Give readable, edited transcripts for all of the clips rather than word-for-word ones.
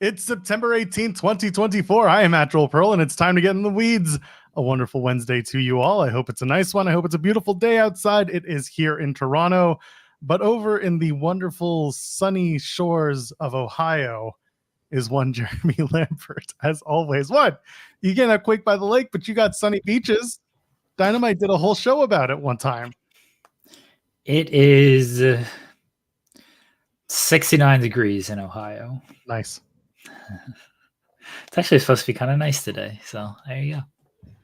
It's September 18th, 2024. I am Natural Pearl, and it's time to get in the weeds. A wonderful Wednesday to you all. I hope it's a nice one. I hope it's a beautiful day outside. It is here in Toronto, but over in the wonderful sunny shores of Ohio is one Jeremy Lambert, as always. What? You get a quake by the lake, but you got sunny beaches. Dynamite did a whole show about it one time. It is 69 degrees in Ohio. Nice. It's actually supposed to be kind of nice today. So there you go.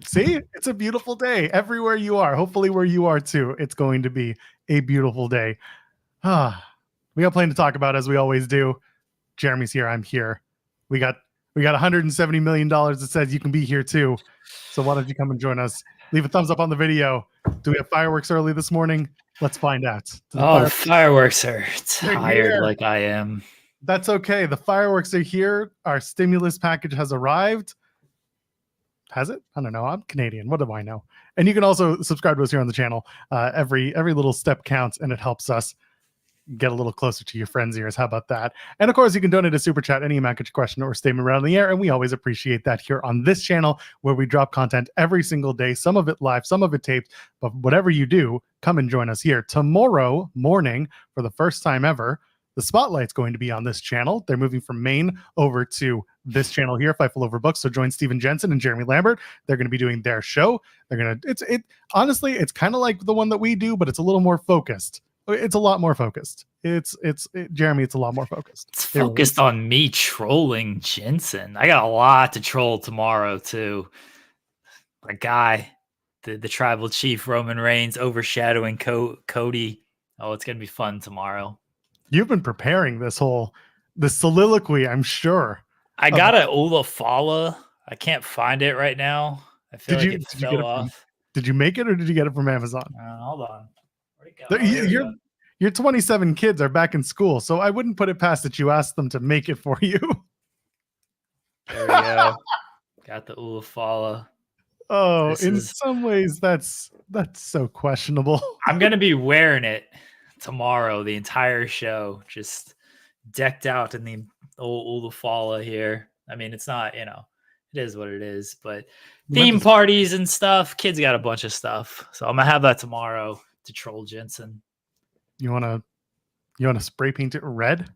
See, it's a beautiful day everywhere you are. Hopefully where you are too, it's going to be a beautiful day. We got plenty to talk about, as we always do. Jeremy's here. I'm here. We got $170 million that says you can be here too. So why don't you come and join us? Leave a thumbs up on the video. Do we have fireworks early this morning? Let's find out. Fireworks are tired like I am. That's okay. The fireworks are here. Our stimulus package has arrived. Has it? I don't know. I'm Canadian. What do I know? And you can also subscribe to us here on the channel. Every little step counts, and it helps us get a little closer to your friends' ears. How about that? And of course, you can donate a super chat, any amount, get your question or statement around the air, and we always appreciate that here on this channel, where we drop content every single day, some of it live, some of it taped, but whatever you do, come and join us here. Tomorrow morning, for the first time ever, the spotlight's going to be on this channel. They're moving from Maine over to this channel here, Fightful Over Books. So join Steven Jensen and Jeremy Lambert. They're going to be doing their show. Honestly, it's kind of like the one that we do, but it's a little more focused. It's a lot more focused. Jeremy, it's a lot more focused. It's focused on me trolling Jensen. I got a lot to troll tomorrow too. My guy, the tribal chief Roman Reigns overshadowing Cody. Oh, it's gonna be fun tomorrow. You've been preparing this soliloquy, I'm sure. I got an Ula Fala. I can't find it right now. I feel like it fell off. Did you make it, or did you get it from Amazon? Hold on. Where'd it go? Your 27 kids are back in school, so I wouldn't put it past that you asked them to make it for you. There we go. Got the Ula Fala. Oh, some ways that's so questionable. I'm gonna be wearing it tomorrow, the entire show, just decked out in the old Ula Fala here. I mean, it's not, it is what it is, but theme parties and stuff, kids got a bunch of stuff. So I'm gonna have that tomorrow to troll Jensen. You wanna spray paint it red?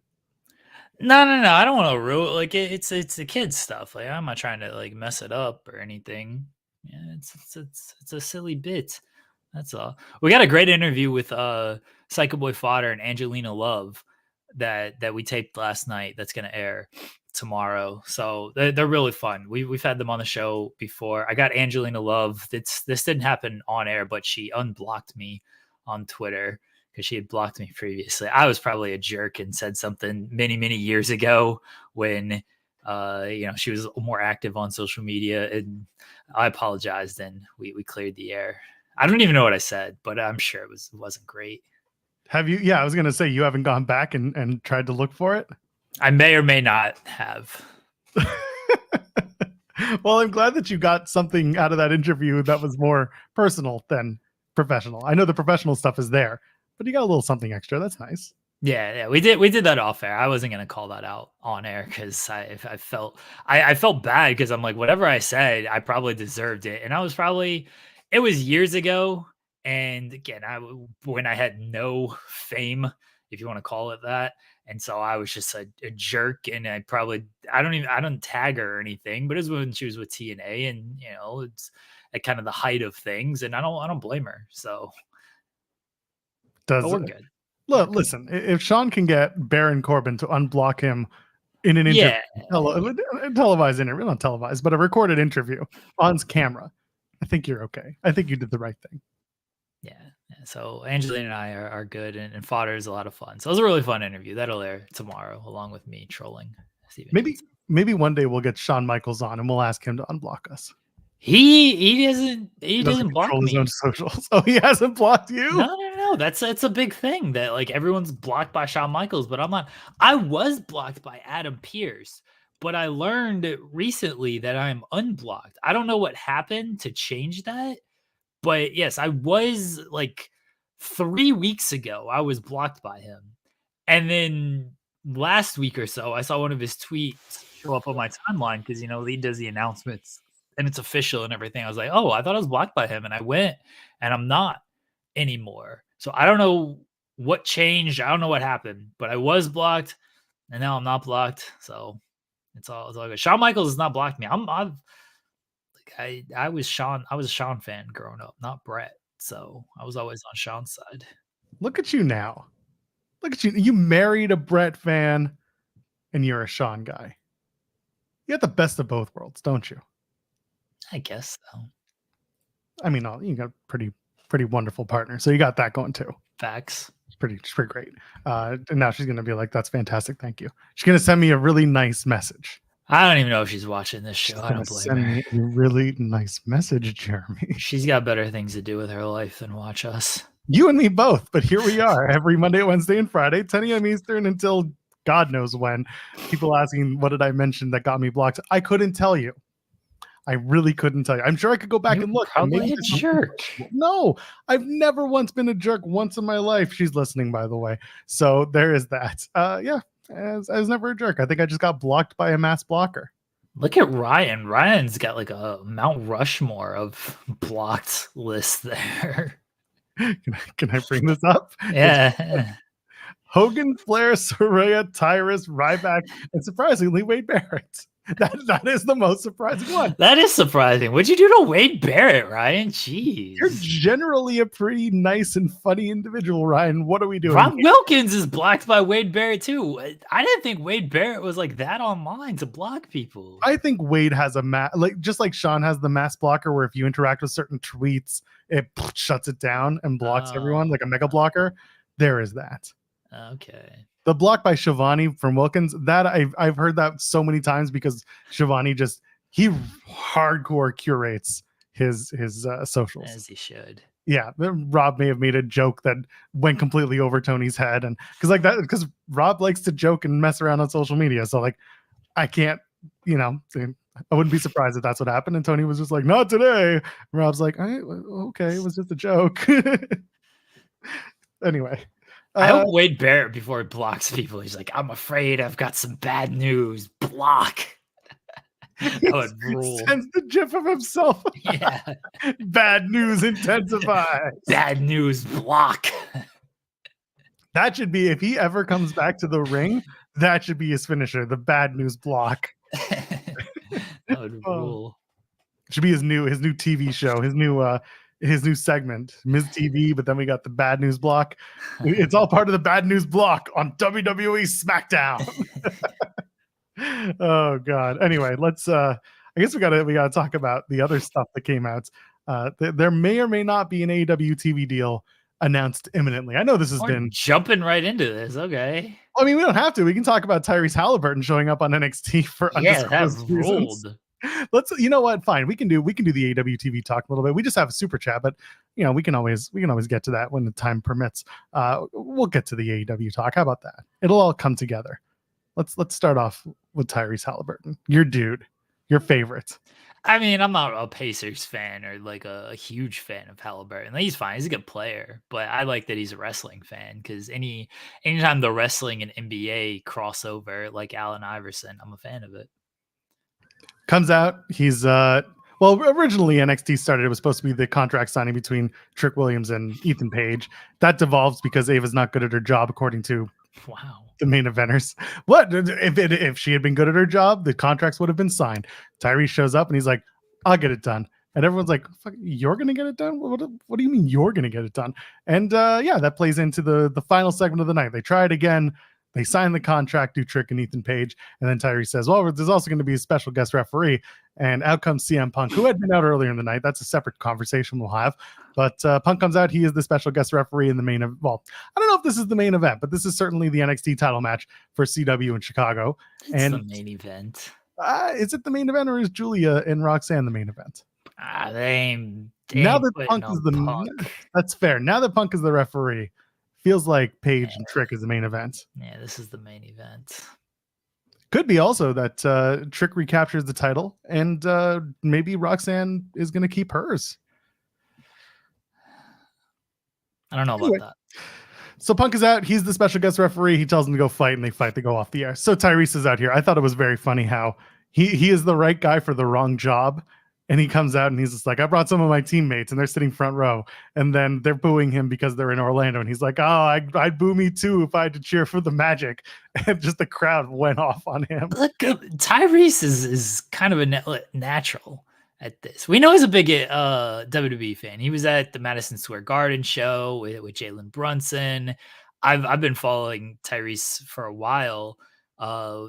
No. I don't want to ruin it's the kids stuff. Like, I'm not trying to mess it up or anything. Yeah, it's a silly bit. That's all. We got a great interview with Psycho Boy Fodder and Angelina Love that we taped last night. That's gonna air tomorrow. So they're really fun. We've had them on the show before. I got Angelina Love. This didn't happen on air, but she unblocked me on Twitter because she had blocked me previously. I was probably a jerk and said something many years ago when she was more active on social media, and I apologized and we cleared the air. I don't even know what I said, but I'm sure it wasn't great. Have you? Yeah, I was gonna say, you haven't gone back and tried to look for it? I may or may not have. Well, I'm glad that you got something out of that interview that was more personal than professional. I know the professional stuff is there, but you got a little something extra. That's nice. Yeah, we did that off air. I wasn't gonna call that out on air because I felt bad, because I'm like, whatever I said, I probably deserved it, and it was years ago, and again, when I had no fame, if you want to call it that, and so I was just a jerk, and I don't tag her or anything, but it was when she was with TNA, and it's at kind of the height of things, and I don't blame her. So we're good. Look, listen, if Sean can get Baron Corbin to unblock him in an interview, televised interview, not televised, but a recorded interview on camera, I think you're okay. I think you did the right thing. Yeah. So Angelina and I are good, and Fodder is a lot of fun. So it was a really fun interview. That'll air tomorrow, along with me trolling Steven. Maybe one day we'll get Shawn Michaels on and we'll ask him to unblock us. He doesn't block me. His own socials. Oh, he hasn't blocked you? No. That's a big thing that everyone's blocked by Shawn Michaels, but I'm not. I was blocked by Adam Pearce, but I learned recently that I'm unblocked. I don't know what happened to change that, but yes, I was 3 weeks ago. I was blocked by him, and then last week or so, I saw one of his tweets show up on my timeline because, Lee does the announcements and it's official and everything. I was like, oh, I thought I was blocked by him. And I went and I'm not anymore. So I don't know what changed. I don't know what happened, but I was blocked and now I'm not blocked. So it's all good. Shawn Michaels has not blocked me. I was a Shawn fan growing up, not Brett. So I was always on Shawn's side. Look at you now. Look at you. You married a Brett fan and you're a Shawn guy. You got the best of both worlds, don't you? I guess so. I mean, you got a pretty wonderful partner. So you got that going too. Facts. It's pretty great. And now she's going to be like, that's fantastic. Thank you. She's going to send me a really nice message. I don't even know if she's watching this show. I don't blame her. Send me a really nice message, Jeremy. She's got better things to do with her life than watch us. You and me both, but here we are every Monday, Wednesday, and Friday, 10 a.m. Eastern until God knows when. People asking, what did I mention that got me blocked? I couldn't tell you. I really couldn't tell you. I'm sure I could go back and look. Probably a jerk. No, I've never once been a jerk once in my life. She's listening, by the way. So there is that. Yeah, I was never a jerk. I think I just got blocked by a mass blocker. Look at Ryan. Ryan's got like a Mount Rushmore of blocked lists there. Can I bring this up? Yeah. Hogan, Flair, Saraya, Tyrus, Ryback, and surprisingly, Wade Barrett. That is the most surprising one. That is surprising. What'd you do to Wade Barrett, Ryan? Jeez. You're generally a pretty nice and funny individual, Ryan. What are we doing? Ron Wilkins is blocked by Wade Barrett too. I didn't think Wade Barrett was like that online to block people. I think Wade has a just like Sean has the mass blocker where if you interact with certain tweets, it shuts it down and blocks everyone like a mega blocker. There is that. Okay. The block by Shivani from Wilkins, that I've heard that so many times because Shivani he hardcore curates his socials. As he should. Yeah, Rob may have made a joke that went completely over Tony's head, and because Rob likes to joke and mess around on social media, so like I can't, I wouldn't be surprised if that's what happened. And Tony was just like, "Not today." And Rob's like, "Okay, it was just a joke." Anyway. I hope Wade Barrett, before he blocks people, he's like, I'm afraid I've got some bad news. Block. That would rule. Sends the gif of himself. Yeah. Bad news intensifies. Bad news block. That should be, if he ever comes back to the ring, that should be his finisher, the bad news block. That would rule. Should be his new TV show, his new segment, Ms. TV, but then we got the bad news block. It's all part of the bad news block on WWE SmackDown. Oh God. Anyway, let's I guess we gotta talk about the other stuff that came out. There may or may not be an AEW TV deal announced imminently. I know this has been jumping right into this. Okay. I mean, we don't have to. We can talk about Tyrese Haliburton showing up on NXT for that's ruled. Let's, you know what? Fine. We can do the AEW TV talk a little bit. We just have a super chat, but we can always get to that when the time permits. We'll get to the AEW talk. How about that? It'll all come together. Let's start off with Tyrese Haliburton. Your dude, your favorite. I mean, I'm not a Pacers fan or like a huge fan of Haliburton. He's fine. He's a good player, but I like that he's a wrestling fan because anytime the wrestling and NBA crossover like Allen Iverson, I'm a fan of it. Comes out, he's originally NXT started, it was supposed to be the contract signing between Trick Williams and Ethan Page. That devolves because Ava's not good at her job, according to the main eventers. What if she had been good at her job, the contracts would have been signed. Tyrese shows up and he's like, I'll get it done. And everyone's like, fuck, you're gonna get it done? What do you mean you're gonna get it done? And that plays into the final segment of the night. They try it again. They sign the contract, do Trick and Ethan Page, and then Tyrese says, well, there's also going to be a special guest referee, and out comes CM Punk, who had been out earlier in the night. That's a separate conversation we'll have, but Punk comes out. He is the special guest referee in the main event. Well, I don't know if this is the main event, but this is certainly the NXT title match for CW in Chicago. It's the main event. Is it the main event, or is Julia and Roxanne the main event? Now that Punk is that's fair. Now that Punk is the referee, feels like Page and Trick is the main event. Yeah, this is the main event. Could be also that Trick recaptures the title, and maybe Roxanne is going to keep hers. I don't know about that. So Punk is out. He's the special guest referee. He tells them to go fight, and they fight. They go off the air. So Tyrese is out here. I thought it was very funny how he is the right guy for the wrong job. And he comes out and he's just like, I brought some of my teammates and they're sitting front row. And then they're booing him because they're in Orlando. And he's like, oh, I'd boo me too if I had to cheer for the Magic. And just the crowd went off on him. Look, Tyrese is kind of a natural at this. We know he's a big WWE fan. He was at the Madison Square Garden show with Jalen Brunson. I've been following Tyrese for a while.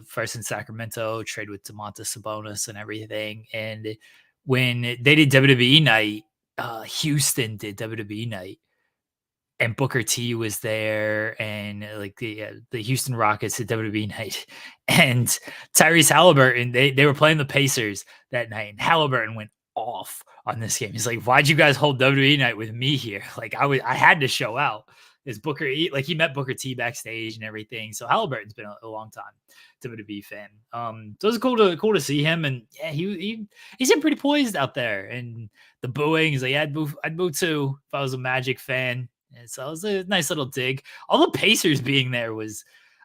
First in Sacramento, trade with Domantas Sabonis and everything. And when they did WWE night, Houston did WWE night, and Booker T was there, and like the Houston Rockets did WWE night, and Tyrese Haliburton, they were playing the Pacers that night, and Haliburton went off on this game. He's like, "Why'd you guys hold WWE night with me here? Like I had to show out." Is Booker like he met Booker T backstage and everything. So Haliburton's been a long time WWE fan. So it's cool to see him, and yeah, he seemed pretty poised out there. And the booing is like, yeah, I'd boo too if I was a Magic fan. And so it was a nice little dig. All the Pacers being there was,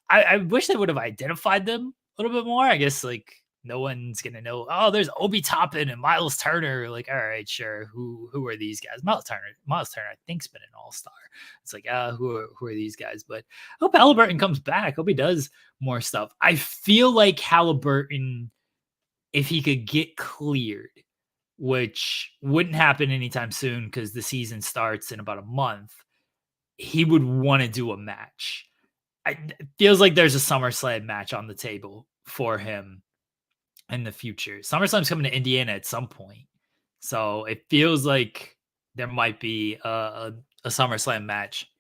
I wish they would have identified them a little bit more. I guess like no one's gonna know. Oh, there's Obi Toppin and Miles Turner. Like, all right, sure. Who are these guys? Miles Turner, I think's been an all-star. It's like, who are these guys? But I hope Haliburton comes back. I hope he does more stuff. I feel like Haliburton, if he could get cleared, which wouldn't happen anytime soon because the season starts in about a month, he would want to do a match. It feels like there's a SummerSlam match on the table for him in the future. SummerSlam's coming to Indiana at some point. So it feels like there might be a SummerSlam match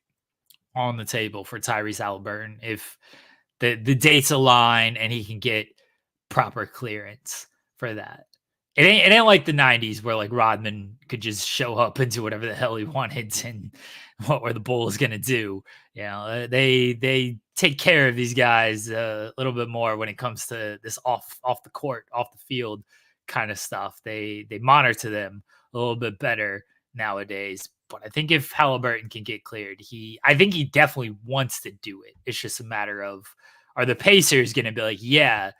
on the table for Tyrese Haliburton if the dates align and he can get proper clearance for that. It ain't like the 90s where like Rodman could just show up and do whatever the hell he wanted and what were the Bulls going to do. You know, they take care of these guys a little bit more when it comes to this off the court, off the field kind of stuff. They monitor them a little bit better nowadays. But I think if Haliburton can get cleared, I think he definitely wants to do it. It's just a matter of, are the Pacers going to be like, yeah,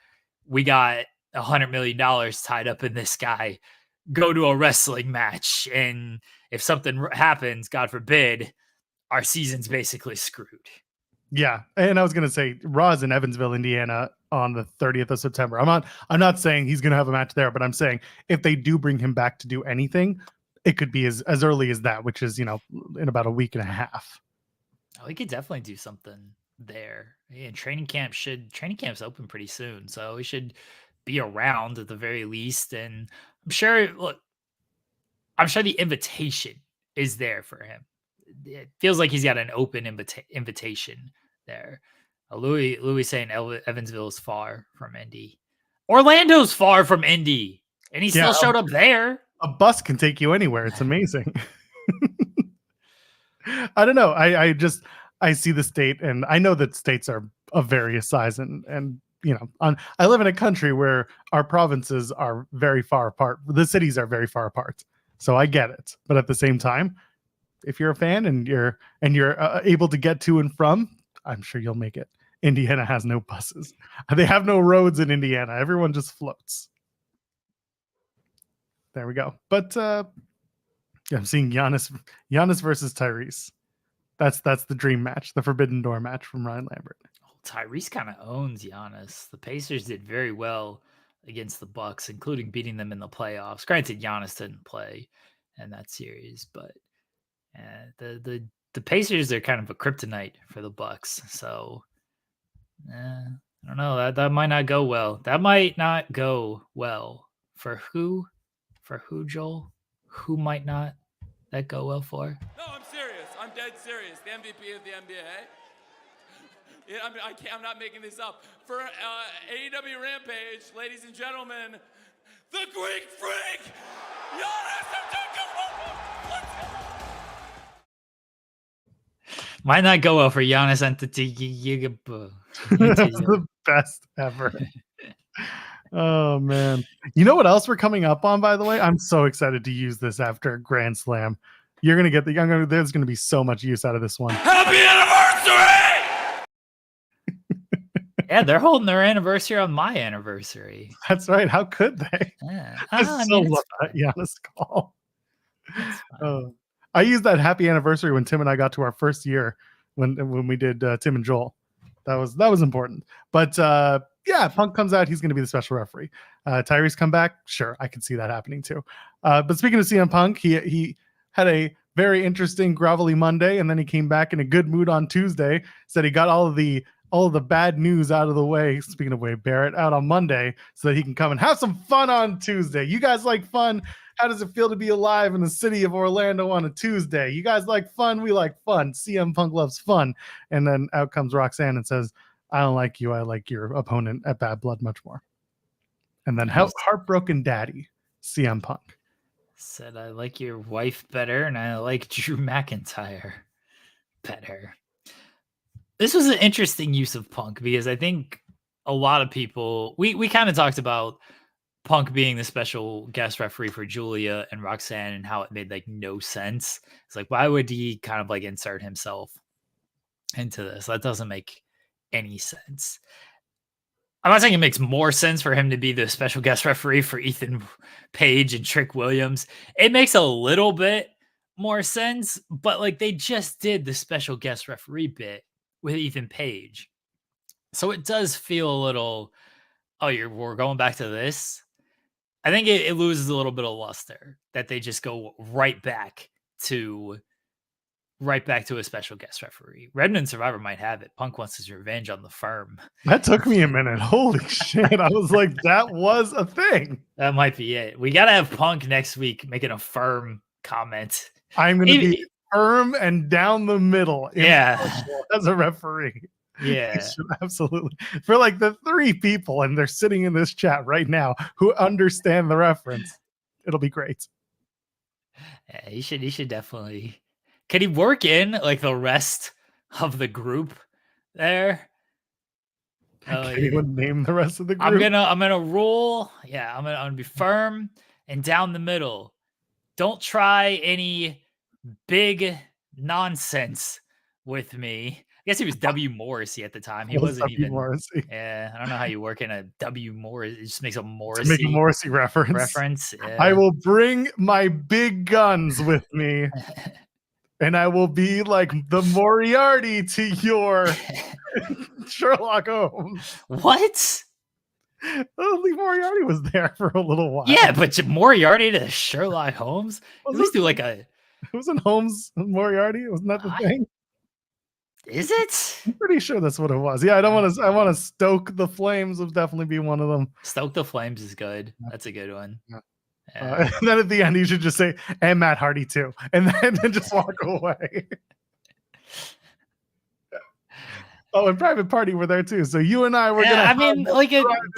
we got $100 million tied up in this guy, go to a wrestling match. And if something happens, God forbid, our season's basically screwed. Yeah. And I was going to say Raw's in Evansville, Indiana on the 30th of September. I'm not saying he's going to have a match there, but I'm saying if they do bring him back to do anything, it could be as early as that, which is, in about a week and a half. Oh, he could definitely do something there. Yeah, training camp's open pretty soon. So we should be around at the very least. And I'm sure the invitation is there for him. It feels like he's got an open invitation there. Louis saying Evansville is far from Indy. Orlando's far from Indy, and he still showed up there. A bus can take you anywhere. It's amazing. I don't know. I see the state, and I know that states are of various size, and I live in a country where our provinces are very far apart. The cities are very far apart, so I get it. But at the same time, if you're a fan and you're able to get to and from, I'm sure you'll make it. Indiana has no buses. They have no roads in Indiana. Everyone just floats. There we go. But I'm seeing Giannis versus Tyrese. That's the dream match, the Forbidden Door match from Ryan Lambert. Tyrese kind of owns Giannis. The Pacers did very well against the Bucks, including beating them in the playoffs. Granted, Giannis didn't play in that series, but the Pacers are kind of a kryptonite for the Bucks. So I don't know. That might not go well. That might not go well for who? For who, Joel? Who might not that go well for? No, I'm serious. I'm dead serious. The MVP of the NBA. Yeah, I'm not making this up. For AEW Rampage, ladies and gentlemen, the Greek Freak, Giannis Antetokounmpo. Let's go. Might not go well for Giannis Antetokounmpo. That's the best ever. Oh man! You know what else we're coming up on? By the way, I'm so excited to use this after Grand Slam. You're gonna get there's gonna be so much use out of this one. Happy anniversary! anniversary! Yeah, they're holding their anniversary on my anniversary. That's right. How could they? Yeah. I I so mean, love it's that Giannis call. It's fine. I used that happy anniversary when Tim and I got to our first year when we did Tim and Joel. That was important. But yeah, Punk comes out. He's going to be the special referee. Tyrese come back. Sure, I can see that happening too. But speaking of CM Punk, he had a very interesting gravelly Monday, and then he came back in a good mood on Tuesday. Said he got all of the bad news out of the way. Speaking of Wade Barrett, out on Monday, so that he can come and have some fun on Tuesday. You guys like fun? How does it feel to be alive in the city of Orlando on a Tuesday? You guys like fun? We like fun. CM Punk loves fun. And then out comes Roxanne and says, I don't like you. I like your opponent at Bad Blood much more. And then heartbroken daddy, CM Punk. Said, I like your wife better, and I like Drew McIntyre better. This was an interesting use of Punk because I think a lot of people, we kind of talked about Punk being the special guest referee for Julia and Roxanne and how it made like no sense. It's like, why would he kind of like insert himself into this? That doesn't make any sense. I'm not saying it makes more sense for him to be the special guest referee for Ethan Page and Trick Williams. It makes a little bit more sense, but like they just did the special guest referee bit with Ethan Page. So it does feel a little, we're going back to this. I think it loses a little bit of luster that they just go right back to a special guest referee. Redmond Survivor might have it. Punk wants his revenge on the Firm. That took me a minute. Holy shit. I was like, that was a thing. That might be it. We got to have Punk next week making a Firm comment. I'm going to be firm and down the middle. As a referee. Yeah. Absolutely. For like the 3 people, and they're sitting in this chat right now, who understand the reference. It'll be great. Yeah, he should definitely. Can he work in like the rest of the group there? Can anyone name the rest of the group? I'm gonna rule. Yeah, I'm gonna be firm and down the middle. Don't try any big nonsense with me. I guess he was W. Morrissey at the time. He wasn't W. even Morrissey. Yeah, I don't know how you work in a W. Morrissey. It just makes a Morrissey. To make a Morrissey reference. Yeah. I will bring my big guns with me, and I will be like the Moriarty to your Sherlock Holmes. What? Lee Moriarty was there for a little while. Yeah, but Moriarty to Sherlock Holmes? At least do like a. It wasn't Holmes Moriarty. Wasn't that the thing? Is it? I'm pretty sure that's what it was. Yeah, I want to stoke the flames. Would definitely be one of them. Stoke the Flames is good. That's a good one. Yeah. Yeah. And then at the end, you should just say, and Matt Hardy too, and then just walk away. Oh, and Private Party were there too. So you and I were gonna. I mean, like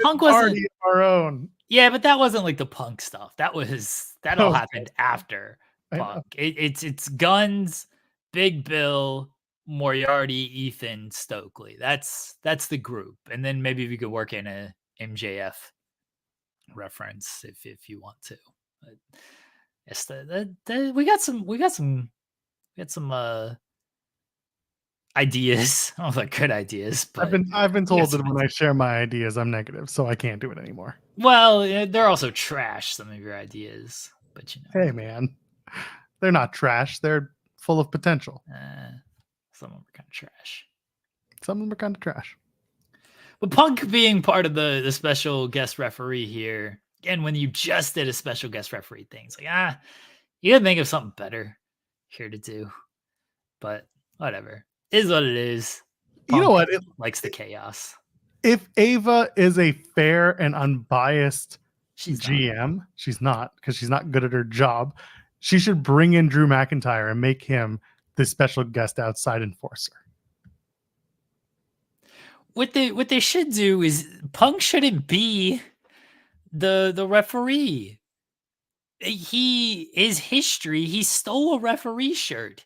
Punk wasn't our own. Yeah, but that wasn't like the Punk stuff. That all happened after I Punk. It's guns, Big Bill, Moriarty, Ethan, Stokely. That's the group, and then maybe we could work in a MJF reference if you want to. But yes, we got some ideas. I don't know if they're good ideas, but I've been told that when I share my ideas, I'm negative, so I can't do it anymore. Well, they're also trash. Some of your ideas, but hey man, they're not trash. They're full of potential. Some of them are kind of trash. Some of them are kind of trash. But Punk being part of the special guest referee here, again, when you just did a special guest referee thing, it's like, you gotta think of something better here to do. But whatever. It is what it is. Punk, you know what? It likes the chaos. If Ava is a fair and unbiased GM, not. She's not, because she's not good at her job. She should bring in Drew McIntyre and make him the special guest outside enforcer. What they should do is Punk shouldn't be the referee. His history, he stole a referee shirt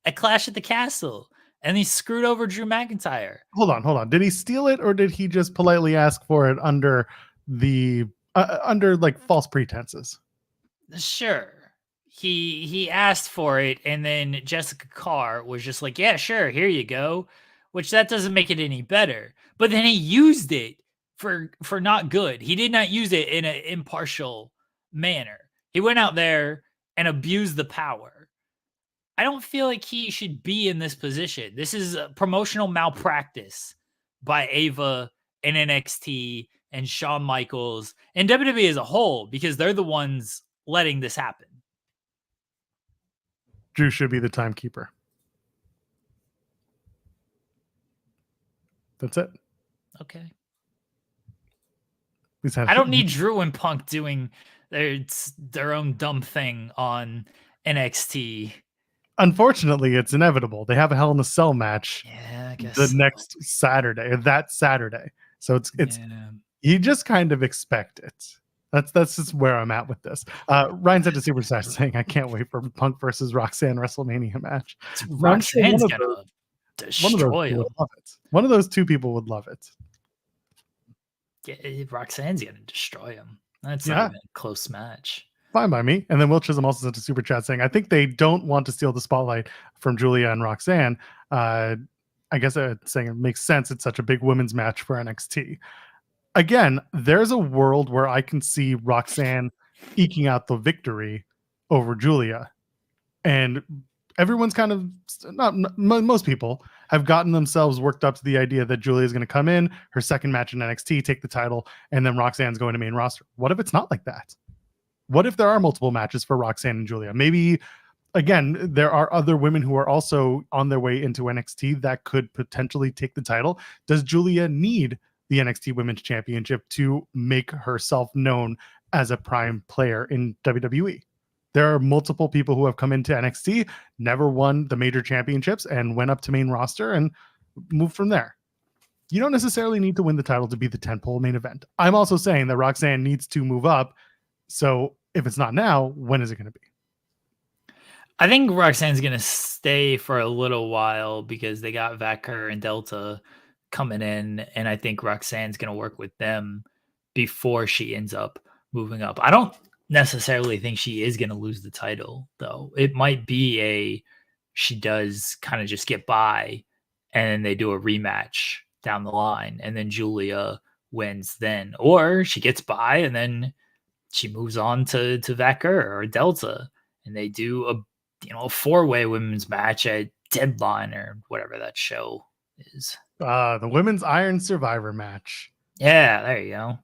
at Clash at the Castle, and he screwed over Drew McIntyre. Hold on. Did he steal it, or did he just politely ask for it under the under like false pretenses? Sure. He asked for it, and then Jessica Carr was just like, yeah, sure, here you go. which that doesn't make it any better. But then he used it for not good. He did not use it in an impartial manner. He went out there and abused the power. I don't feel like he should be in this position. This is a promotional malpractice by Ava and NXT and Shawn Michaels and WWE as a whole, because they're the ones letting this happen. Drew should be the timekeeper. That's it. Okay. I don't need Drew and Punk doing their own dumb thing on NXT. Unfortunately, it's inevitable. They have a Hell in a Cell match Yeah, I guess the so. next Saturday, or that Saturday. So it's you just kind of expect it. That's just where I'm at with this. Ryan said to Superstar saying, "I can't wait for Punk versus Roxanne WrestleMania match." Roxanne's gonna destroy him. One of those two people would love it. Yeah, Roxanne's gonna destroy him. That's not even a close match. Fine by me. And then Will Chisholm also sent a super chat saying, I think they don't want to steal the spotlight from Julia and Roxanne. I guess saying it makes sense. It's such a big women's match for NXT. Again, there's a world where I can see Roxanne eking out the victory over Julia. And everyone's kind of, most people have gotten themselves worked up to the idea that Julia is going to come in, her second match in NXT, take the title, and then Roxanne's going to main roster. What if it's not like that? What if there are multiple matches for Roxanne and Julia? Maybe, again, there are other women who are also on their way into NXT that could potentially take the title. Does Julia need the NXT Women's Championship to make herself known as a prime player in WWE? There are multiple people who have come into NXT, never won the major championships, and went up to main roster and moved from there. You don't necessarily need to win the title to be the tentpole main event. I'm also saying that Roxanne needs to move up. So if it's not now, when is it going to be? I think Roxanne's going to stay for a little while because they got Vacker and Delta coming in, and I think Roxanne's going to work with them before she ends up moving up. I don't necessarily think she is going to lose the title, though. It might be she does kind of just get by, and then they do a rematch down the line, and then Julia wins then. Or she gets by, and then she moves on to Vacker or Delta, and they do a four-way women's match at Deadline or whatever that show is. The Women's Iron Survivor match. Yeah, there you go.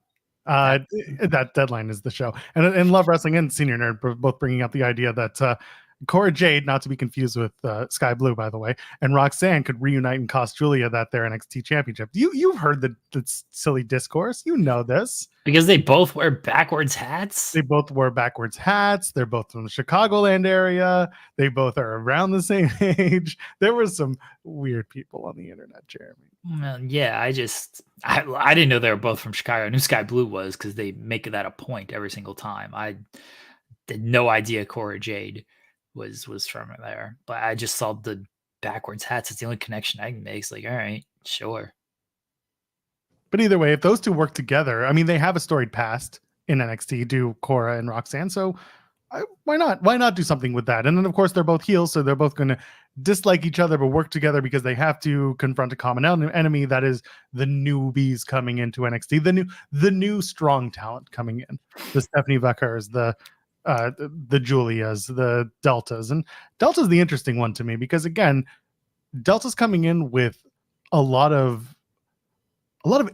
That Deadline is the show. And Love Wrestling and Senior Nerd both bringing up the idea that Cora Jade, not to be confused with Sky Blue, by the way, and Roxanne could reunite and cost Julia their NXT championship. You've heard the silly discourse. You know this. Because they both wear backwards hats? They both wear backwards hats. They're both from the Chicagoland area. They both are around the same age. There were some weird people on the internet, Jeremy. Yeah, I didn't know they were both from Chicago. I knew Sky Blue was because they make that a point every single time. I had no idea Cora Jade was from there, but I just saw the backwards hats. It's the only connection I can make. It's like, all right, sure. But either way, if those two work together, I mean, they have a storied past in NXT, do Cora and Roxanne. So why not? Why not do something with that? And then, of course, they're both heels, so they're both going to dislike each other, but work together because they have to confront a common enemy. That is the newbies coming into NXT, the new strong talent coming in, the Stephanie Vackers, the Julias, the Deltas. And Delta's the interesting one to me because, again, Delta's coming in with a lot of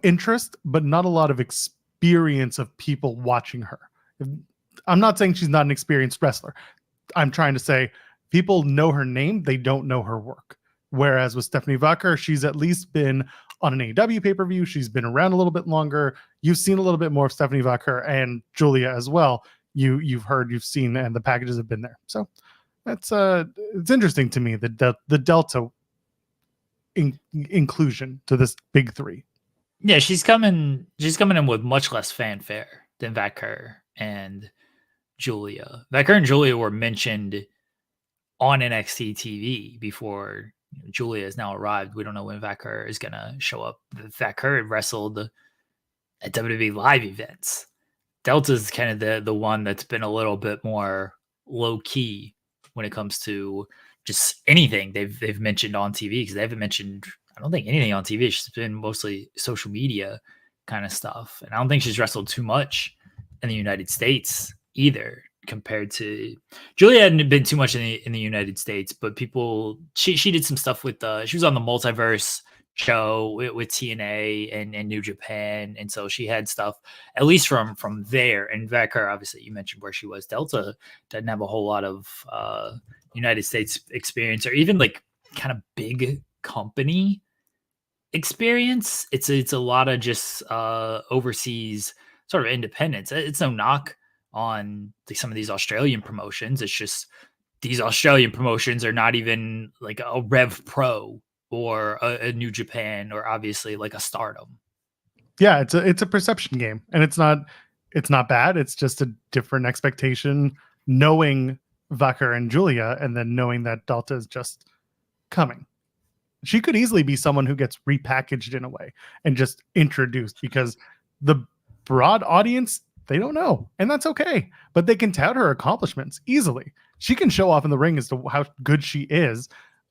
interest, but not a lot of experience of people watching her. I'm not saying she's not an experienced wrestler. I'm trying to say people know her name, they don't know her work. Whereas with Stephanie Vacker, she's at least been on an AEW pay-per-view. She's been around a little bit longer. You've seen a little bit more of Stephanie Vacker and Julia as well. You've heard, you've seen, and the packages have been there. So that's it's interesting to me the Delta inclusion to this big three. Yeah, she's coming in with much less fanfare than Vacker and Julia. Vacker and Julia were mentioned on NXT TV before Julia has now arrived. We don't know when Vacker is going to show up. Vacker had wrestled at WWE live events. Delta's kind of the one that's been a little bit more low key when it comes to just anything they've mentioned on TV, because they haven't mentioned I don't think anything on TV. She's been mostly social media kind of stuff. And I don't think she's wrestled too much in the United States either, compared to Julia. Hadn't been too much in the United States, but she did some stuff with she was on the Multiverse show with TNA and New Japan, and so she had stuff at least from there. And Vacker, obviously, you mentioned where she was. Delta doesn't have a whole lot of United States experience, or even like kind of big company experience. It's a lot of just overseas sort of independence. It's no knock on some of these Australian promotions. It's just these Australian promotions are not even like a Rev Pro or a New Japan, or obviously like a Stardom. Yeah, it's a perception game, and it's not bad. It's just a different expectation, knowing Vacker and Julia, and then knowing that Delta is just coming. She could easily be someone who gets repackaged in a way and just introduced, because the broad audience, they don't know, and that's okay. But they can tout her accomplishments easily. She can show off in the ring as to how good she is.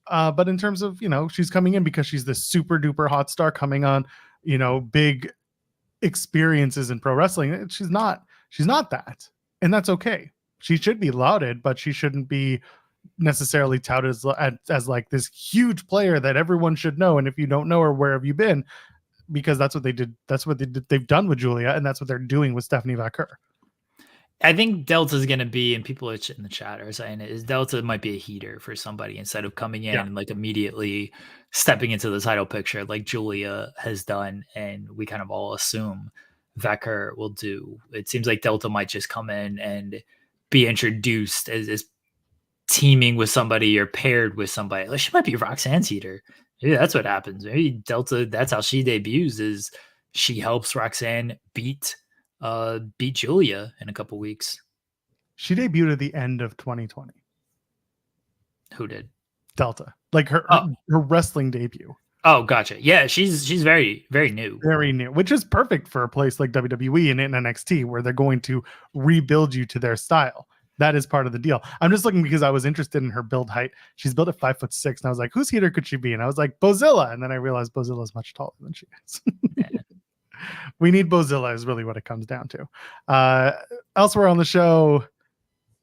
But in terms of, she's coming in because she's this super duper hot star coming on, big experiences in pro wrestling. She's not that. And that's okay. She should be lauded, but she shouldn't be necessarily touted as like this huge player that everyone should know. And if you don't know her, where have you been? Because that's what they did. That's what they've done with Julia, and that's what they're doing with Stephanie Vacker. I think Delta's going to be, and people in the chat are saying it, is Delta might be a heater for somebody instead of coming in and like immediately stepping into the title picture like Julia has done, and we kind of all assume Vacker will do. It seems like Delta might just come in and be introduced as teaming with somebody or paired with somebody. Like, she might be Roxanne's heater. Maybe that's what happens. Maybe Delta, that's how she debuts, is she helps Roxanne beat Julia in a couple weeks. She debuted at the end of 2020. Who did? Delta. Like her wrestling debut. Oh, gotcha. Yeah, she's very, very new. Very new, which is perfect for a place like WWE and NXT, where they're going to rebuild you to their style. That is part of the deal. I'm just looking because I was interested in her build height. She's built at 5'6", and I was like, whose heater could she be? And I was like, Bozilla. And then I realized Bozilla is much taller than she is. We need Bozilla is really what it comes down to. Elsewhere on the show,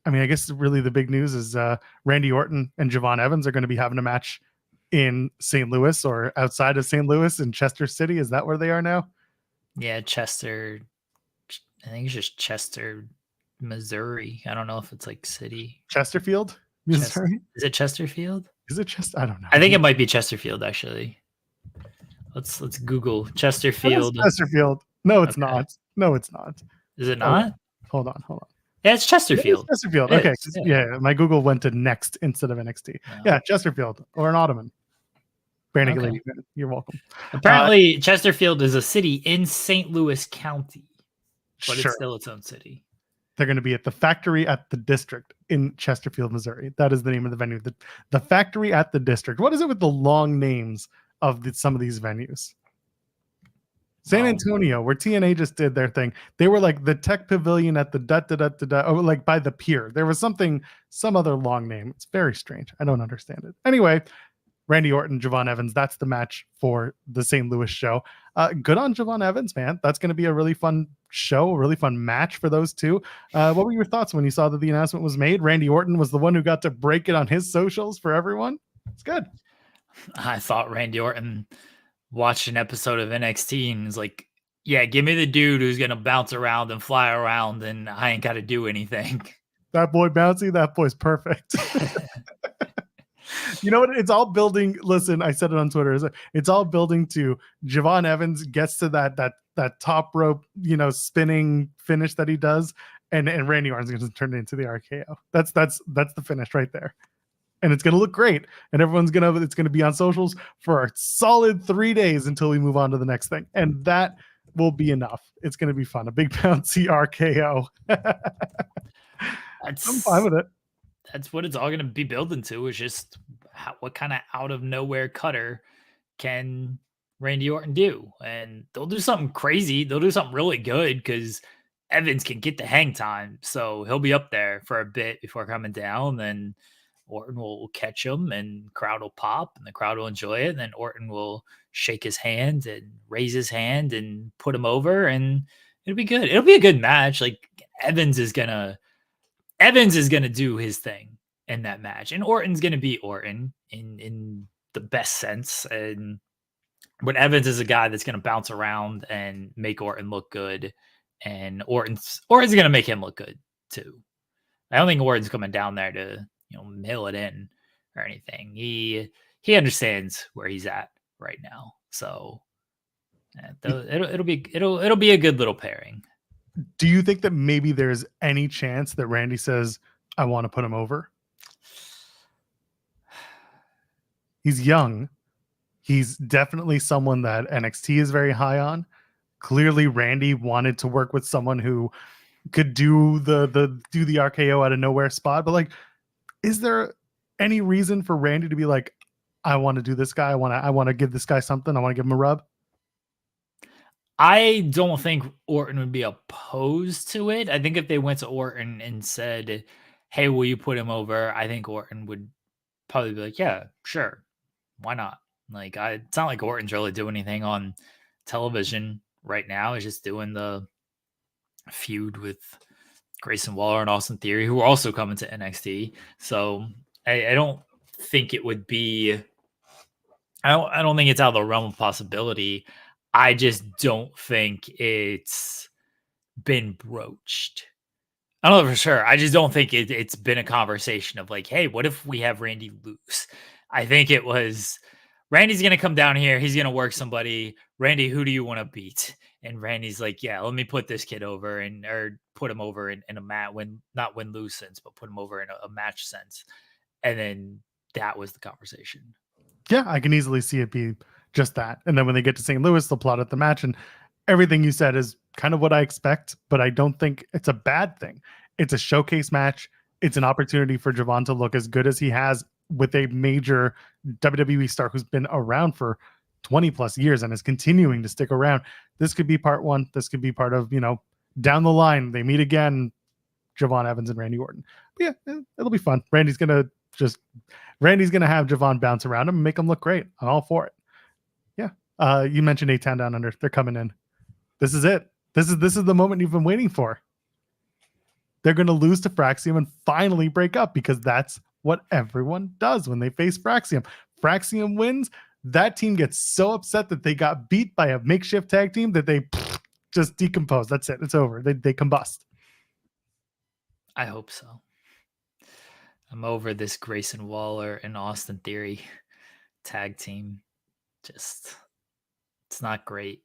I mean, I guess really the big news is Randy Orton and Javon Evans are going to be having a match in St. Louis, or outside of St. Louis in Chester City. Is that where they are now? Yeah, Chester. I think it's just Chester, Missouri. I don't know if it's like city. Chesterfield, Missouri. Is it Chesterfield? Is it Chester? I don't know. I think it might be Chesterfield, actually. Let's Google Chesterfield. Chesterfield. No, it's not. No, it's not. Is it not? Hold on. Yeah, it's Chesterfield. It's Chesterfield. It Okay. is, Yeah, my Google went to Next instead of NXT. No. Yeah, Chesterfield, or an Ottoman. Okay. You're welcome. Apparently, Chesterfield is a city in St. Louis County, but Sure. it's still its own city. They're going to be at the Factory at the District in Chesterfield, Missouri. That is the name of the venue. The Factory at the District. What is it with the long names of some of these venues? San Antonio, where TNA just did their thing. They were like the Tech Pavilion at the or like by the pier. There was some other long name. It's very strange. I don't understand it. Anyway, Randy Orton, Javon Evans. That's the match for the St. Louis show. Good on Javon Evans, man. That's going to be a really fun show, a really fun match for those two. What were your thoughts when you saw that the announcement was made? Randy Orton was the one who got to break it on his socials for everyone. It's good. I thought Randy Orton watched an episode of NXT and was like, yeah, give me the dude who's going to bounce around and fly around and I ain't got to do anything. That boy bouncy, that boy's perfect. You know what? It's all building. Listen, I said it on Twitter. It's all building to Javon Evans gets to that top rope, spinning finish that he does, and Randy Orton's going to turn it into the RKO. That's the finish right there. And it's going to look great. And it's going to be on socials for a solid 3 days until we move on to the next thing. And that will be enough. It's going to be fun. A big bouncy RKO. I'm fine with it. That's what it's all going to be building to, is just what kind of out of nowhere cutter can Randy Orton do? And they'll do something crazy. They'll do something really good because Evans can get the hang time. So he'll be up there for a bit before coming down. And Orton will catch him and crowd will pop and the crowd will enjoy it. And then Orton will shake his hand and raise his hand and put him over, and it'll be good. It'll be a good match. Like Evans is gonna do his thing in that match, and Orton's gonna be Orton in the best sense. But Evans is a guy that's gonna bounce around and make Orton look good, and Orton's gonna make him look good too. I don't think Orton's coming down there to mill it in or anything. He understands where he's at right now, so it'll be a good little pairing. Do you think that maybe there's any chance that Randy says, "I want to put him over"? He's young. He's definitely someone that NXT is very high on. Clearly, Randy wanted to work with someone who could do the RKO out of nowhere spot, but like, is there any reason for Randy to be like, I want to do this guy, I want to give this guy something, I want to give him a rub? I don't think Orton would be opposed to it. I think if they went to Orton and said, "Hey, will you put him over?" I think Orton would probably be like, "Yeah, sure, why not?" Like, it's not like Orton's really doing anything on television right now. He's just doing the feud with Grayson Waller and Austin Theory, who are also coming to NXT. So I don't think it would be. I don't think it's out of the realm of possibility. I just don't think it's been broached. I don't know for sure. I just don't think it's been a conversation of like, hey, what if we have Randy lose? I think it was Randy's going to come down here. He's going to work somebody. Randy, who do you want to beat? And Randy's like, yeah, let me put this kid over or put him over in a match, not win-lose sense, but put him over in a match sense. And then that was the conversation. Yeah, I can easily see it be just that. And then when they get to St. Louis, they'll plot out the match, and everything you said is kind of what I expect, but I don't think it's a bad thing. It's a showcase match. It's an opportunity for Javon to look as good as he has with a major WWE star who's been around for 20 plus years and is continuing to stick around. This could be part one. This could be part of, down the line, they meet again, Javon Evans and Randy Orton. But yeah, it'll be fun. Randy's going to have Javon bounce around him and make him look great. I'm all for it. Yeah. You mentioned A-Town Down Under. They're coming in. This is it. This is the moment you've been waiting for. They're going to lose to Fraxium and finally break up, because that's what everyone does when they face Fraxium. Fraxium wins. That team gets so upset that they got beat by a makeshift tag team that they just decompose. That's it. It's over. They combust. I hope so. I'm over this Grayson Waller and Austin Theory tag team. Just, it's not great.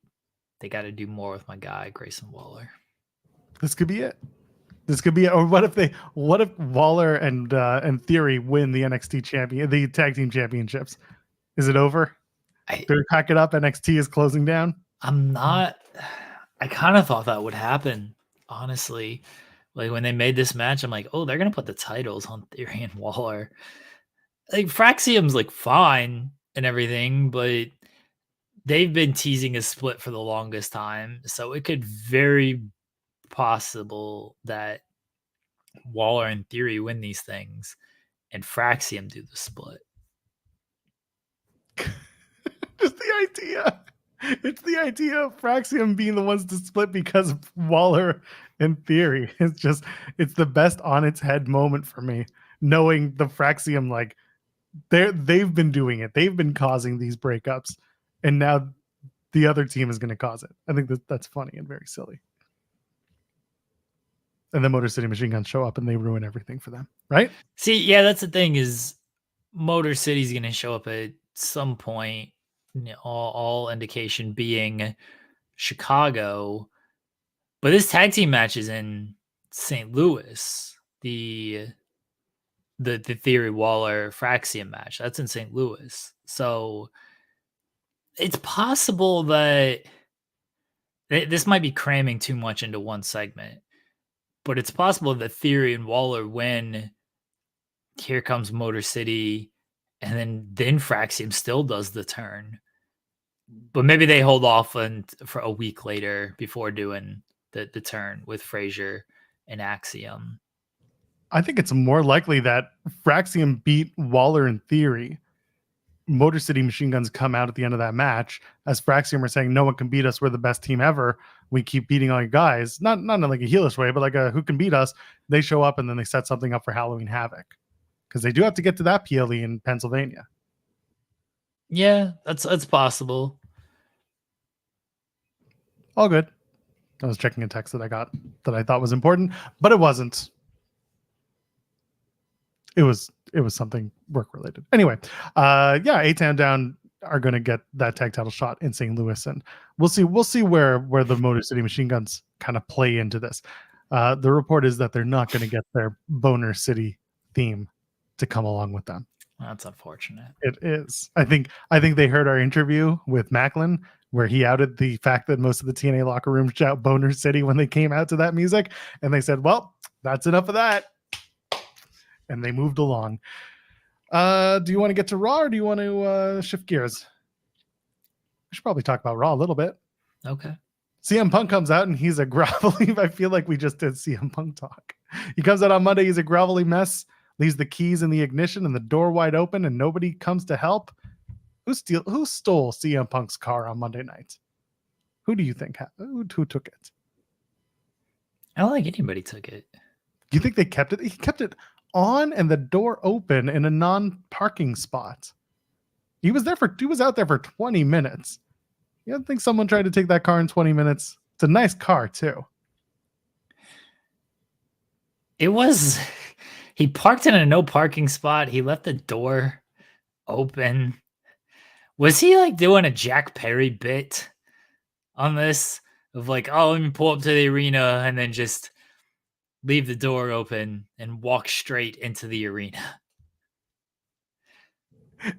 They got to do more with my guy, Grayson Waller. This could be it. Or what if Waller and Theory win the the tag team championships? Is it over? They pack it up. NXT is closing down. I kind of thought that would happen, honestly. Like when they made this match, I'm like, oh, they're gonna put the titles on Theory and Waller. Like Fraxium's like fine and everything, but they've been teasing a split for the longest time, so it could very possible that Waller and Theory win these things and Fraxium do the split. Just the idea. It's the idea of Fraxium being the ones to split because of Waller and Theory. It's the best on its head moment for me, knowing the Fraxium, like they've been doing it. They've been causing these breakups, and now the other team is going to cause it. I think that's funny and very silly. And then Motor City Machine Guns show up and they ruin everything for them, right? See, yeah, that's the thing, is Motor City's going to show up at some point. All indication being Chicago, but this tag team match is in St. Louis. The Theory Waller Fraxium match, that's in St. Louis. So it's possible that this might be cramming too much into one segment, but it's possible that Theory and Waller win. Here comes Motor City, and then Fraxium still does the turn. But maybe they hold off for a week later before doing the turn with Frazier and Axiom. I think it's more likely that Fraxium beat Waller in theory. Motor City Machine Guns come out at the end of that match as Fraxium are saying, no one can beat us. We're the best team ever. We keep beating all your guys. Not in like a heelish way, but like a who can beat us. They show up and then they set something up for Halloween Havoc because they do have to get to that PLE in Pennsylvania. Yeah, that's possible. All good. I was checking a text that I got that I thought was important, but it wasn't. It was something work related. Anyway, yeah, A-Town Down are going to get that tag title shot in St. Louis, and we'll see where the Motor City Machine Guns kind of play into this. The report is that they're not going to get their Boner City theme to come along with them. That's unfortunate. It is. I think they heard our interview with Macklin where he outed the fact that most of the TNA locker room shout Boner City when they came out to that music, and they said, "Well, that's enough of that." And they moved along. Do you want to get to Raw or do you want to shift gears? We should probably talk about Raw a little bit. Okay. CM Punk comes out and he's a grovelly. I feel like we just did CM Punk talk. He comes out on Monday. He's a grovelly mess. Leaves the keys in the ignition and the door wide open, and nobody comes to help. Who stole CM Punk's car on Monday night? Who do you think? Who took it? I don't think anybody took it. You think they kept it? He kept it on and the door open in a non-parking spot. He was out there for 20 minutes. You don't think someone tried to take that car in 20 minutes? It's a nice car too. It was, he parked in a no parking spot. He left the door open. Was he like doing a Jack Perry bit on this of like, oh, let me pull up to the arena and then just leave the door open and walk straight into the arena?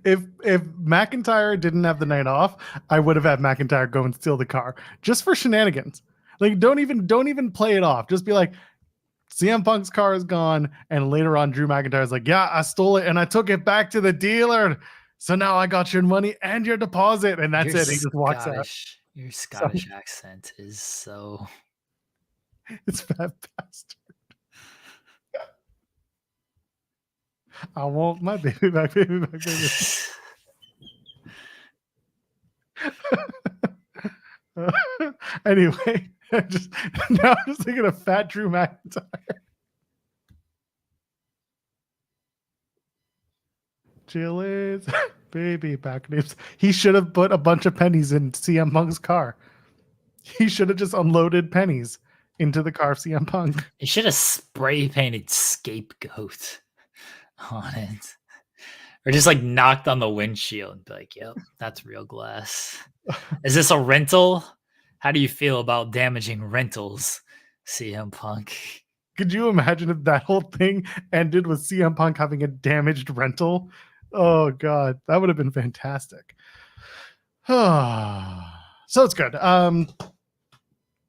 If McIntyre didn't have the night off, I would have had McIntyre go and steal the car just for shenanigans. Like, don't even play it off. Just be like, CM Punk's car is gone, and later on, Drew McIntyre's like, yeah, I stole it and I took it back to the dealer. So now I got your money and your deposit, and that's it. He just walks out. Your Scottish accent is so. It's fat bastard. I want my baby back, baby back, baby. Anyway, I'm just thinking of fat Drew McIntyre. Chili's baby back names. He should have put a bunch of pennies in CM Punk's car. He should have just unloaded pennies into the car of CM Punk. He should have spray painted scapegoat on it, or just like knocked on the windshield and be like, yep, that's real glass. Is this a rental? How do you feel about damaging rentals, CM Punk? Could you imagine if that whole thing ended with CM Punk having a damaged rental? Oh god, that would have been fantastic. So it's good.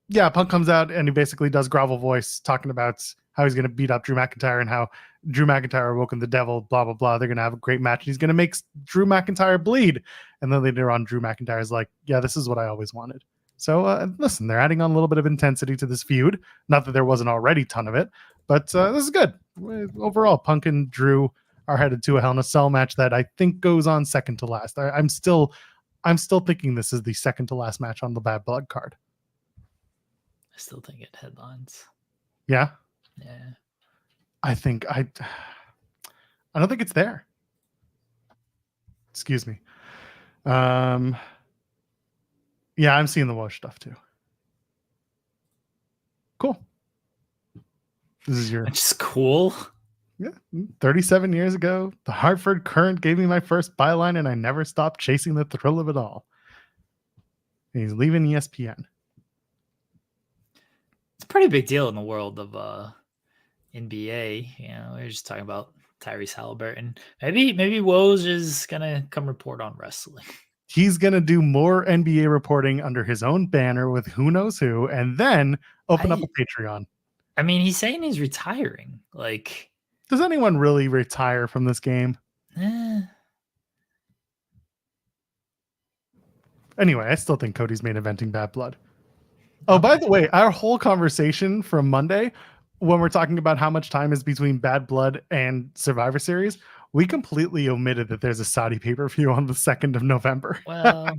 Yeah, Punk comes out and he basically does grovel voice talking about how he's going to beat up Drew McIntyre and how Drew McIntyre awoken the devil, blah, blah, blah. They're going to have a great match. And he's going to make Drew McIntyre bleed. And then later on, Drew McIntyre's like, yeah, this is what I always wanted. So listen, they're adding on a little bit of intensity to this feud. Not that there wasn't already a ton of it, but this is good. Overall, Punk and Drew are headed to a Hell in a Cell match that I think goes on second to last. I'm still thinking this is the second to last match on the Bad Blood card. I still think it headlines. Yeah? Yeah. I don't think it's there. Excuse me. Yeah, I'm seeing the Woj stuff too. Cool. This is your... Which is cool. Yeah. 37 years ago, the Hartford Current gave me my first byline and I never stopped chasing the thrill of it all. And he's leaving ESPN. It's a pretty big deal in the world of NBA. You know, we were just talking about Tyrese Haliburton. Maybe Woj is gonna come report on wrestling. He's gonna do more NBA reporting under his own banner with who knows who, and then open up a Patreon. I mean, he's saying he's retiring. Like, does anyone really retire from this game? Anyway, I still think Cody's main eventing Bad Blood. Oh, by the way, our whole conversation from Monday when we're talking about how much time is between Bad Blood and Survivor Series, we completely omitted that there's a Saudi pay-per-view on the 2nd of November. Well,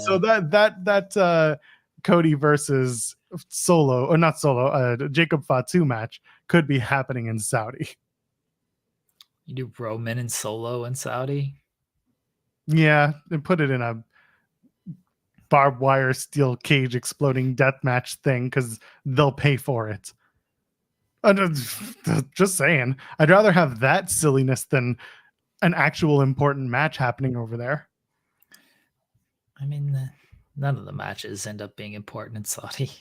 So that Cody versus Solo, or not Solo, Jacob Fatu match could be happening in Saudi. you do Roman and Solo in Saudi. Yeah, and put it in a barbed wire steel cage exploding death match thing because they'll pay for it. Just saying, I'd rather have that silliness than an actual important match happening over there. I mean, none of the matches end up being important in Saudi.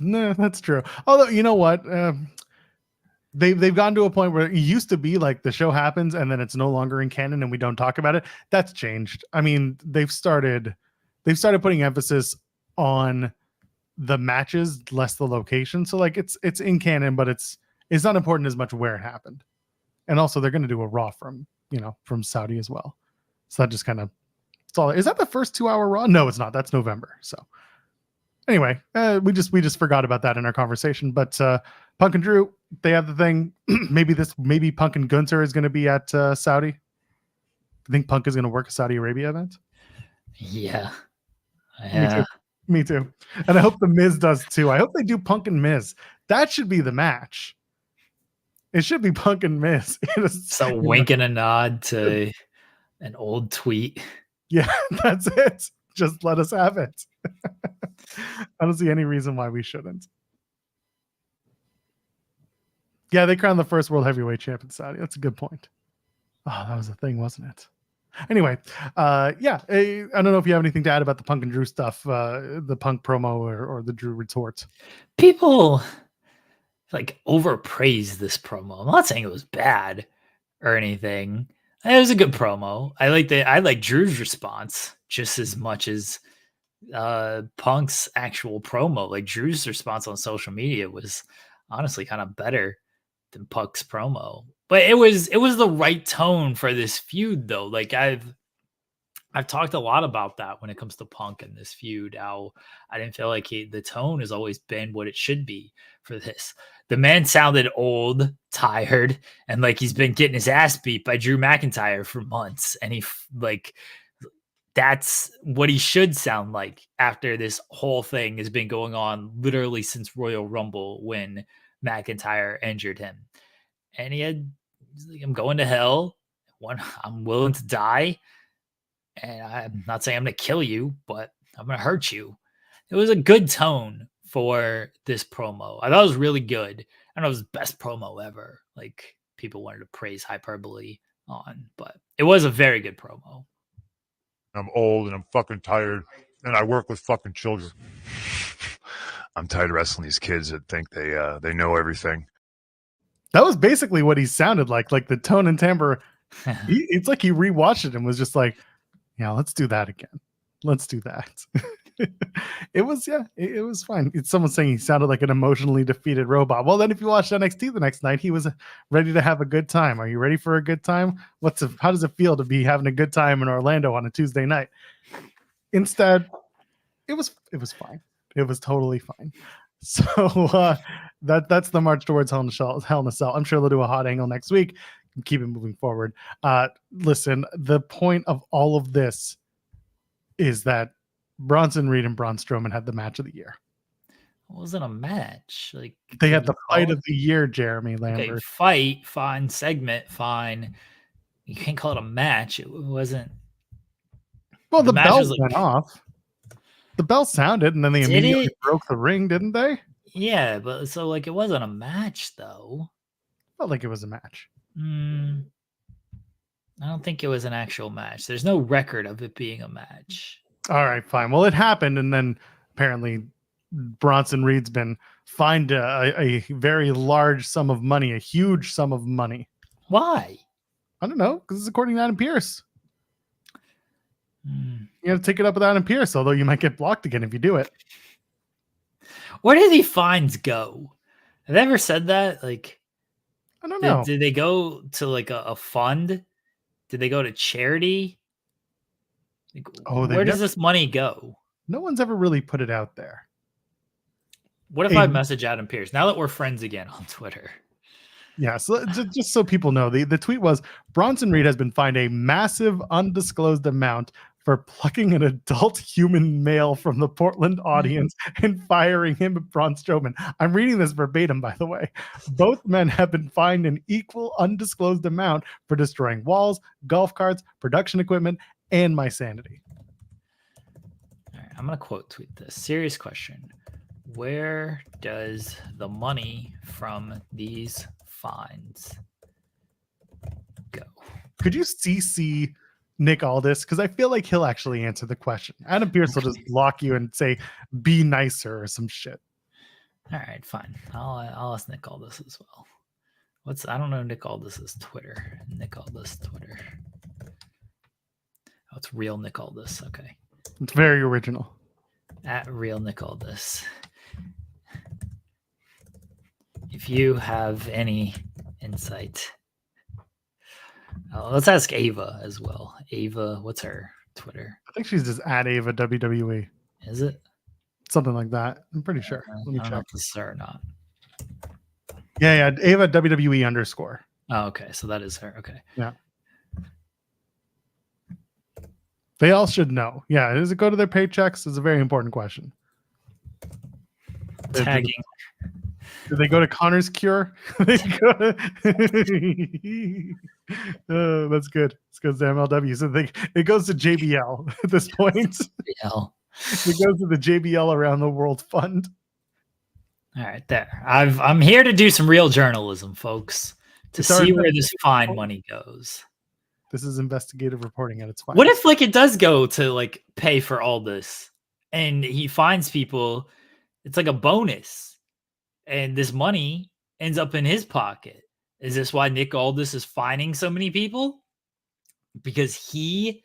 No, that's true. Although, you know what? They've gotten to a point where it used to be like the show happens and then it's no longer in canon and we don't talk about it. That's changed. I mean, they've started putting emphasis on the matches, less the location. So like it's in canon, but it's not important as much where it happened. And also they're going to do a Raw from Saudi as well. So that just kind of, it's all. Is that the first 2-hour Raw? No, it's not. That's November. So anyway, we just forgot about that in our conversation. But Punk and Drew, they have the thing. maybe Punk and Gunther is going to be at Saudi. I think Punk is going to work a Saudi Arabia event. Yeah. Me too. And I hope the Miz does too. I hope they do Punk and Miz. That should be the match. It should be Punk and Miz. So wink and a nod to an old tweet. Yeah, that's it. Just let us have it. I don't see any reason why we shouldn't. Yeah, they crowned the first world heavyweight champion Saudi. That's a good point. Oh, that was a thing, wasn't it? Anyway, I don't know if you have anything to add about the Punk and Drew stuff, the Punk promo or the Drew retort. People like overpraise this promo. I'm not saying it was bad or anything. It was a good promo. I like Drew's response just as much as Punk's actual promo. Like Drew's response on social media was honestly kind of better than Punk's promo. But it was the right tone for this feud, though. Like I've talked a lot about that when it comes to Punk and this feud. How I didn't feel like the tone has always been what it should be for this. The man sounded old, tired, and like he's been getting his ass beat by Drew McIntyre for months. And that's what he should sound like after this whole thing has been going on literally since Royal Rumble when McIntyre injured him. And he's like, I'm going to hell. I'm willing to die. And I'm not saying I'm going to kill you, but I'm going to hurt you. It was a good tone for this promo. I thought it was really good. I don't know, it was the best promo ever. Like people wanted to praise hyperbole on, but it was a very good promo. I'm old and I'm fucking tired and I work with fucking children. I'm tired of wrestling these kids that think they know everything. That was basically what he sounded like the tone and timbre. It's like he rewatched it and was just like, yeah, let's do that again. Let's do that. It was fine. It's someone saying he sounded like an emotionally defeated robot. Well, then if you watched NXT the next night, he was ready to have a good time. Are you ready for a good time? How does it feel to be having a good time in Orlando on a Tuesday night? Instead, it was fine. It was totally fine. So that's the march towards Hell in a Cell. I'm sure they'll do a hot angle next week. Keep it moving forward. Listen, the point of all of this is that Bronson Reed and Braun Strowman had the match of the year. It wasn't a match. Like they had the fight of the year, Jeremy Lambert. Okay, fight, fine. Segment, fine. You can't call it a match. It wasn't. Well, the bell went off. The bell sounded, and then they immediately broke the ring, didn't they? Yeah, but so like it wasn't a match, though. Felt like it was a match. I don't think it was an actual match. There's no record of it being a match. All right, fine. Well, it happened, and then apparently Bronson Reed's been fined a very large sum of money, a huge sum of money. Why? I don't know, because it's according to Adam Pearce. You got to take it up with Adam Pearce, although you might get blocked again if you do it. Where do the fines go? Have they ever said that? Like, I don't know. Did they go to like a fund? Did they go to charity? Like, where does this money go? No one's ever really put it out there. What if I message Adam Pearce now that we're friends again on Twitter? Yeah, so just so people know, the tweet was Bronson Reed has been fined a massive undisclosed amount for plucking an adult human male from the Portland audience and firing him at Braun Strowman. I'm reading this verbatim, by the way. Both men have been fined an equal undisclosed amount for destroying walls, golf carts, production equipment, and my sanity. All right, I'm going to quote tweet this. Serious question. Where does the money from these fines go? Could you CC Nick Aldis? Because I feel like he'll actually answer the question. Adam Pearce will just block you and say, be nicer or some shit. All right, fine. I'll ask Nick Aldis as well. I don't know Nick Aldis's Twitter. Nick Aldis Twitter. Oh, it's real Nick Aldis. Okay. It's very original. At real Nick Aldis. If you have any insight, let's ask Ava as well. Ava, what's her Twitter? I think she's just at Ava WWE. Is it? Something like that. I'm pretty sure. Let me I don't know check. if this is her or not. Yeah. Ava WWE _ Oh, okay. So that is her. Okay. Yeah. They all should know. Yeah. Does it go to their paychecks? Is a very important question. Tagging. Do they go to Connor's Cure? They go to... Oh, that's good. It goes to MLW. So it goes to JBL at this point. JBL. It goes to the JBL Around the World Fund. All right, there. I'm here to do some real journalism, folks, to see where this fine money goes. This is investigative reporting at its finest. What if it does go to pay for all this, and he finds people? It's like a bonus. And this money ends up in his pocket. Is this why Nick Aldis is fining so many people? Because he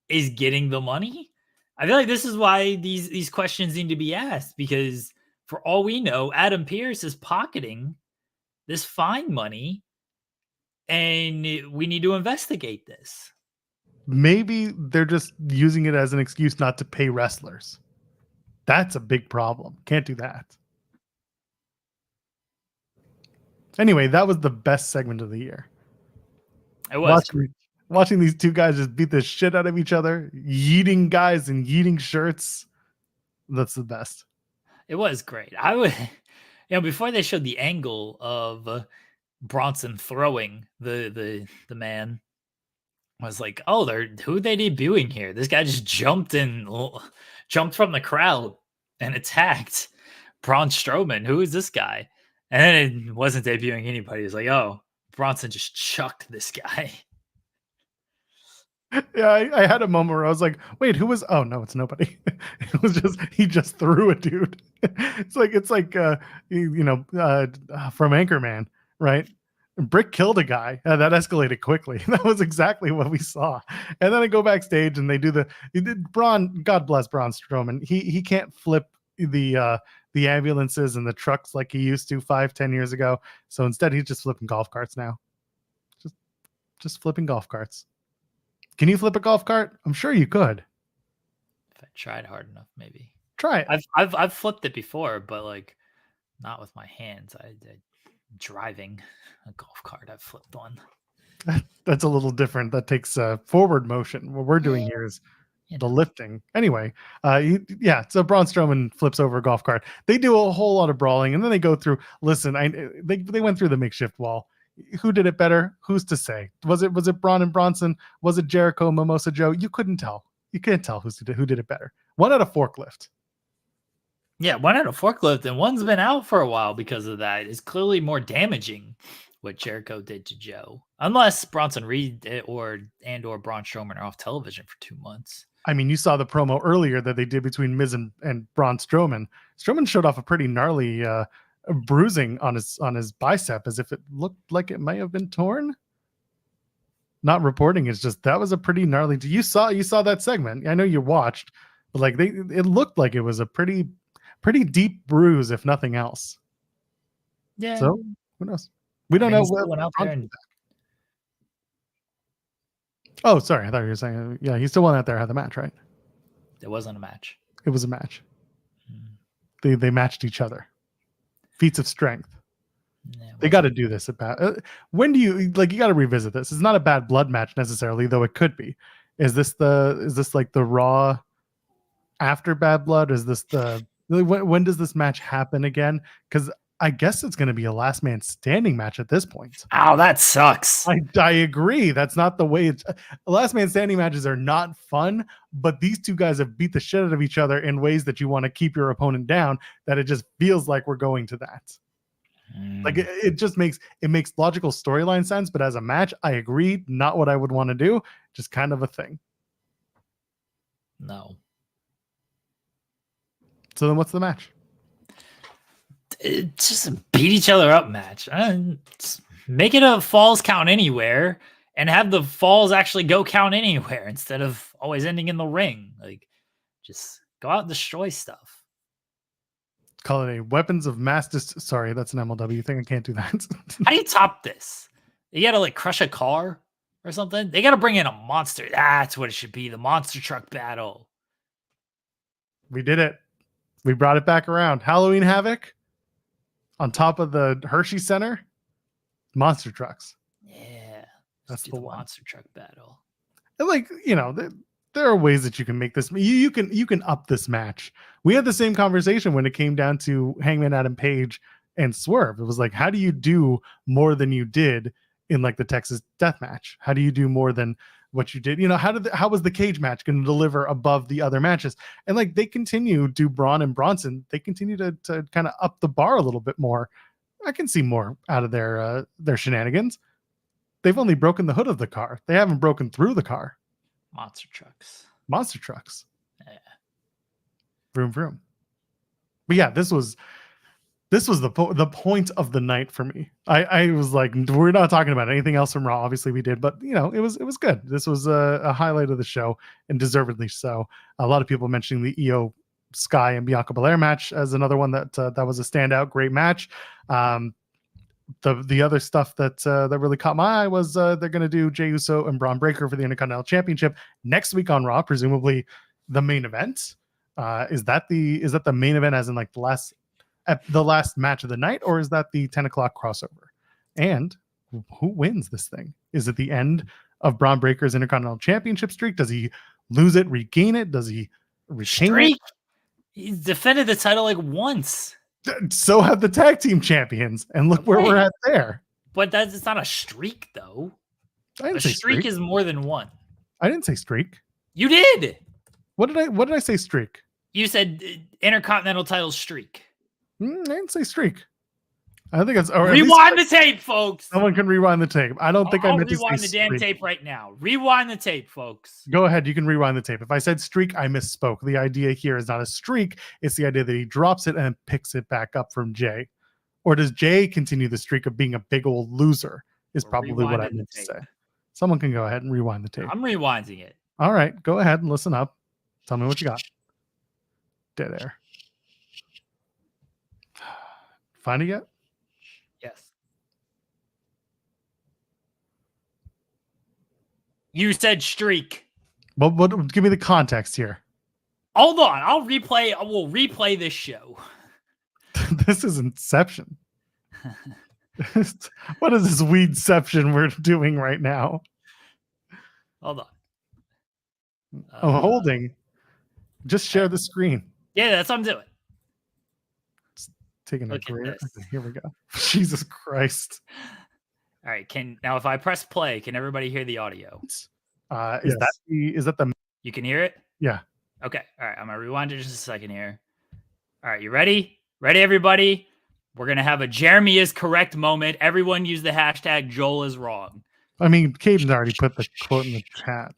is getting the money? I feel like this is why these questions need to be asked. Because for all we know, Adam Pearce is pocketing this fine money. And we need to investigate this. Maybe they're just using it as an excuse not to pay wrestlers. That's a big problem. Can't do that. Anyway, that was the best segment of the year. It was watching these two guys just beat the shit out of each other, yeeting guys and yeeting shirts. That's the best. It was great. I would, before they showed the angle of Bronson throwing the man, I was like, oh, who are they debuting here? This guy just jumped from the crowd and attacked Braun Strowman. Who is this guy? And then it wasn't debuting anybody. It's like, oh, Bronson just chucked this guy. Yeah, I had a moment where I was like, wait, who was? Oh, no, it's nobody. It was just, he just threw a dude. It's like from Anchorman, right? Brick killed a guy. That escalated quickly. That was exactly what we saw. And then I go backstage and they did Braun, God bless Braun Strowman. He can't flip the ambulances and the trucks like he used to 5-10 years ago. So instead, he's just flipping golf carts now. Just flipping golf carts. Can you flip a golf cart? I'm sure you could. If I tried hard enough, maybe. Try it. I've flipped it before, but not with my hands. I driving a golf cart. I've flipped one. That's a little different. That takes forward motion. What we're doing here is the lifting. Anyway, so Braun Strowman flips over a golf cart. They do a whole lot of brawling, and then they go through. Listen, they went through the makeshift wall. Who did it better? Who's to say? Was it Braun and Bronson? Was it Jericho, Mimosa Joe? You couldn't tell. You can't tell who did it better. One had a forklift. Yeah, one had a forklift, and one's been out for a while because of that. It's clearly more damaging what Jericho did to Joe, unless Bronson Reed or Braun Strowman are off television for 2 months. I mean, you saw the promo earlier that they did between Miz and Braun Strowman. Strowman showed off a pretty gnarly bruising on his bicep, as if it looked like it may have been torn. Not reporting, it's just that was a pretty gnarly. You saw that segment. I know you watched, but it looked like it was a pretty deep bruise, if nothing else. Yeah. So who knows? We don't know what went out there and Oh, sorry. I thought you were saying, yeah, he still went out there, had the match, right? It wasn't a match. It was a match. They matched each other. feats of strength. Yeah, They got to do this about. When do you like? You got to revisit this. It's not a bad blood match necessarily, though it could be. Is this like the Raw after Bad Blood? Is this the when does this match happen again? Because I guess it's going to be a last man standing match at this point. Oh, that sucks. I agree. That's not the way it's. Last man standing matches are not fun, but these two guys have beat the shit out of each other in ways that you want to keep your opponent down. That it just feels like we're going to that. Like it just makes logical storyline sense, but as a match, I agree. Not what I would want to do. Just kind of a thing. No. So then, what's the match? It's just a beat each other up match. Make it a falls count anywhere, and have the falls actually go count anywhere instead of always ending in the ring. Like, just go out and destroy stuff. Call it a weapons of mass sorry, that's an MLW thing. I can't do that. How do you top this? You gotta like crush a car or something. They gotta bring in a monster. That's what it should be. The monster truck battle. We did it. We brought it back around. Halloween Havoc on top of the Hershey Center. Monster trucks. Yeah, That's the one. monster truck battle. And like, you know, there are ways that you can make this. You can up this match. We had the same conversation when it came down to Hangman Adam Page and Swerve. It was like, how do you do more than you did in like the Texas Death Match? How do you do more than what you did? You know, how was the cage match going to deliver above the other matches? And like they continue to Braun and Bronson, they continue to kind of up the bar a little bit more. I can see more out of their shenanigans. They've only broken the hood of the car. They haven't broken through the car. Monster trucks. Monster trucks. Yeah. Vroom vroom. But yeah, this was the point of the night for me. I was like, we're not talking about anything else from Raw. Obviously we did, but you know, it was good. This was a highlight of the show, and deservedly so. A lot of people mentioning the Io Sky and Bianca Belair match as another one that was a standout, great match. The other stuff that really caught my eye was they're going to do Jey Uso and Braun Breaker for the Intercontinental Championship next week on Raw, presumably the main event. Is that the main event, as in like the last match of the night, or is that the 10 o'clock crossover? And who wins this thing? Is it the end of Braun Breaker's Intercontinental Championship streak? Does he lose it, regain it? Does he retain it? He's defended the title like once. So have the tag team champions, and look where we're at there. But it's not a streak, though. I didn't A say streak is more than one. I didn't say streak. You did. What did I say? Streak. You said Intercontinental title streak. I didn't say streak. I think it's rewind the tape, folks. Someone can rewind the tape. I don't think I meant to say rewind the damn tape right now. Rewind the tape, folks. Go ahead. You can rewind the tape. If I said streak, I misspoke. The idea here is not a streak. It's the idea that he drops it and picks it back up from Jay. Or does Jay continue the streak of being a big old loser? Is probably what I meant to say. Someone can go ahead and rewind the tape. I'm rewinding it. All right. Go ahead and listen up. Tell me what you got. Dead air. Find it yet? Yes. You said streak. Well, give me the context here. Hold on. I will replay this show. This is Inception. What is this weedception we're doing right now? Hold on. I'm holding. Just share the screen. Yeah, that's what I'm doing. Taking a Look at great. this. Here we go. Jesus Christ. All right. Now if I press play, can everybody hear the audio? Is Yes. that the You can hear it? Yeah. Okay. All right. I'm gonna rewind it just a second here. All right, you ready? Ready, everybody? We're gonna have a Jeremy is correct moment. Everyone use the hashtag Joel is wrong. I mean, Caden's already put the quote in the chat.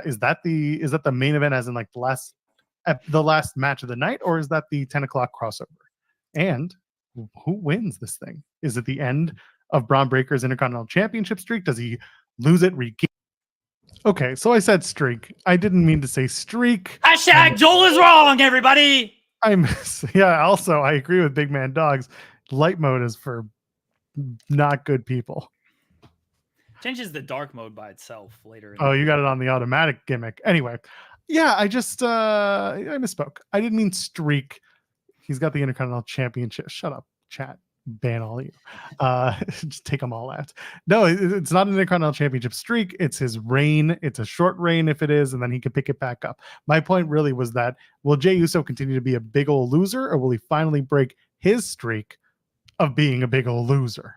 Is that the main event, as in like the last match of the night, or is that the 10 o'clock crossover? And who wins this thing? Is it the end of Braun Breaker's Intercontinental Championship streak? Does he lose it, regain? Okay, so I said streak. I didn't mean to say streak. Hashtag Joel is wrong, everybody. Also, I agree with Big Man Dogs. Light mode is for not good people. Changes the dark mode by itself later. Oh, you got it on the automatic gimmick. Anyway, yeah, I misspoke. I didn't mean streak. He's got the Intercontinental Championship. Shut up, chat. Ban all of you. Just take them all out. No, it's not an Intercontinental Championship streak. It's his reign. It's a short reign if it is, and then he can pick it back up. My point really was that, will Jey Uso continue to be a big old loser, or will he finally break his streak of being a big old loser?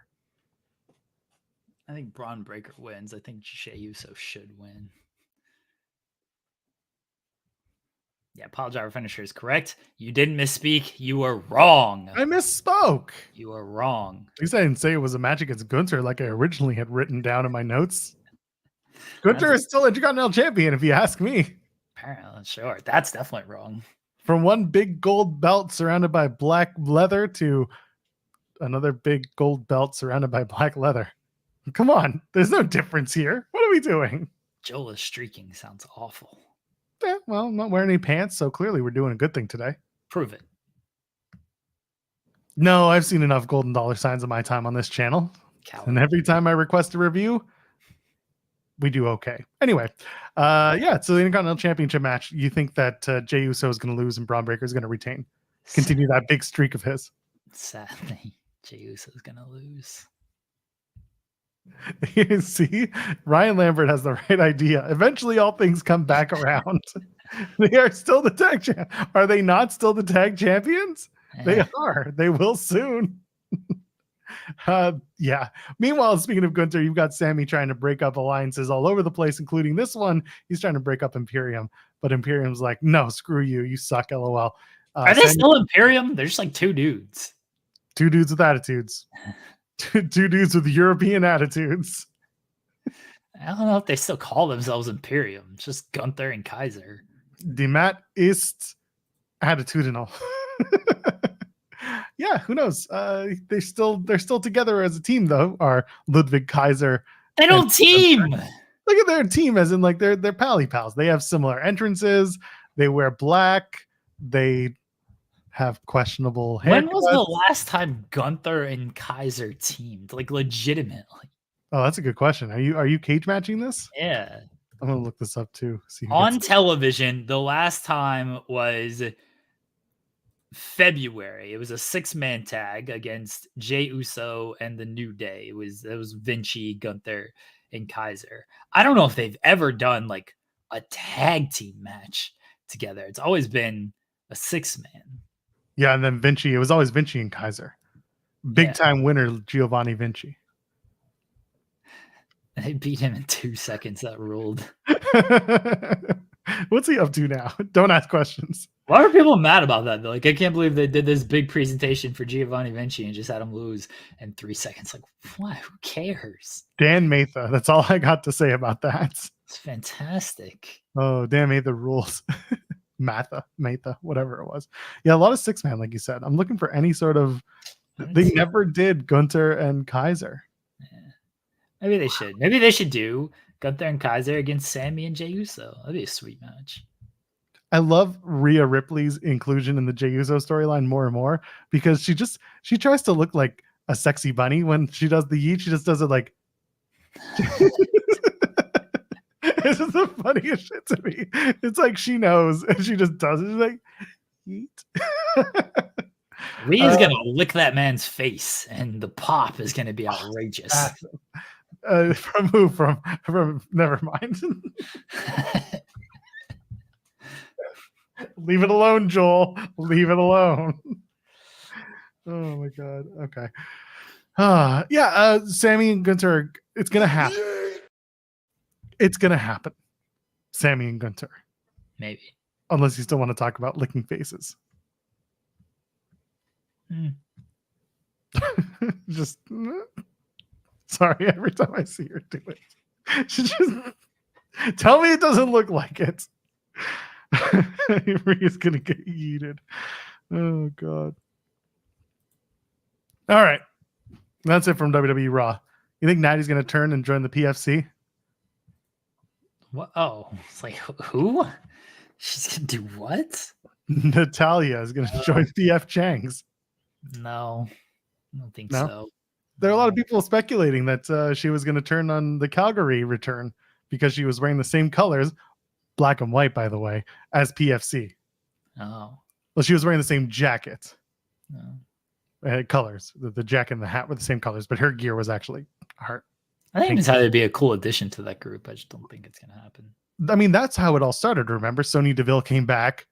I think Braun Breaker wins. I think Jey Uso should win. Yeah, Pile Driver finisher is correct. You didn't misspeak. You were wrong. I misspoke. You were wrong. At least I didn't say it was a match against Gunther like I originally had written down in my notes. Gunther is still Intercontinental Champion, if you ask me. Apparently, sure. That's definitely wrong. From one big gold belt surrounded by black leather to another big gold belt surrounded by black leather. Come on. There's no difference here. What are we doing? Joel is streaking. Sounds awful. Yeah, well, I'm not wearing any pants, so clearly we're doing a good thing today. Prove it. No, I've seen enough golden dollar signs in my time on this channel. Coward. And every time I request a review, we do okay. Anyway, yeah, so the Intercontinental Championship match, you think that Jey Uso is going to lose and Braun Breaker is going to retain? Continue that big streak of his. Sadly, Jey Uso is going to lose. You see, Ryan Lambert has the right idea. Eventually, all things come back around. They are still the tag champ. Are they not still the tag champions? They are. They will soon. Yeah. Meanwhile, speaking of Gunther, you've got Sammy trying to break up alliances all over the place, including this one. He's trying to break up Imperium, but Imperium's like, no, screw you. You suck, LOL. Are they still Imperium? They're just like two dudes. Two dudes with attitudes. Two dudes with European attitudes. I don't know if they still call themselves Imperium. It's just Gunther and Kaiser. Die Matt ist attitudinal. Yeah, who knows? They're still together as a team, though. Are Ludwig Kaiser? They don't team. Look at their team, as in like they're pally pals. They have similar entrances. They wear black. They have questionable haircuts. When was the last time Gunther and Kaiser teamed? Like legitimately. Oh, that's a good question. Are you cage matching this? Yeah. I'm gonna look this up too. See who On gets it. television, the last time was February. It was a 6-man tag against Jey Uso and the New Day. It was Vinci, Gunther, and Kaiser. I don't know if they've ever done like a tag team match together. It's always been a 6-man. Yeah, and then Vinci. It was always Vinci and Kaiser. Big time winner Giovanni Vinci. They beat him in 2 seconds. That ruled. What's he up to now? Don't ask questions. Why are people mad about that? They're like, I can't believe they did this big presentation for Giovanni Vinci and just had him lose in 3 seconds. Like, what? Who cares? Dan Matha. That's all I got to say about that. It's fantastic. Oh, Dan Matha rules. Matha, whatever it was. Yeah, a lot of 6-man, like you said. I'm looking for any sort of. They never did Gunther and Kaiser. Yeah. Maybe they should. Maybe they should do Gunther and Kaiser against Sammy and Jey Uso. That'd be a sweet match. I love Rhea Ripley's inclusion in the Jey Uso storyline more and more because she tries to look like a sexy bunny when she does the yeet. She just does it like. This is the funniest shit to me. It's like she knows and she just does it. She's like, yeet. Rhea's gonna lick that man's face, and the pop is gonna be outrageous. From who? From never mind. Leave it alone, Joel. Leave it alone. Oh my god. Okay. Yeah. Sammy and Gunther. It's gonna happen. It's gonna happen. Sammy and Gunther. Maybe. Unless you still want to talk about licking faces. Just sorry, every time I see her do it. She just tell me it doesn't look like it. Rhea's gonna get yeeted. Oh god. All right. That's it from WWE Raw. You think Natty's gonna turn and join the PFC? What? Oh, it's like who? She's gonna do what? Natalia is gonna join PF Chang's. No, I don't think No? so. There are a lot of people speculating that she was going to turn on the Calgary return because she was wearing the same colors, black and white, by the way, as PFC. Oh, Well, she was wearing the same jacket. Colors. The jacket and the hat were the same colors, but her gear was actually heart. I think it's how to be a cool addition to that group. I just don't think it's gonna happen. I mean, that's how it all started. Remember, Sonya Deville came back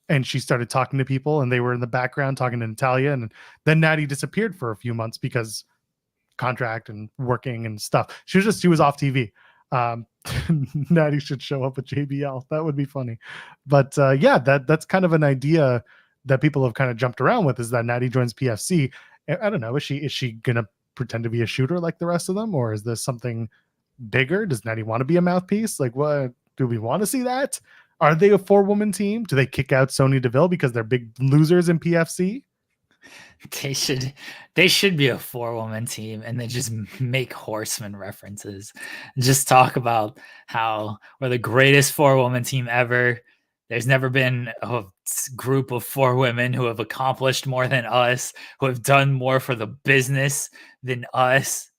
and she started talking to people, and they were in the background talking to Natalia, and then Natty disappeared for a few months because contract and working and stuff. She was off TV. Natty should show up at JBL. That would be funny. But yeah, that's kind of an idea that people have kind of jumped around with, is that Natty joins PFC. I don't know. Is she gonna pretend to be a shooter like the rest of them, or is this something bigger? Does Natty want to be a mouthpiece? Like, what do we want to see that? Are they a 4-woman team? Do they kick out Sonya Deville because they're big losers in PFC? They should be a 4-woman team, and they just make Horseman references. Just talk about how we're the greatest 4-woman team ever. There's never been a group of 4 women who have accomplished more than us, who have done more for the business than us.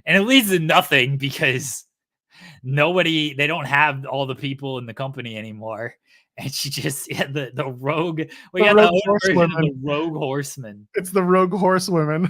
And it leads to nothing because they don't have all the people in the company anymore. And she just, the rogue, the rogue horseman. It's the rogue horsewomen.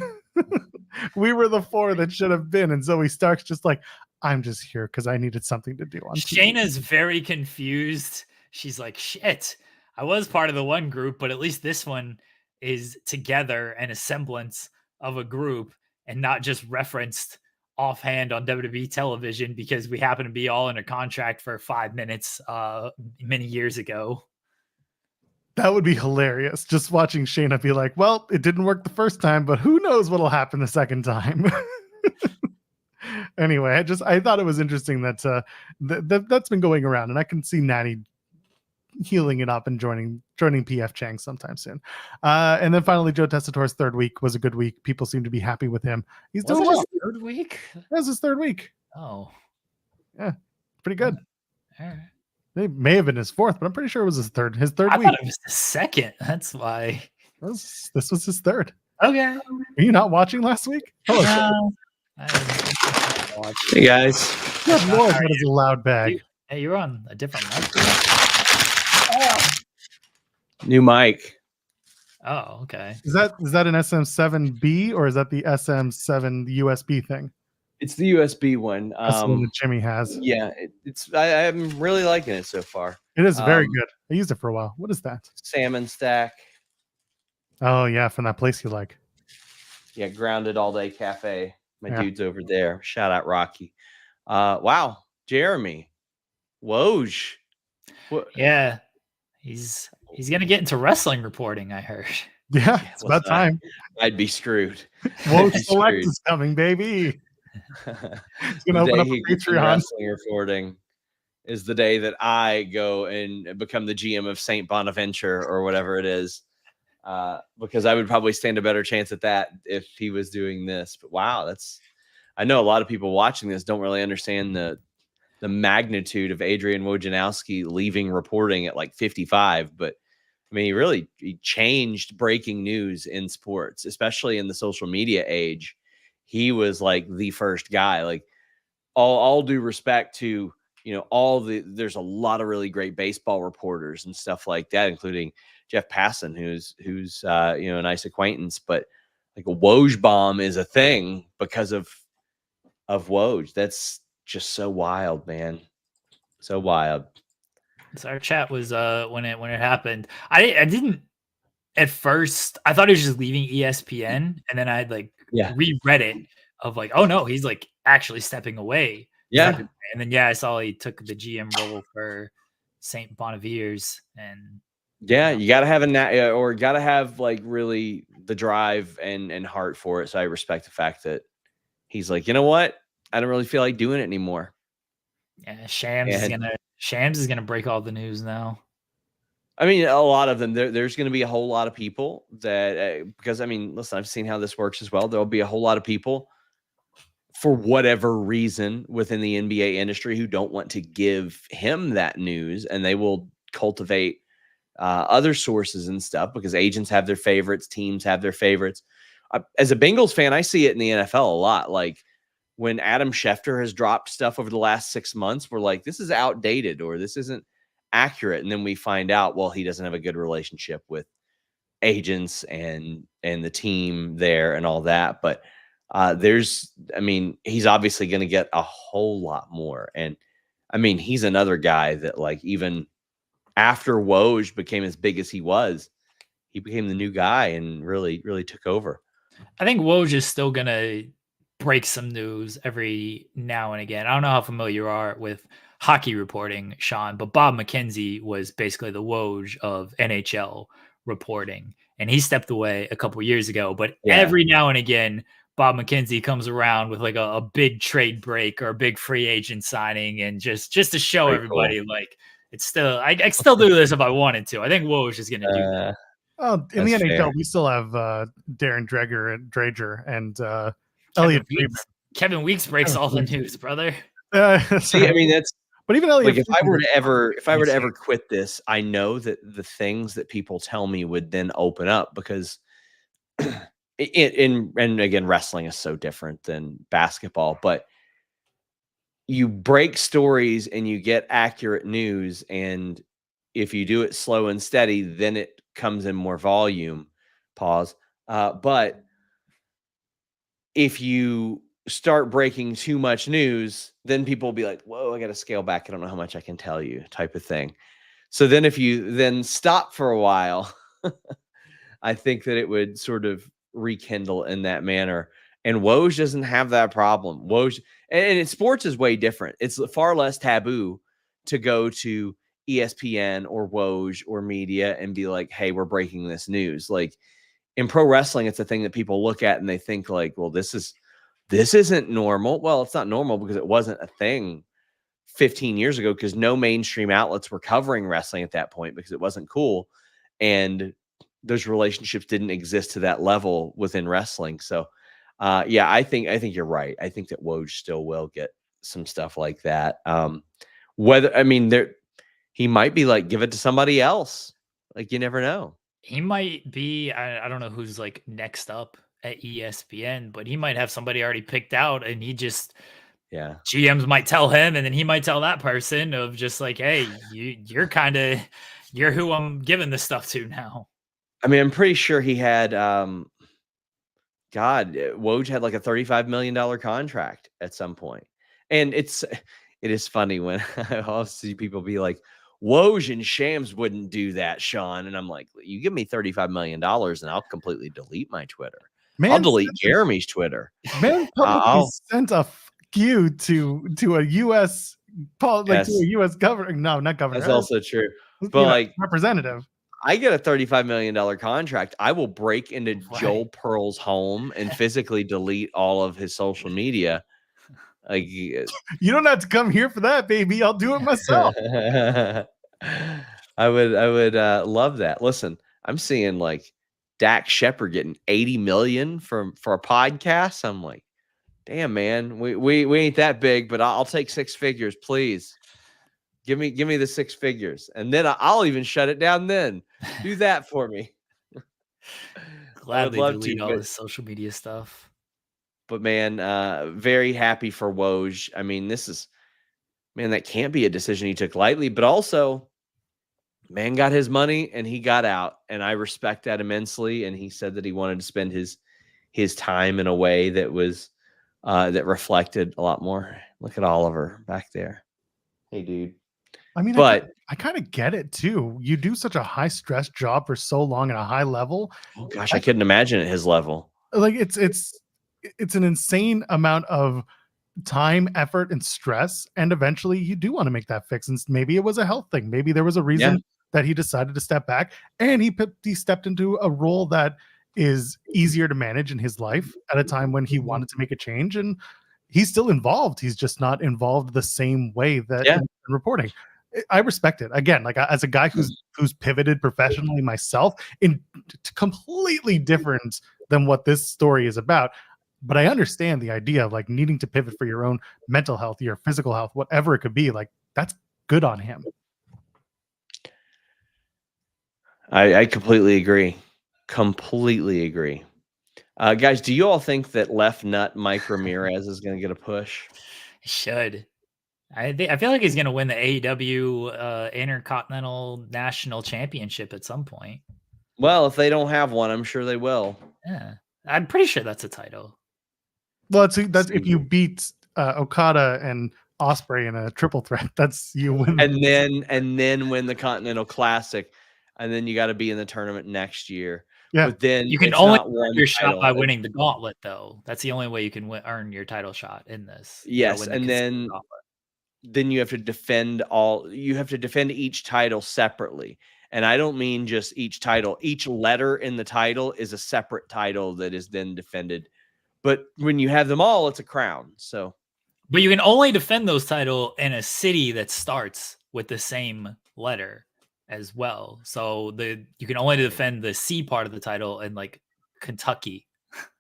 We were the 4 that should have been. And Zoe Stark's just like, I'm just here because I needed something to do on TV. Shayna's very confused. She's like, shit, I was part of the one group, but at least this one is together and a semblance of a group and not just referenced offhand on WWE television because we happen to be all in a contract for 5 minutes many years ago. That would be hilarious. Just watching Shayna be like, well, it didn't work the first time, but who knows what'll happen the second time. Anyway, I thought it was interesting that that's been going around, and I can see Natty healing it up and joining PF Chang sometime soon. And then finally, Joe Tessitore's third week was a good week. People seem to be happy with him. He's doing well. Third week? That's his third week. Oh, yeah, pretty good. All right. It may have been his 4th, but I'm pretty sure it was his third. His third I week. thought it was the 2nd. That's why. This was his 3rd. Okay. Are you not watching last week? Hello. Hey guys. Good Lord, that is a loud bag. Hey, you're on a different mic. New mic. Oh, okay. Is that an SM7B or is that the SM7 USB thing? It's the USB one. That's the one that Jimmy has. Yeah, I'm really liking it so far. It is very good. I used it for a while. What is that? Salmon Stack. Oh yeah, from that place you like. Yeah, Grounded All Day Cafe. My dude's over there. Shout out Rocky. Wow, Jeremy. Woj. What? Yeah. He's gonna get into wrestling reporting, I heard. Yeah, it's about time. I'd be screwed. Woj Select is coming, baby. It's gonna open up a Patreon. Wrestling reporting is the day that I go and become the GM of St. Bonaventure or whatever it is. Because I would probably stand a better chance at that if he was doing this. But wow, I know a lot of people watching this don't really understand the magnitude of Adrian Wojnarowski leaving reporting at like 55. But I mean, he changed breaking news in sports, especially in the social media age. He was like the first guy. Like all due respect to, there's a lot of really great baseball reporters and stuff like that, including Jeff Passan, who's a nice acquaintance, but like a Woj bomb is a thing because of Woj. That's just so wild, man. So wild. So our chat was when it happened. I didn't at first. I thought he was just leaving ESPN, and then I reread it of like, oh no, he's like actually stepping away. Yeah. And then I saw he took the GM role for St. Bonaventure's, and yeah, you got to have got to have like really the drive and heart for it. So I respect the fact that he's like, you know what? I don't really feel like doing it anymore. Yeah, Shams is gonna break all the news now. I mean, a lot of them. There's going to be a whole lot of people that because I mean, listen, I've seen how this works as well. There'll be a whole lot of people for whatever reason within the NBA industry who don't want to give him that news, and they will cultivate other sources and stuff because agents have their favorites, teams have their favorites. As a Bengals fan, I see it in the NFL a lot. Like when Adam Schefter has dropped stuff over the last 6 months, we're like, this is outdated or this isn't accurate. And then we find out, well, he doesn't have a good relationship with agents and the team there and all that. But he's obviously going to get a whole lot more. And I mean, he's another guy that, like, even after Woj became as big as he was, he became the new guy and really, really took over. I think Woj is still going to break some news every now and again. I don't know how familiar you are with hockey reporting, Sean, but Bob McKenzie was basically the Woj of NHL reporting, and he stepped away a couple years ago. But every now and again, Bob McKenzie comes around with like a big trade break or a big free agent signing, and just to show everybody, like, it's still, I could still do this if I wanted to. I think Woj is going to do that. Oh, in the That's NHL, fair. we still have Darren Drager and Elliot Friedman. Kevin Weeks breaks all the news, brother. See, I mean, that's, but even Elliot, like, if I were to ever quit this, I know that the things that people tell me would then open up, because and again, wrestling is so different than basketball, but you break stories and you get accurate news, and if you do it slow and steady, then it comes in more volume. Pause. But if you start breaking too much news, then people will be like, whoa, I got to scale back. I don't know how much I can tell you, type of thing. So then if you then stop for a while, I think that it would sort of rekindle in that manner. And Woj doesn't have that problem. Woj, and sports is way different. It's far less taboo to go to ESPN or Woj or media and be like, hey, we're breaking this news. Like, in pro wrestling, it's a thing that people look at and they think, like, well, this isn't normal. Well, it's not normal because it wasn't a thing 15 years ago, because no mainstream outlets were covering wrestling at that point because it wasn't cool. And those relationships didn't exist to that level within wrestling. So yeah, I think you're right. I think that Woj still will get some stuff like that. He might be like, give it to somebody else. Like, you never know. He might be, I don't know who's like next up at ESPN, but he might have somebody already picked out, and he just, GMs might tell him, and then he might tell that person of just like, hey, you're who I'm giving this stuff to now. I mean, I'm pretty sure he had, Woj had like a $35 million contract at some point. And it is funny when I'll see people be like, Woj and Shams wouldn't do that, Sean. And I'm like, you give me $35 million and I'll completely delete my Twitter. I'll delete Jeremy's Twitter. Man publicly sent a you to a U.S. to a U.S. governor. No, not governor. That's also true. But like, representative. I get a $35 million contract. I will break into Joel Pearl's home and physically delete all of his social media. Like, you don't have to come here for that, baby. I'll do it myself. I would love that. Listen, I'm seeing like Dak Shepard getting $80 million for a podcast. I'm like, damn, man, we ain't that big, but I'll take six figures, please. Give me the six figures, and then I'll even shut it down. Then do that for me. Gladly delete all the social media stuff. But man, very happy for Woj. I mean, that can't be a decision he took lightly. But also, man got his money and he got out, and I respect that immensely. And he said that he wanted to spend his time in a way that was that reflected a lot more. Look at Oliver back there. Hey, dude. I mean, but I kind of get it too. You do such a high stress job for so long at a high level. Oh gosh, I couldn't imagine at his level. Like, it's an insane amount of time, effort, and stress. And eventually you do want to make that fix. And maybe it was a health thing. Maybe there was a reason that he decided to step back, and he stepped into a role that is easier to manage in his life at a time when he wanted to make a change. And he's still involved. He's just not involved the same way that in reporting. I respect it. Again, like, as a guy who's pivoted professionally myself in completely different than what this story is about. But I understand the idea of like needing to pivot for your own mental health, your physical health, whatever it could be. Like, that's good on him. I completely agree. Completely agree. Guys, do you all think that left nut Mike Ramirez is going to get a push? He should. I feel like he's going to win the AEW Intercontinental National Championship at some point. Well, if they don't have one, I'm sure they will. Yeah, I'm pretty sure that's a title. Well, that's if you beat Okada and Osprey in a triple threat. That's you win. And then win the Continental Classic, and then you got to be in the tournament next year. Yeah. But then You can it's only not earn one your shot title. by winning the gauntlet, though. That's the only way you can earn your title shot in this. You gotta Yes, win the and consecutive gauntlet. then you have to defend you have to defend each title separately. And I don't mean just each title. Each letter in the title is a separate title that is then defended. But when you have them all, it's a crown. So, But you can only defend those title in a city that starts with the same letter as well. So you can only defend the C part of the title in like Kentucky.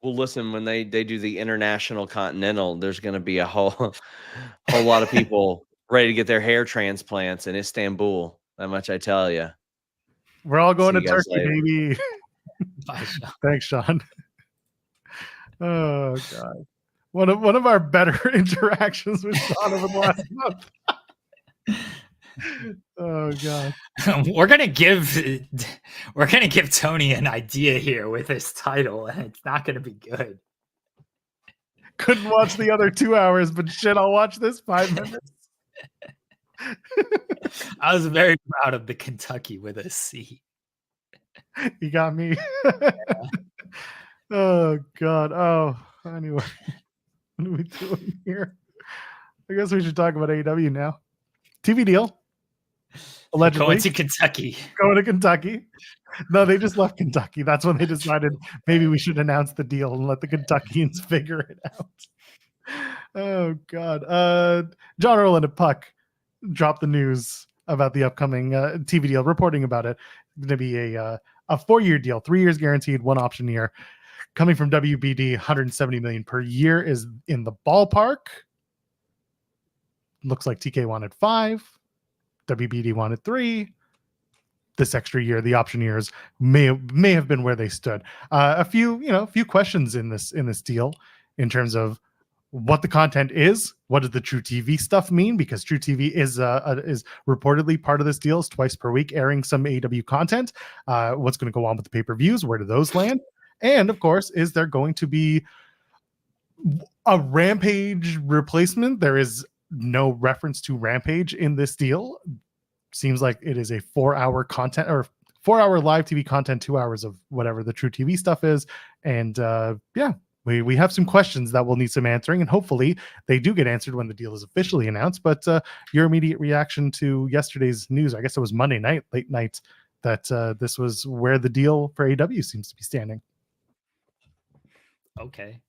well, listen, when they do the International Continental, there's going to be a whole lot of people ready to get their hair transplants in Istanbul. That much I tell you. We're all going See to you guys Turkey, later. baby. Bye, Sean. Thanks, Sean. Oh God, one of our better interactions with Sean over the last month. Oh God, We're gonna give Tony an idea here with this title, and it's not gonna be good. couldn't watch the other 2 hours, but shit, I'll watch this 5 minutes. I was very proud of the Kentucky with a C. You got me. Oh God. Oh, anyway, what are we doing here? I guess we should talk about AEW now. TV deal. Allegedly Going to Kentucky. going to Kentucky. No, they just left Kentucky. That's when they decided maybe we should announce the deal and let the Kentuckians figure it out. Oh God. John Rowland at Puck dropped the news about the upcoming TV deal, reporting about it. It's going to be a 4-year deal, 3 years guaranteed, one option year. Coming from WBD, 170 million per year is in the ballpark. Looks like TK wanted 5. WBD wanted 3. This extra year, the option years may have been where they stood. A few questions in this deal in terms of what the content is. What does the True TV stuff mean? Because True TV is reportedly part of this deal. It's twice per week airing some AEW content. What's going to go on with the pay-per-views? Where do those land? And of course, is there going to be a Rampage replacement? There is no reference to Rampage in this deal. Seems like it is a 4-hour content or 4-hour live TV content, 2 hours of whatever the True TV stuff is. And we have some questions that will need some answering, and hopefully they do get answered when the deal is officially announced. But your immediate reaction to yesterday's news, I guess it was Monday night, late night, that this was where the deal for AEW seems to be standing. Okay.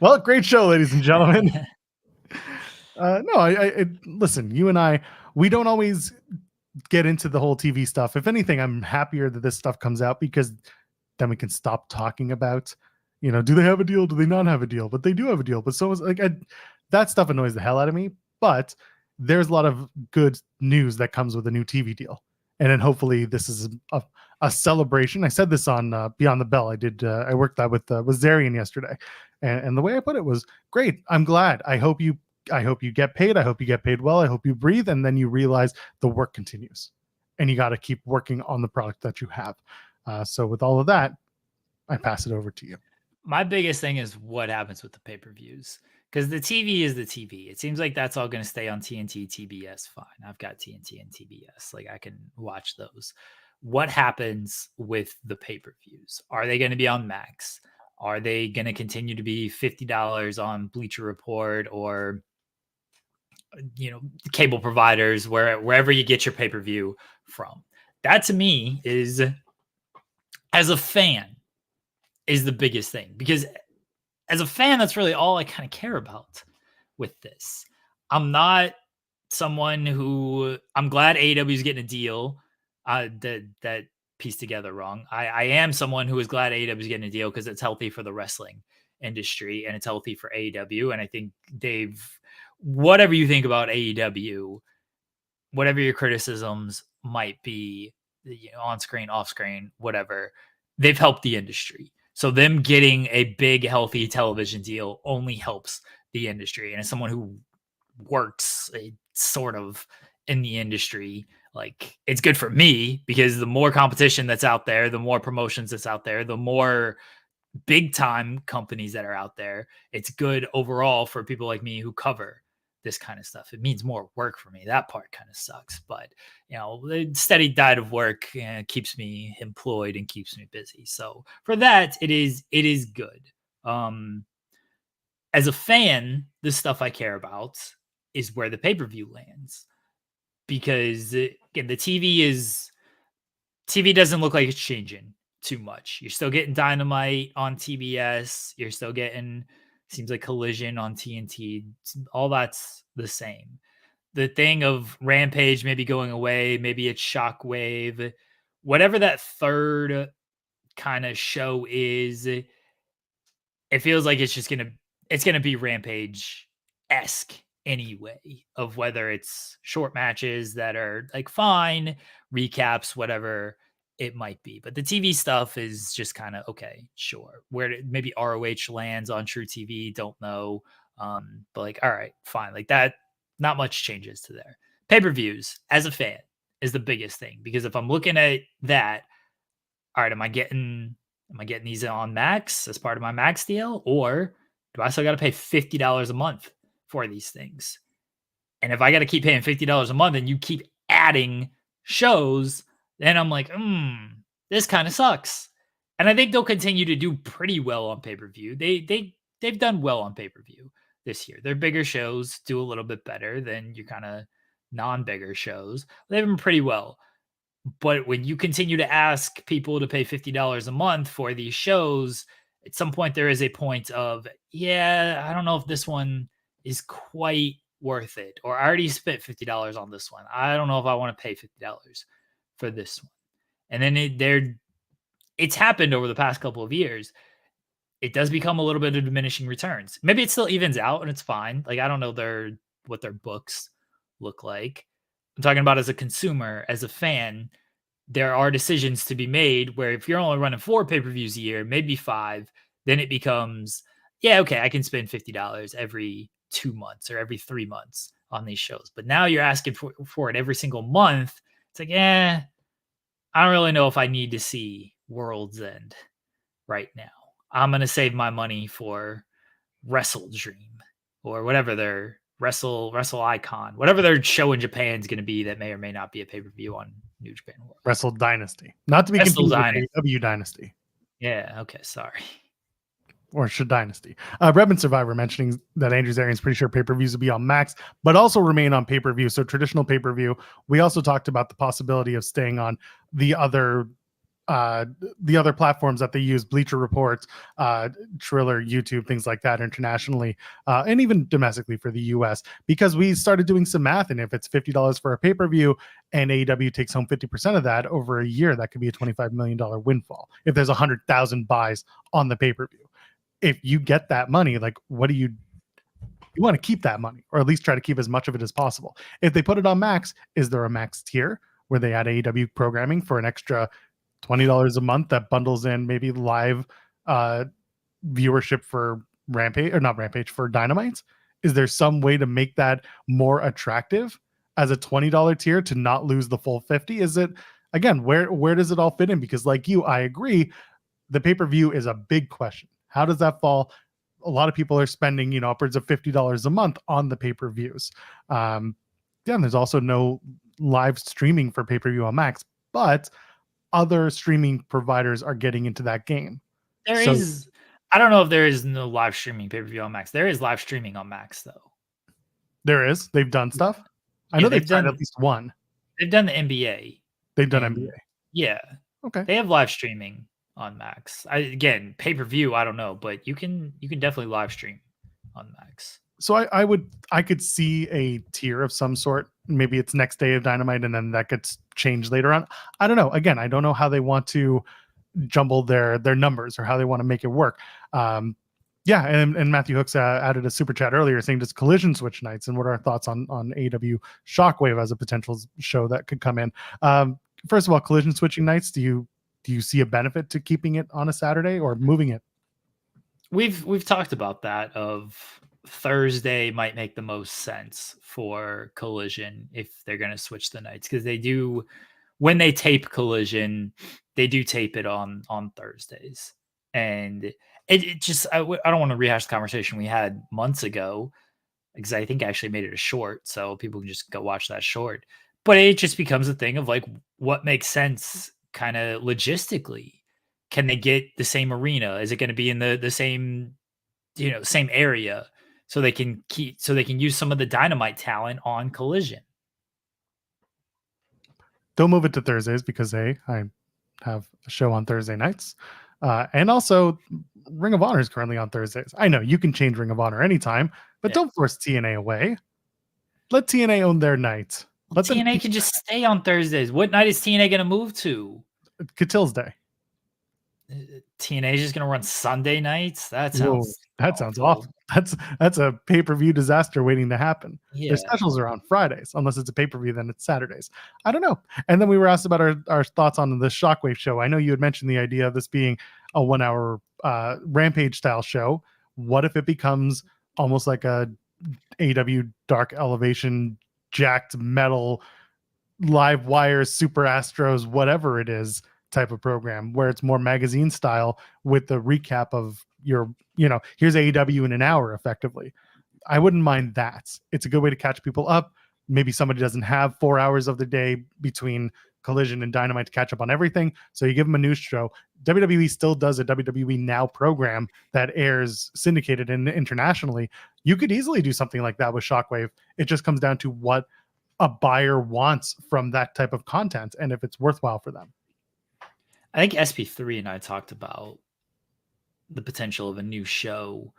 Well, great show, ladies and gentlemen. Listen, you and I, we don't always get into the whole TV stuff. If anything, I'm happier that this stuff comes out, because then we can stop talking about, do they have a deal? Do they not have a deal? But they do have a deal. But so is that stuff annoys the hell out of me. But there's a lot of good news that comes with a new TV deal. And then hopefully this is a celebration. I said this on Beyond the Bell. I worked that with Zarian yesterday. And the way I put it was, great. I'm glad. I hope you get paid. I hope you get paid well. I hope you breathe. And then you realize the work continues. And you got to keep working on the product that you have. So with all of that, I pass it over to you. My biggest thing is what happens with the pay-per-views, because the TV is the TV. It seems like that's all going to stay on TNT, TBS. Fine. I've got TNT and TBS. Like, I can watch those. What happens with the pay-per-views? Are they going to be on Max? Are they going to continue to be $50 on Bleacher Report or, cable providers, wherever you get your pay-per-view from? That to me is, as a fan, is the biggest thing, because as a fan, that's really all I kind of care about with this. I'm not someone I'm glad AEW is getting a deal that pieced together wrong. I am someone who is glad AEW is getting a deal because it's healthy for the wrestling industry and it's healthy for AEW. And I think whatever you think about AEW, whatever your criticisms might be, on screen, off screen, whatever, they've helped the industry. So them getting a big, healthy television deal only helps the industry. And as someone who works sort of in the industry, Like, it's good for me because the more competition that's out there, the more promotions that's out there, the more big time companies that are out there. It's good overall for people like me who cover this kind of stuff. It means more work for me. That part kind of sucks, but the steady diet of work keeps me employed and keeps me busy. So for that, it is good. As a fan, the stuff I care about is where the pay-per-view lands, because again, the TV doesn't look like it's changing too much. You're still getting Dynamite on TBS. You're still getting, seems like, Collision on TNT. All that's the same. The thing of Rampage maybe going away, maybe it's Shockwave, whatever that third kind of show is, it feels like it's gonna be Rampage-esque anyway, of whether it's short matches that are like fine, recaps, whatever it might be. But the TV stuff is just kind of okay, sure. Where maybe ROH lands on True TV, don't know. But like, all right, fine. Like that, not much changes to there. Pay-per-views as a fan is the biggest thing, because if I'm looking at that, all right, am I getting these on Max as part of my Max deal, or do I still got to pay $50 a month for these things? And if I got to keep paying $50 a month and you keep adding shows, then I'm like, this kind of sucks. And I think they'll continue to do pretty well on pay-per-view. They've done well on pay-per-view this year. Their bigger shows do a little bit better than your kind of non-bigger shows. They've been pretty well. But when you continue to ask people to pay $50 a month for these shows, at some point there is a point of, I don't know if this one is quite worth it, or I already spent $50 on this one. I don't know if I want to pay $50 for this one. And then it's happened over the past couple of years. It does become a little bit of diminishing returns. Maybe it still evens out and it's fine. Like, I don't know what their books look like. I'm talking about as a consumer, as a fan, there are decisions to be made where if you're only running 4 pay-per-views a year, maybe 5, then it becomes, okay, I can spend $50 every 2 months or every 3 months on these shows. But now you're asking for it every single month. It's like, I don't really know if I need to see World's End right now. I'm going to save my money for Wrestle Dream or whatever their Wrestle Icon, whatever their show in Japan is going to be that may or may not be a pay-per-view on New Japan World. Wrestle Dynasty. Not to be confused with AEW Dynasty. Yeah, okay, sorry. Or should Dynasty. Redmond Survivor mentioning that Andrew Zarian's pretty sure pay-per-views will be on Max, but also remain on pay-per-view. So traditional pay-per-view. We also talked about the possibility of staying on the other platforms that they use, Bleacher Report, Triller, YouTube, things like that internationally, and even domestically for the US, because we started doing some math. And if it's $50 for a pay-per-view and AEW takes home 50% of that over a year, that could be a $25 million windfall. If there's 100,000 buys on the pay-per-view, if you get that money, like, what do you want to keep that money, or at least try to keep as much of it as possible. If they put it on Max, is there a Max tier where they add AEW programming for an extra $20 a month that bundles in maybe live viewership for for Dynamite? Is there some way to make that more attractive as a $20 tier to not lose the full 50? Is it, again, where does it all fit in? Because like you, I agree, the pay-per-view is a big question. How does that fall? A lot of people are spending, upwards of $50 a month on the pay-per-views. There's also no live streaming for pay-per-view on Max, but other streaming providers are getting into that game. I don't know if there is no live streaming pay-per-view on Max. There is live streaming on Max, though. There is. They've done stuff. I know they've done at least one. They've done the NBA. They've done NBA. Yeah. Okay. They have live streaming on Max. Again, pay-per-view, I don't know, but you can definitely live stream on Max. So I could see a tier of some sort. Maybe it's next day of Dynamite and then that gets changed later on. I don't know. Again, I don't know how they want to jumble their numbers or how they want to make it work. And Matthew Hooks added a super chat earlier saying, does Collision switch nights? And what are our thoughts on AEW Shockwave as a potential show that could come in? First of all, Collision switching nights, do you see a benefit to keeping it on a Saturday or moving it? We've talked about that, of Thursday might make the most sense for Collision if they're going to switch the nights, because they do, when they tape Collision, they do tape it on Thursdays, and it just I don't want to rehash the conversation we had months ago, because I think I actually made it a short, so people can just go watch that short. But it just becomes a thing of like, what makes sense kind of logistically. Can they get the same arena? Is it going to be in the same, same area, so they can use some of the Dynamite talent on Collision? Don't move it to Thursdays because I have a show on Thursday nights. And also Ring of Honor is currently on Thursdays. I know you can change Ring of Honor anytime, but don't force TNA away. Let TNA own their night. Let TNA can just stay on Thursdays. What night is TNA going to move to? Catil's Day. TNA is just going to run Sunday nights? That sounds awful. That's a pay-per-view disaster waiting to happen. Yeah. Their specials are on Fridays. Unless it's a pay-per-view, then it's Saturdays. I don't know. And then we were asked about our thoughts on the Shockwave show. I know you had mentioned the idea of this being a 1 hour Rampage style show. What if it becomes almost like a AEW Dark Elevation, jacked metal, live wires, Super Astros, whatever it is, type of program, where it's more magazine style with the recap of your, here's AEW in an hour effectively. I wouldn't mind that. It's a good way to catch people up. Maybe somebody doesn't have 4 hours of the day between Collision and Dynamite to catch up on everything, so you give them a news show. WWE still does a WWE Now program that airs syndicated and internationally. You could easily do something like that with Shockwave. It just comes down to what a buyer wants from that type of content and if it's worthwhile for them. I think SP3 and I talked about the potential of a new show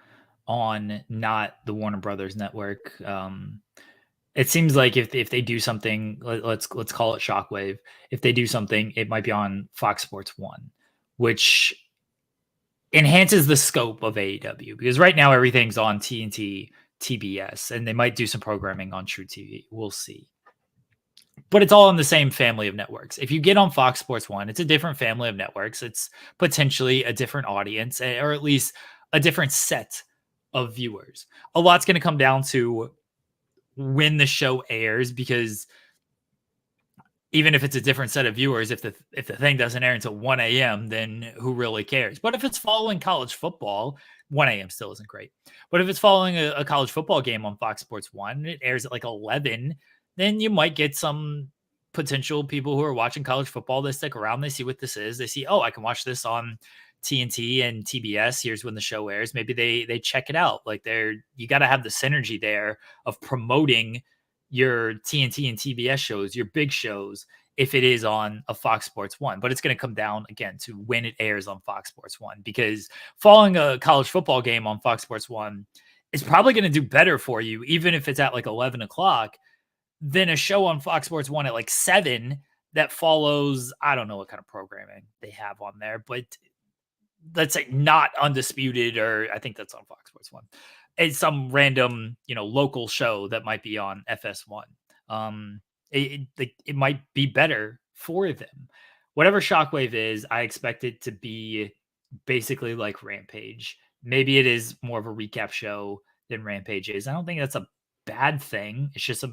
on not the Warner Brothers network. It seems like if they do something, let's call it Shockwave. If they do something, it might be on Fox Sports 1, which enhances the scope of AEW, because right now everything's on TNT, TBS, and they might do some programming on True TV. We'll see. But it's all in the same family of networks. If you get on Fox Sports 1, it's a different family of networks. It's potentially a different audience, or at least a different set of viewers. A lot's going to come down to when the show airs, because even if it's a different set of viewers, if the thing doesn't air until 1 a.m., then who really cares? But if it's following college football, 1 a.m. still isn't great. But if it's following a college football game on Fox Sports 1, it airs at like 11, then you might get some potential people who are watching college football. They stick around, they see what this is. They see, oh, I can watch this on TNT and TBS. Here's when the show airs. Maybe they check it out. Like you got to have the synergy there of promoting your TNT and TBS shows, your big shows, if it is on a Fox Sports 1. But it's going to come down again to when it airs on Fox Sports 1, because following a college football game on Fox Sports 1 is probably going to do better for you, even if it's at like 11 o'clock, than a show on Fox Sports 1 at like 7 that follows, I don't know what kind of programming they have on there, but let's say not Undisputed, or I think that's on Fox Sports 1. It's some random, local show that might be on FS1. It might be better for them. Whatever Shockwave is, I expect it to be basically like Rampage. Maybe it is more of a recap show than Rampage is. I don't think that's a bad thing. It's just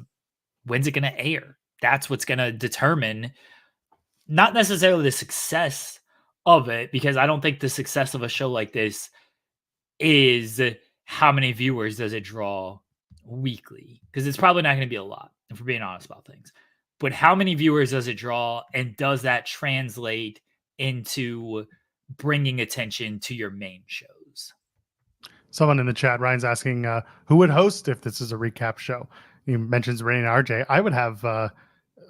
when's it going to air? That's what's going to determine not necessarily the success of it, because I don't think the success of a show like this is how many viewers does it draw weekly, because it's probably not going to be a lot, if we're being honest about things. But how many viewers does it draw, and does that translate into bringing attention to your main shows? Someone in the chat, Ryan's asking who would host if this is a recap show. He mentions Renee and RJ. I would have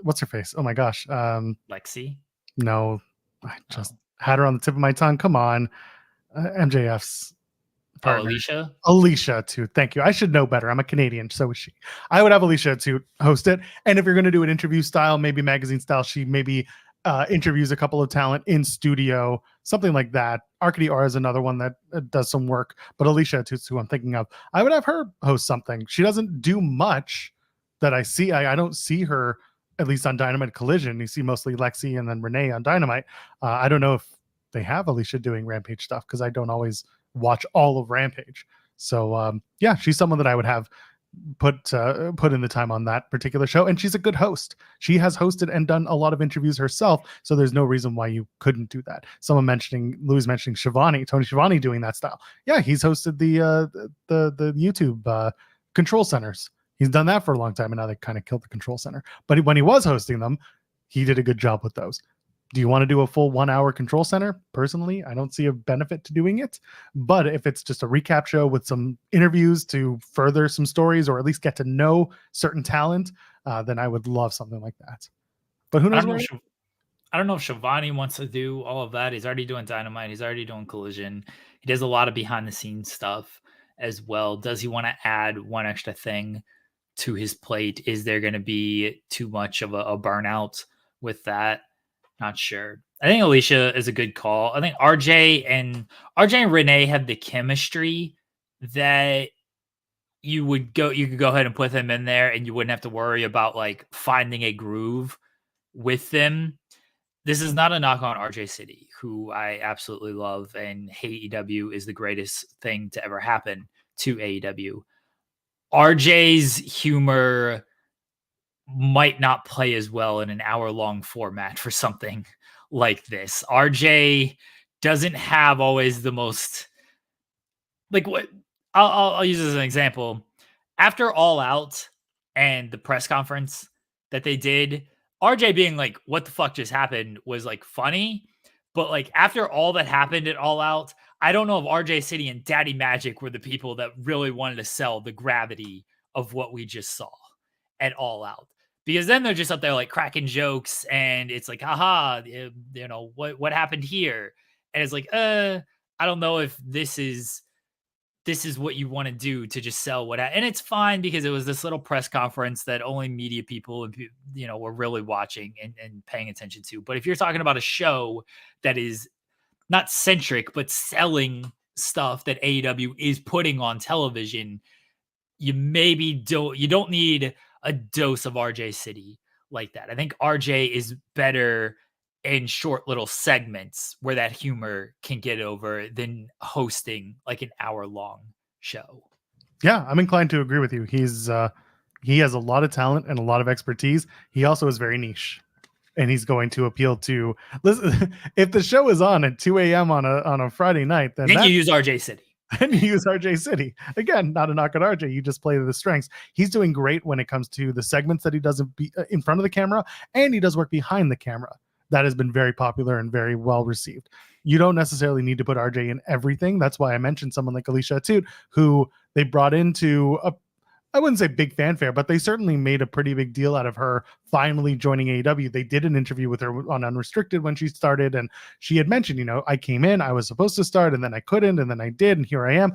what's her face? Oh my gosh. Lexi? No, I just had her on the tip of my tongue. Come on. MJF's partner. Alicia? Alicia too. Thank you. I should know better. I'm a Canadian, so is she. I would have Alicia to host it. And if you're going to do an interview style, maybe magazine style, she maybe interviews a couple of talent in studio, something like that. Arcady R is another one that does some work, but Alicia too, who I'm thinking of. I would have her host something. She doesn't do much that I see. I don't see her, at least on Dynamite Collision. You see mostly Lexi and then Renee on Dynamite. I don't know if they have Alicia doing Rampage stuff, because I don't always watch all of Rampage. So yeah, she's someone that I would have put in the time on that particular show, and she's a good host. She has hosted and done a lot of interviews herself, so there's no reason why you couldn't do that. Someone mentioning Tony Schiavone doing that style. Yeah, he's hosted the YouTube control centers. He's done that for a long time, and now they kind of killed the control center. But when he was hosting them, he did a good job with those. Do you want to do a full 1 hour control center? Personally, I don't see a benefit to doing it. But if it's just a recap show with some interviews to further some stories, or at least get to know certain talent, then I would love something like that. But who knows? I don't know if Schiavone wants to do all of that. He's already doing Dynamite. He's already doing Collision. He does a lot of behind the scenes stuff as well. Does he want to add one extra thing to his plate? Is there going to be too much of a burnout with that? Not sure. I think Alicia is a good call. I think RJ and Renee have the chemistry that you could go ahead and put them in there and you wouldn't have to worry about like finding a groove with them. This is not a knock on RJ City, who I absolutely love, and AEW is the greatest thing to ever happen to AEW. RJ's humor might not play as well in an hour-long format for something like this. RJ doesn't have always the most, like, what I'll use as an example. After All Out and the press conference that they did, RJ being like, what the fuck just happened was like funny. But like after all that happened at All Out, I don't know if RJ City and Daddy Magic were the people that really wanted to sell the gravity of what we just saw at All Out. Because then they're just up there like cracking jokes and it's like, haha, you know, what happened here? And it's like, I don't know if this is what you want to do to just sell and it's fine because it was this little press conference that only media people, you know, were really watching and paying attention to. But if you're talking about a show that is not centric, but selling stuff that AEW is putting on television, you don't need a dose of RJ City like that. I think RJ is better in short little segments where that humor can get over than hosting like an hour-long show. Yeah, I'm inclined to agree with you. He has a lot of talent and a lot of expertise. He also is very niche, and he's going to appeal to. Listen, if the show is on at 2 a.m. on a Friday night, then you use RJ City. And you use RJ City. Again, not a knock at RJ. You just play to the strengths. He's doing great when it comes to the segments that he does in front of the camera, and he does work behind the camera. That has been very popular and very well received. You don't necessarily need to put RJ in everything. That's why I mentioned someone like Alicia Atout, who they brought into I wouldn't say big fanfare, but they certainly made a pretty big deal out of her finally joining AEW. They did an interview with her on Unrestricted when she started, and she had mentioned, you know, I came in, I was supposed to start, and then I couldn't, and then I did, and here I am.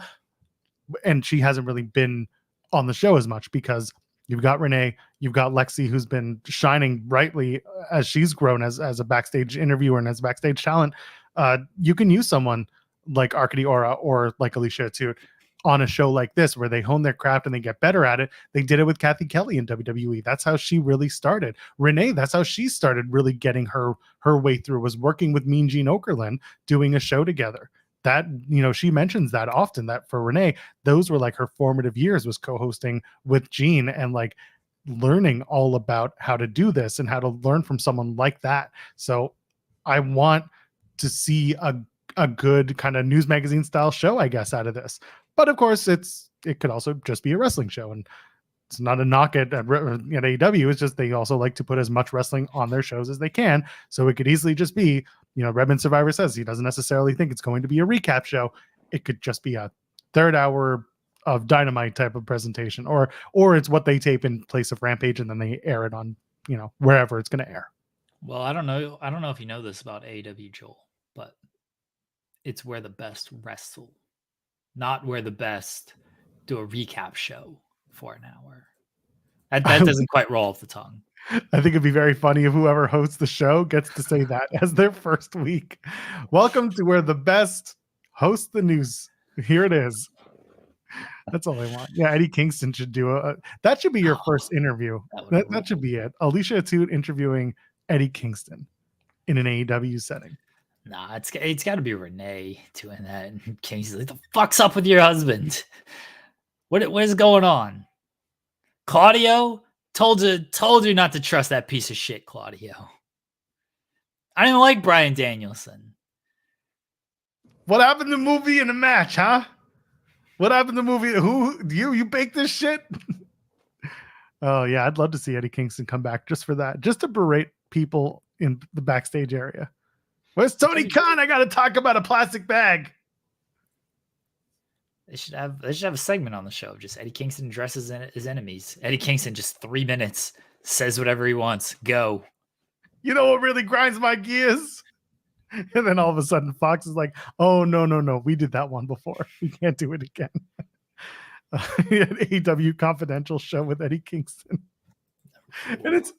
And she hasn't really been on the show as much because you've got Renee, you've got Lexi, who's been shining brightly as she's grown as a backstage interviewer and as backstage talent. You can use someone like Arcady Aura or like Alicia Atout on a show like this where they hone their craft and they get better at it. They did it with Kathy Kelly in WWE. That's how she really started. Renee, that's how she started really getting her way through, was working with Mean Gene Okerlund, doing a show together. That, you know, she mentions that often, that for Renee, those were like her formative years, was co-hosting with Gene and like learning all about how to do this and how to learn from someone like that. So I want to see a good kind of news magazine style show, I guess, out of this. But of course, it could also just be a wrestling show, and it's not a knock at AEW. It's just they also like to put as much wrestling on their shows as they can. So it could easily just be, you know, Redmond Survivor says he doesn't necessarily think it's going to be a recap show. It could just be a third hour of Dynamite type of presentation, or it's what they tape in place of Rampage and then they air it on, you know, wherever it's going to air. Well, I don't know if you know this about AEW, Joel, but it's where the best wrestle, not where the best do a recap show for an hour. That doesn't quite roll off the tongue. I think it'd be very funny if whoever hosts the show gets to say that as their first week. Welcome to where the best host the news. Here it is. That's all I want. Yeah, Eddie Kingston should do that should be your first interview. That should be it. Alicia Atout interviewing Eddie Kingston in an AEW setting. Nah, it's got to be Renee doing that. And King's like, the fuck's up with your husband? What is going on? Claudio told you not to trust that piece of shit, Claudio. I didn't like Bryan Danielson. What happened to the movie in the match, huh? What happened to the movie? You baked this shit? Oh yeah, I'd love to see Eddie Kingston come back just for that, just to berate people in the backstage area. Where's Tony Khan? I got to talk about a plastic bag. They should have a segment on the show. Just Eddie Kingston addresses his enemies. Eddie Kingston, just 3 minutes, says whatever he wants. Go. You know what really grinds my gears? And then all of a sudden Fox is like, oh, no. We did that one before. We can't do it again. An AEW Confidential show with Eddie Kingston. And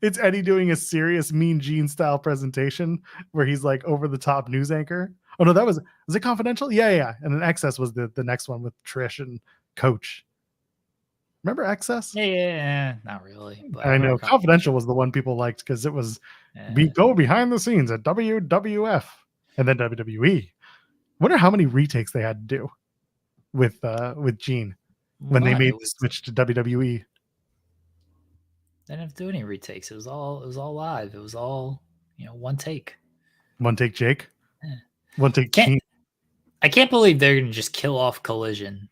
it's Eddie doing a serious Mean Gene style presentation where he's like over the top news anchor. Oh no, was it Confidential? Yeah. And then Excess was the next one with Trish and Coach. Remember Excess? Yeah, not really. But I know Confidential was the one people liked because it was go behind the scenes at WWF and then WWE. Wonder how many retakes they had to do with Gene when they made the switch to WWE. They didn't have to do any retakes. It was all live. It was all, one take. One take Jake. Yeah. One take Gene. I can't believe they're gonna just kill off Collision.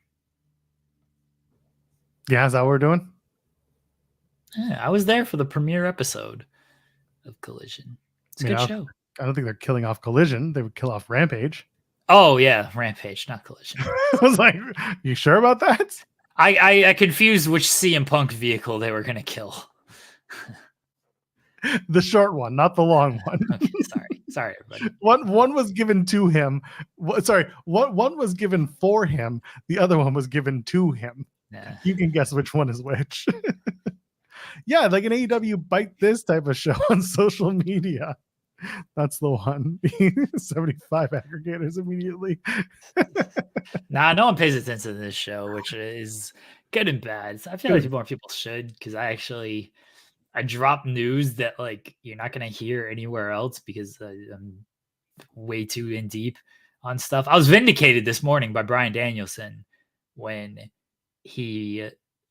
Yeah, is that what we're doing? Yeah, I was there for the premiere episode of Collision. It's a good show. I don't think they're killing off Collision. They would kill off Rampage. Oh yeah, Rampage, not Collision. I was like, you sure about that? I confused which CM Punk vehicle they were gonna kill. The short one, not the long one. Okay, sorry, everybody. One was given to him. One was given for him. The other one was given to him. Yeah. You can guess which one is which. Yeah, like an AEW bite this type of show on social media. That's the one. 75 aggregators immediately. Nah, no one pays attention to this show, which is good and bad. I feel like more people should, because I drop news that like you're not gonna hear anywhere else because I'm way too in deep on stuff. I was vindicated this morning by Bryan Danielson when he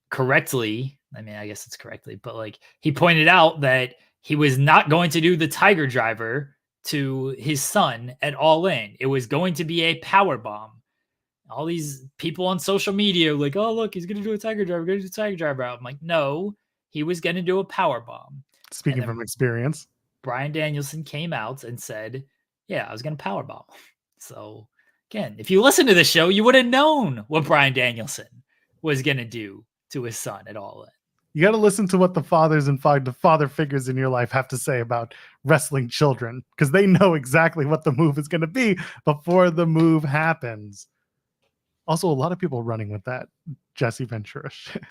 correctly, I guess it's correctly, but like he pointed out that he was not going to do the Tiger Driver to his son at All In. It was going to be a power bomb. All these people on social media were like, oh, look, he's going to do a Tiger Driver. I'm like, no, he was going to do a power bomb. Speaking from experience, Bryan Danielson came out and said, yeah, I was going to power bomb. So again, if you listen to the show, you would have known what Bryan Danielson was going to do to his son at All In. You got to listen to what the fathers and the father figures in your life have to say about wrestling children, because they know exactly what the move is going to be before the move happens. Also, a lot of people running with that Jesse Ventura shit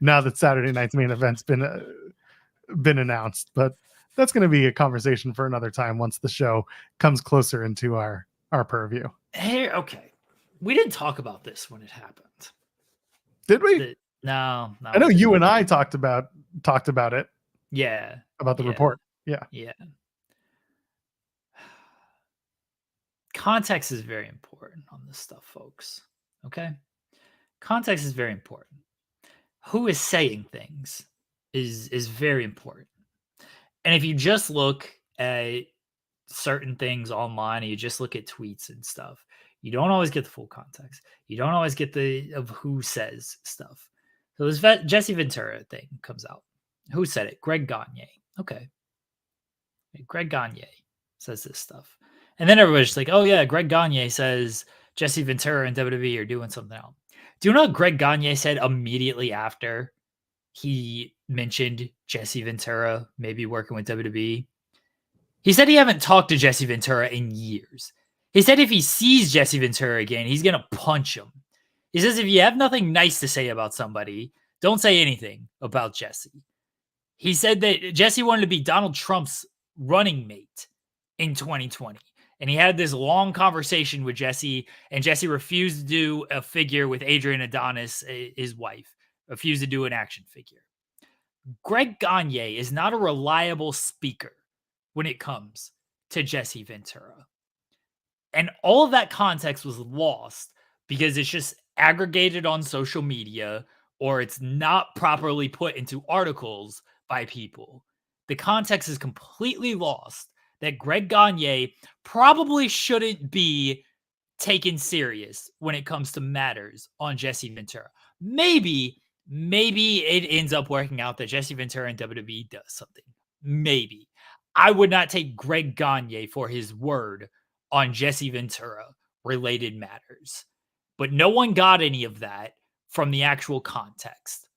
now that Saturday night's main event's been announced. But that's going to be a conversation for another time once the show comes closer into our purview. Hey, okay, we didn't talk about this when it happened, did we? No. I know you and I talked about it. Yeah. About the report. Yeah. Yeah. Context is very important on this stuff, folks. Okay? Context is very important. Who is saying things is very important. And if you just look at certain things online and you just look at tweets and stuff, you don't always get the full context. You don't always get of who says stuff. So this Jesse Ventura thing comes out. Who said it? Greg Gagne. Okay. Greg Gagne says this stuff. And then everybody's just like, oh yeah, Greg Gagne says Jesse Ventura and WWE are doing something else. Do you know what Greg Gagne said immediately after he mentioned Jesse Ventura maybe working with WWE? He said he haven't talked to Jesse Ventura in years. He said if he sees Jesse Ventura again, he's going to punch him. He says, if you have nothing nice to say about somebody, don't say anything about Jesse. He said that Jesse wanted to be Donald Trump's running mate in 2020. And he had this long conversation with Jesse, and Jesse refused to do a figure with Adrian Adonis, his wife, refused to do an action figure. Greg Gagne is not a reliable speaker when it comes to Jesse Ventura. And all of that context was lost because it's just aggregated on social media or it's not properly put into articles by people. The context is completely lost that Greg Gagne probably shouldn't be taken serious when it comes to matters on Jesse Ventura. Maybe it ends up working out that Jesse Ventura and WWE does something. Maybe. I would not take Greg Gagne for his word on Jesse Ventura related matters. But no one got any of that from the actual context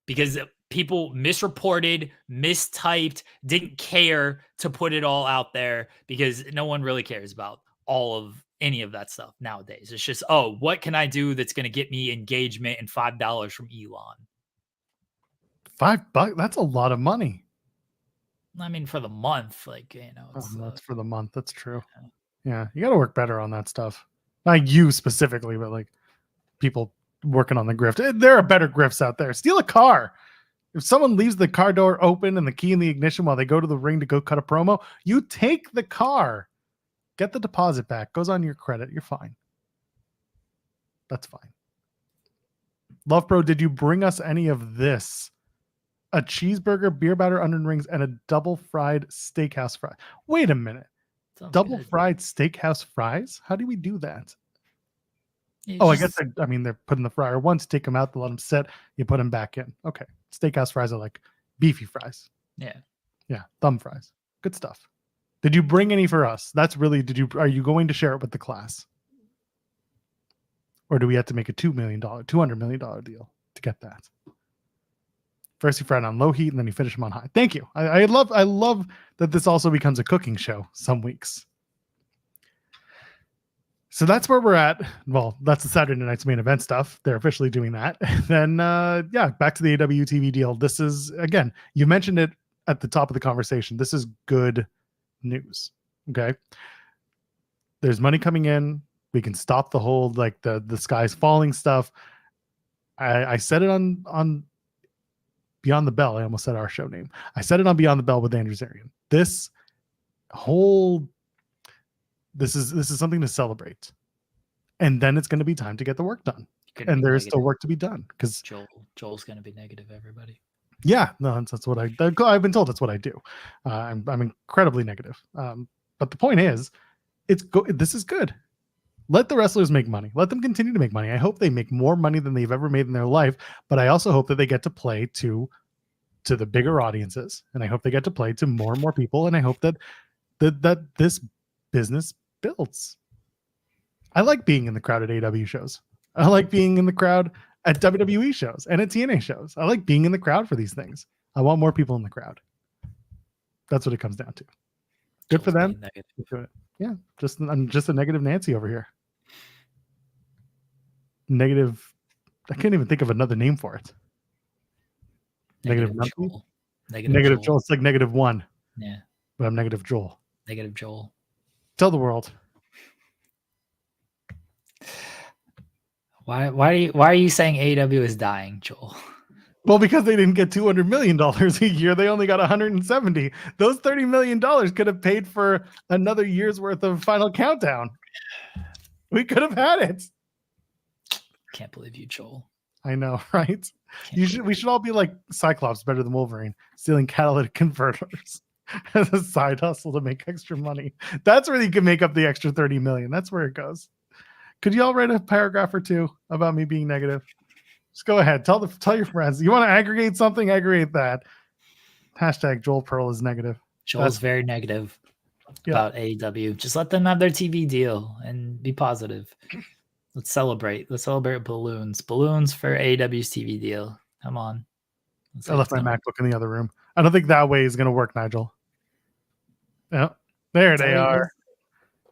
because people misreported, mistyped, didn't care to put it all out there because no one really cares about all of any of that stuff nowadays. It's just, oh, what can I do that's going to get me engagement and $5 from Elon? $5? That's a lot of money. I mean, for the month, like, it's, that's for the month. That's true. Yeah, you got to work better on that stuff. Not you specifically, but like people working on the grift. There are better grifts out there. Steal a car. If someone leaves the car door open and the key in the ignition while they go to the ring to go cut a promo, you take the car. Get the deposit back. Goes on your credit. You're fine. That's fine. Love Bro, did you bring us any of this? A cheeseburger, beer batter, onion rings, and a double fried steakhouse fry. Wait a minute. sounds Double good. fried steakhouse fries? How do we do that? You Oh, I just- guess they're putting the fryer once, take them out, to let them sit. You put them back in. Okay. Steakhouse fries are like beefy fries. Yeah. Yeah. Thumb fries. Good stuff. Did you bring any for us? Are you going to share it with the class? Or do we have to make a $200 million deal to get that? First you fry it on low heat and then you finish them on high. Thank you. I love that this also becomes a cooking show some weeks. So that's where we're at. Well, that's the Saturday night's main event stuff. They're officially doing that. And then, back to the AEW TV deal. This is, again, you mentioned it at the top of the conversation. This is good news. Okay. There's money coming in. We can stop the whole, like the sky's falling stuff. I said it on Beyond the Bell. I almost said our show name. I said it on Beyond the Bell with Andrew Zarian. This is something to celebrate. And then it's going to be time to get the work done. And there is still work to be done because Joel's going to be negative, everybody. Yeah, no, that's what I've been told. That's what I do. I'm incredibly negative. But the point is, this is good. Let the wrestlers make money. Let them continue to make money. I hope they make more money than they've ever made in their life. But I also hope that they get to play to the bigger audiences, and I hope they get to play to more and more people. And I hope that this business builds. I like being in the crowd at AEW shows. I like being in the crowd at WWE shows and at TNA shows. I like being in the crowd for these things. I want more people in the crowd. That's what it comes down to. Good for them. Yeah, I'm just a negative Nancy over here. Negative. I can't even think of another name for it. Negative Joel. Negative Joel. It's like -1. Yeah. But I'm negative Joel. Negative Joel. Tell the world. Why are you saying AEW is dying, Joel? Well, because they didn't get $200 million a year. They only got 170. Those $30 million could have paid for another year's worth of Final Countdown. We could have had it. Can't believe you, Joel. I know, right? We should all be like Cyclops, better than Wolverine, stealing catalytic converters as a side hustle to make extra money. That's where you can make up the extra 30 million. That's where it goes. Could you all write a paragraph or two about me being negative? Just go ahead. Tell your friends. You want to aggregate something? Aggregate that. Hashtag Joel Pearl is negative. Joel's very negative about AEW. Just let them have their TV deal and be positive. Let's celebrate. Let's celebrate balloons. Balloons for AEW's TV deal. Come on. I left my MacBook in the other room. I don't think that way is going to work, Nigel. Yeah, there they are.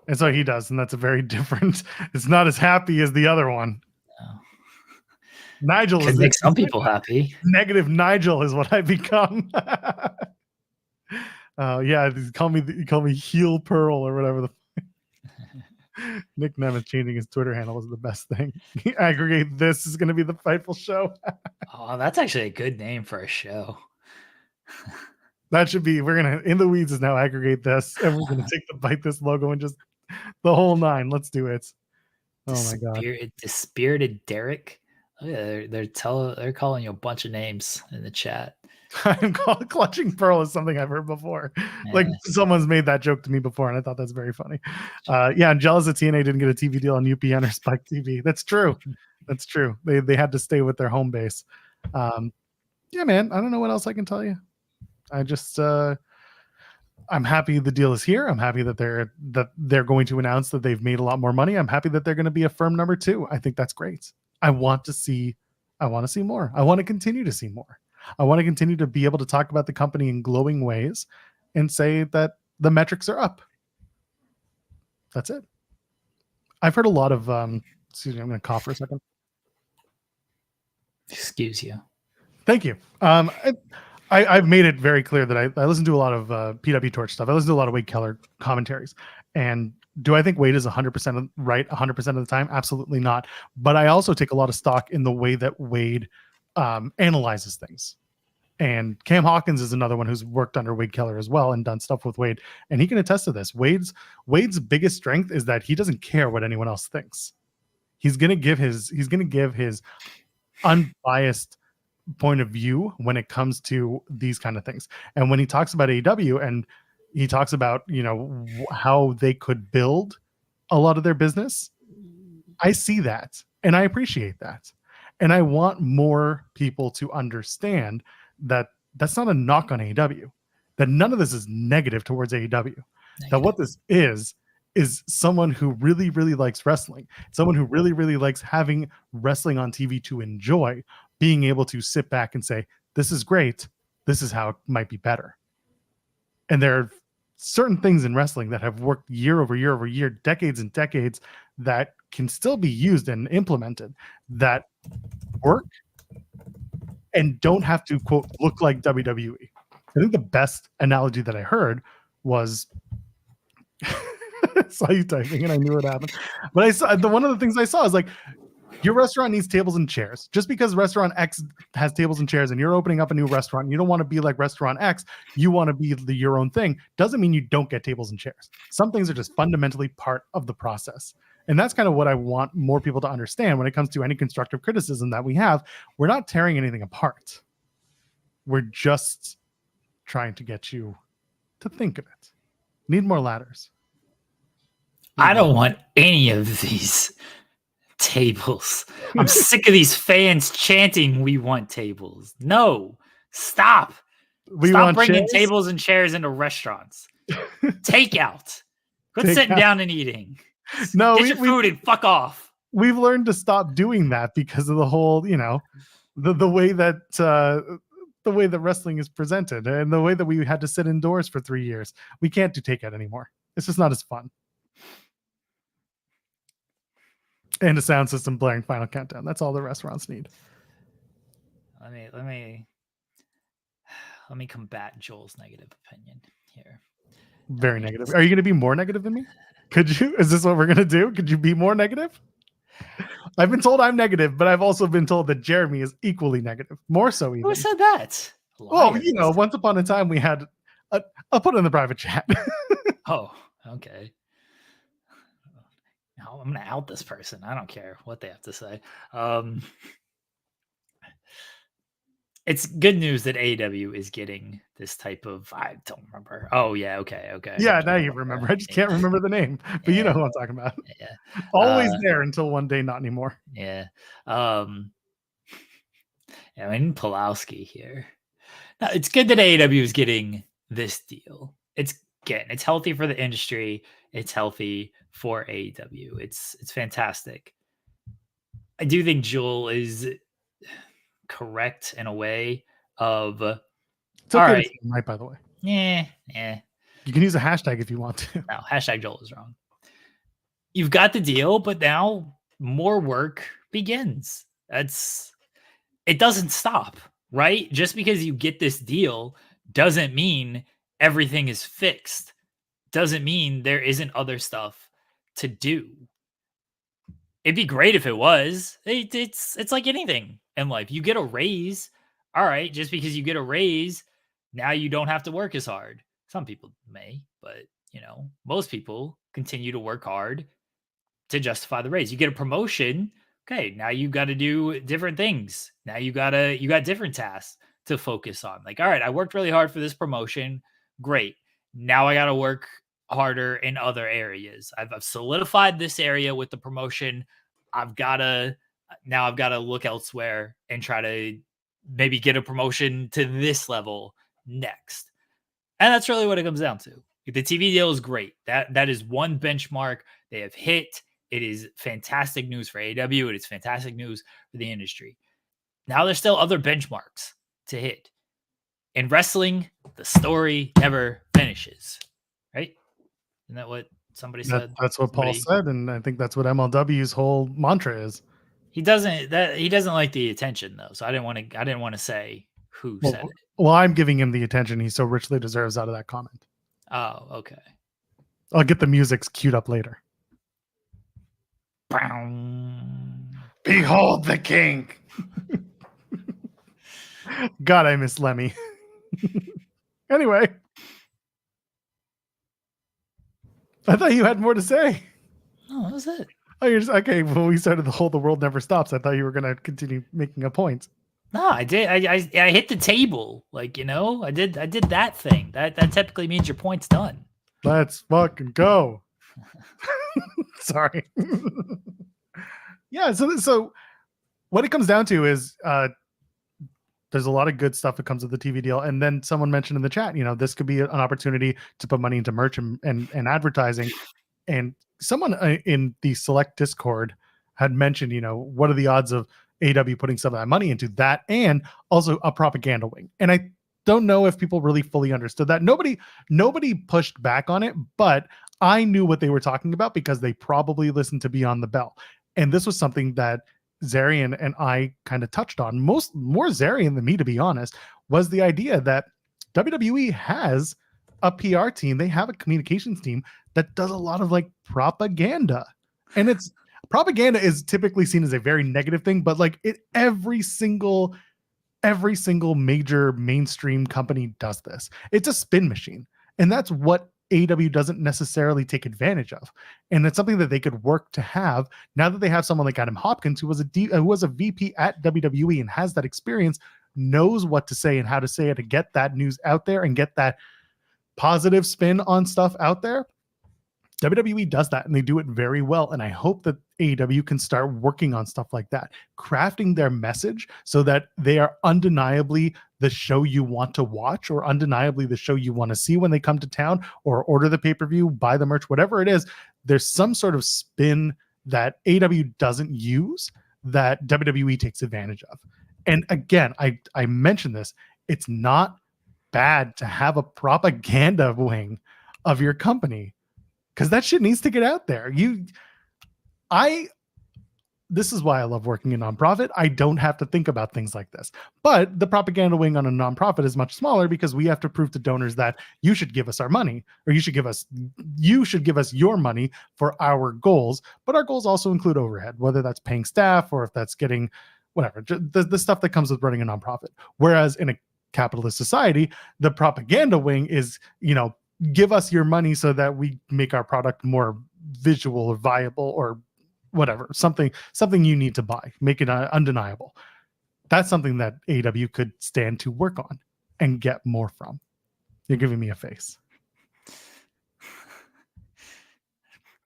And so he does, and that's a very different. It's not as happy as the other one. No. Nigel can make some people happy. Negative Nigel is what I become. Yeah, you call me Heel Pearl or whatever the Nick Nemeth changing his Twitter handle is the best thing. Aggregate this is going to be the Fightful Show. Oh, that's actually a good name for a show. That should be. We're gonna in the weeds is now aggregate this, and we're gonna take the bite this logo and just the whole nine. Let's do it. Oh my god. Dispirited Derek. Oh, yeah, they're calling you a bunch of names in the chat. I'm called clutching pearl is something I've heard before. Like Yeah. someone's made that joke to me before, and I thought that's very funny. Yeah, I'm jealous that TNA didn't get a TV deal on UPN or Spike TV. That's true. That's true. They had to stay with their home base. Yeah, man. I don't know what else I can tell you. I just I'm happy the deal is here. I'm happy that they're going to announce that they've made a lot more money. I'm happy that they're going to be a firm number 2. I think that's great. I want to see more. I want to continue to see more. I want to continue to be able to talk about the company in glowing ways and say that the metrics are up. That's it. I've heard a lot of excuse me, I'm going to cough for a second. Excuse you. Thank you. I've made it very clear that I listen to a lot of PW Torch stuff. I listen to a lot of Wade Keller commentaries. And do I think Wade is 100% right 100% of the time? Absolutely not. But I also take a lot of stock in the way that Wade analyzes things. And Cam Hawkins is another one who's worked under Wade Keller as well and done stuff with Wade. And he can attest to this. Wade's biggest strength is that he doesn't care what anyone else thinks. He's gonna give his unbiased point of view when it comes to these kind of things. And when he talks about AEW and he talks about, how they could build a lot of their business, I see that and I appreciate that. And I want more people to understand that that's not a knock on AEW, that none of this is negative towards AEW, that what this is someone who really, really likes wrestling, someone who really, really likes having wrestling on TV to enjoy, being able to sit back and say, this is great. This is how it might be better. And there are certain things in wrestling that have worked year over year over year, decades and decades, that can still be used and implemented that work and don't have to, quote, look like WWE. I think the best analogy that I heard was I saw you typing and I knew it happened. But I saw one of the things I saw is like, your restaurant needs tables and chairs. Just because restaurant X has tables and chairs and you're opening up a new restaurant, and you don't want to be like restaurant X, you want to be your own thing, doesn't mean you don't get tables and chairs. Some things are just fundamentally part of the process. And that's kind of what I want more people to understand when it comes to any constructive criticism that we have. We're not tearing anything apart. We're just trying to get you to think of it. Need more ladders. I don't want any of these tables. I'm sick of these fans chanting, "We want tables." No, stop. Stop bringing tables and chairs into restaurants. Takeout. Quit sitting down and eating. No, get your food and fuck off. We've learned to stop doing that because of the whole, the way that wrestling is presented and the way that we had to sit indoors for 3 years. We can't do takeout anymore. It's just not as fun. And a sound system blaring Final Countdown. That's all the restaurants need. Let me combat Joel's negative opinion here. Very negative. Are you going to be more negative than me? Could you? Is this what we're going to do? Could you be more negative? I've been told I'm negative, but I've also been told that Jeremy is equally negative. More so even. Who said that? Well, once upon a time we had I'll put it in the private chat. Oh, okay. I'm gonna out this person. I don't care what they have to say. It's good news that AEW is getting this type of. I don't remember. Oh yeah, okay. Yeah, now you remember. I just can't remember the name, but you know who I'm talking about. Yeah, always there until one day, not anymore. Yeah. I mean, Pulowski here. Now, it's good that AEW is getting this deal. It's healthy for the industry. It's healthy for AEW. It's fantastic. I do think Joel is correct in a way of. It's okay to say right, by the way. Yeah. You can use a hashtag if you want to. No, hashtag Joel is wrong. You've got the deal, but now more work begins. It doesn't stop, right? Just because you get this deal doesn't mean everything is fixed. Doesn't mean there isn't other stuff to do. It'd be great if it was. It's like anything in life. You get a raise. All right. Just because you get a raise Now you don't have to work as hard. Some people may, but most people continue to work hard to justify the raise. You get a promotion. Okay, now you got to do different things. Now you got different tasks to focus on. Like, all right, I worked really hard for this promotion. Great. Now I got to work harder in other areas. I've solidified this area with the promotion. I've got to look elsewhere and try to maybe get a promotion to this level next. And that's really what it comes down to. The TV deal is great. That is one benchmark they have hit. It is fantastic news for AEW. It is fantastic news for the industry. Now there's still other benchmarks to hit. In wrestling, the story never finishes. Right? Isn't that what somebody said? That's what Paul said, and I think that's what MLW's whole mantra is. He doesn't like the attention though, so I didn't want to say who said it. Well, I'm giving him the attention he so richly deserves out of that comment. Oh, okay. I'll get the music's queued up later. Behold the king. God, I miss Lemmy. Anyway, I thought you had more to say. No, that was it. Oh, you're just okay. When we started the world never stops, I thought you were going to continue making a point. No, I did. I hit the table. Like, I did that thing. That typically means your point's done. Let's fucking go. Sorry. Yeah. So what it comes down to is there's a lot of good stuff that comes with the TV deal. And then someone mentioned in the chat, this could be an opportunity to put money into merch and advertising. And someone in the select Discord had mentioned, what are the odds of AEW putting some of that money into that and also a propaganda wing. And I don't know if people really fully understood that. Nobody pushed back on it, but I knew what they were talking about because they probably listened to Beyond the Bell. And this was something that Zarian and I kind of touched on. More Zarian than me, to be honest, was the idea that WWE has a PR team. They have a communications team that does a lot of like propaganda. And propaganda is typically seen as a very negative thing, but like every single major mainstream company does this. It's a spin machine. And that's what AEW doesn't necessarily take advantage of. And it's something that they could work to have now that they have someone like Adam Hopkins, who was a VP at WWE and has that experience, knows what to say and how to say it to get that news out there and get that positive spin on stuff out there. WWE does that and they do it very well. And I hope that AEW can start working on stuff like that, crafting their message so that they are undeniably the show you want to watch or undeniably the show you want to see when they come to town or order the pay-per-view, buy the merch, whatever it is. There's some sort of spin that AEW doesn't use that WWE takes advantage of. And again, I mentioned this, it's not bad to have a propaganda wing of your company, because that shit needs to get out there. This is why I love working in nonprofit. I don't have to think about things like this. But the propaganda wing on a nonprofit is much smaller because we have to prove to donors that you should give us our money, or you should give us your money for our goals. But our goals also include overhead, whether that's paying staff or if that's getting whatever, the stuff that comes with running a nonprofit. Whereas in a capitalist society, the propaganda wing is, give us your money so that we make our product more visual or viable or whatever, something you need to buy, make it undeniable. That's something that AEW could stand to work on and get more from. You're giving me a face.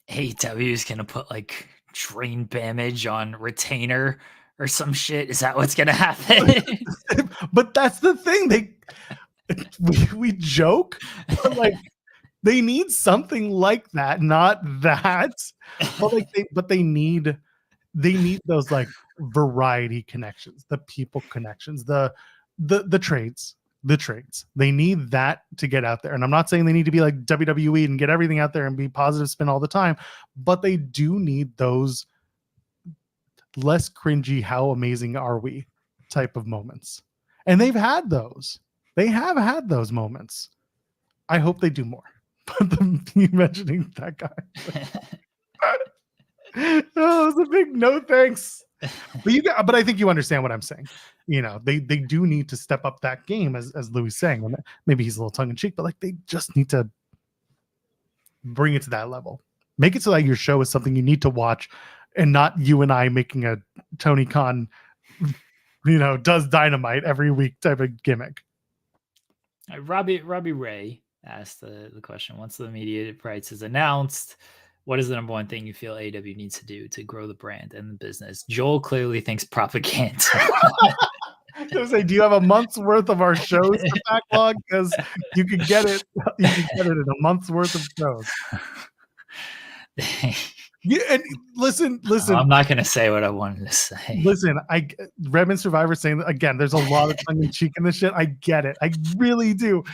AEW is going to put like drain damage on retainer or some shit. Is that what's going to happen? But that's the thing. We joke, but like they need something like that, not that. But they need those like variety connections, the people connections, the trades. They need that to get out there. And I'm not saying they need to be like WWE and get everything out there and be positive spin all the time, but they do need those less cringy, how amazing are we type of moments. And they've had those. They have had those moments. I hope they do more. But you mentioning that guy. Oh, it was a big no thanks. But I think you understand what I'm saying. They do need to step up that game, as Louis is saying. And maybe he's a little tongue in cheek, but like they just need to bring it to that level. Make it so that your show is something you need to watch, and not you and I making a Tony Khan, does Dynamite every week type of gimmick. Robbie Ray asked the question: once the media rights is announced, what is the number one thing you feel AEW needs to do to grow the brand and the business? Joel clearly thinks propaganda. I was gonna say, do you have a month's worth of our shows to backlog? Because you can get it. You can get it in a month's worth of shows. Yeah, and listen. I'm not gonna say what I wanted to say. Listen, Redmond Survivor saying that again. There's a lot of tongue in cheek in this shit. I get it. I really do.